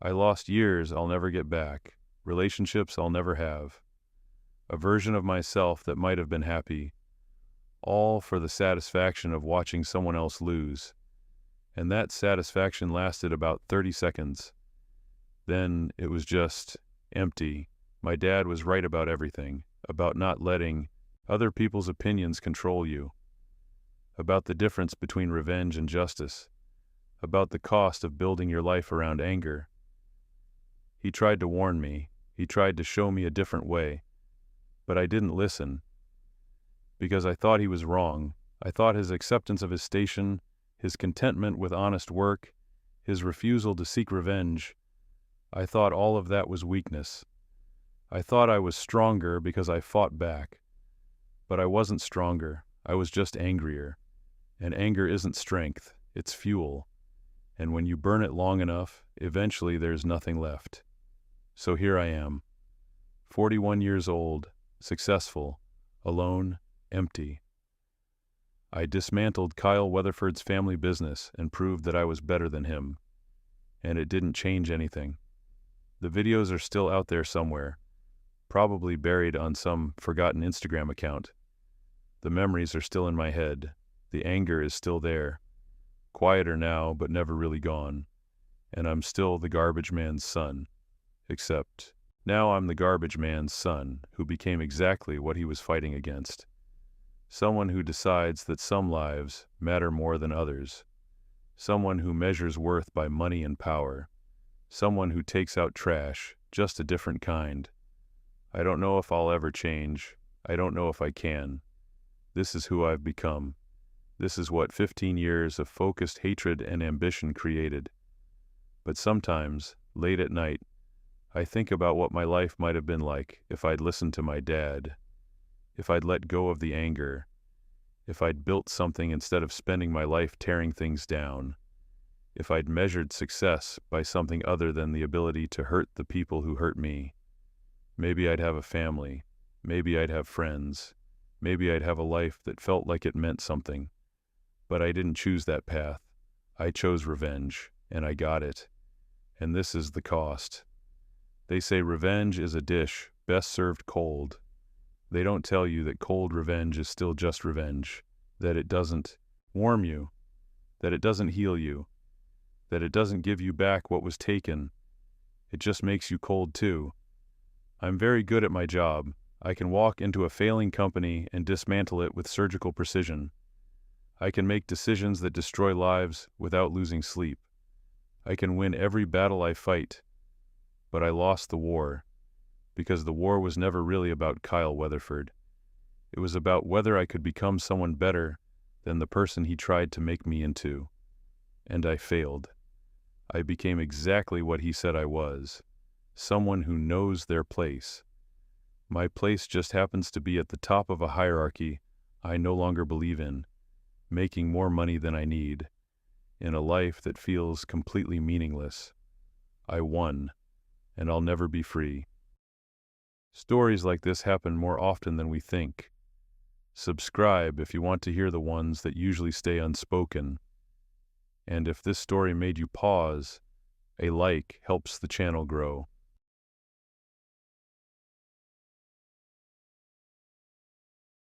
I lost years I'll never get back, relationships I'll never have, a version of myself that might have been happy, all for the satisfaction of watching someone else lose. And that satisfaction lasted about 30 seconds. Then it was just empty. My dad was right about everything, about not letting other people's opinions control you, about the difference between revenge and justice, about the cost of building your life around anger. He tried to warn me. He tried to show me a different way, but I didn't listen, because I thought he was wrong. I thought his acceptance of his station, his contentment with honest work, his refusal to seek revenge, I thought all of that was weakness. I thought I was stronger because I fought back. But I wasn't stronger, I was just angrier. And anger isn't strength, it's fuel. And when you burn it long enough, eventually there's nothing left. So here I am, 41 years old, successful, alone, empty. I dismantled Kyle Weatherford's family business and proved that I was better than him. And it didn't change anything. The videos are still out there somewhere, probably buried on some forgotten Instagram account. The memories are still in my head. The anger is still there. Quieter now, but never really gone. And I'm still the garbage man's son. Except, now I'm the garbage man's son, who became exactly what he was fighting against. Someone who decides that some lives matter more than others. Someone who measures worth by money and power. Someone who takes out trash, just a different kind. I don't know if I'll ever change. I don't know if I can. This is who I've become. This is what 15 years of focused hatred and ambition created. But sometimes, late at night, I think about what my life might have been like if I'd listened to my dad, if I'd let go of the anger, if I'd built something instead of spending my life tearing things down, if I'd measured success by something other than the ability to hurt the people who hurt me. Maybe I'd have a family, maybe I'd have friends, maybe I'd have a life that felt like it meant something. But I didn't choose that path. I chose revenge, and I got it. And this is the cost. They say revenge is a dish best served cold. They don't tell you that cold revenge is still just revenge, that it doesn't warm you, that it doesn't heal you, that it doesn't give you back what was taken. It just makes you cold too. I'm very good at my job. I can walk into a failing company and dismantle it with surgical precision. I can make decisions that destroy lives without losing sleep. I can win every battle I fight. But I lost the war, because the war was never really about Kyle Weatherford. It was about whether I could become someone better than the person he tried to make me into. And I failed. I became exactly what he said I was, someone who knows their place. My place just happens to be at the top of a hierarchy I no longer believe in, making more money than I need, in a life that feels completely meaningless. I won, and I'll never be free. Stories like this happen more often than we think. Subscribe if you want to hear the ones that usually stay unspoken. And if this story made you pause, a like helps the channel grow.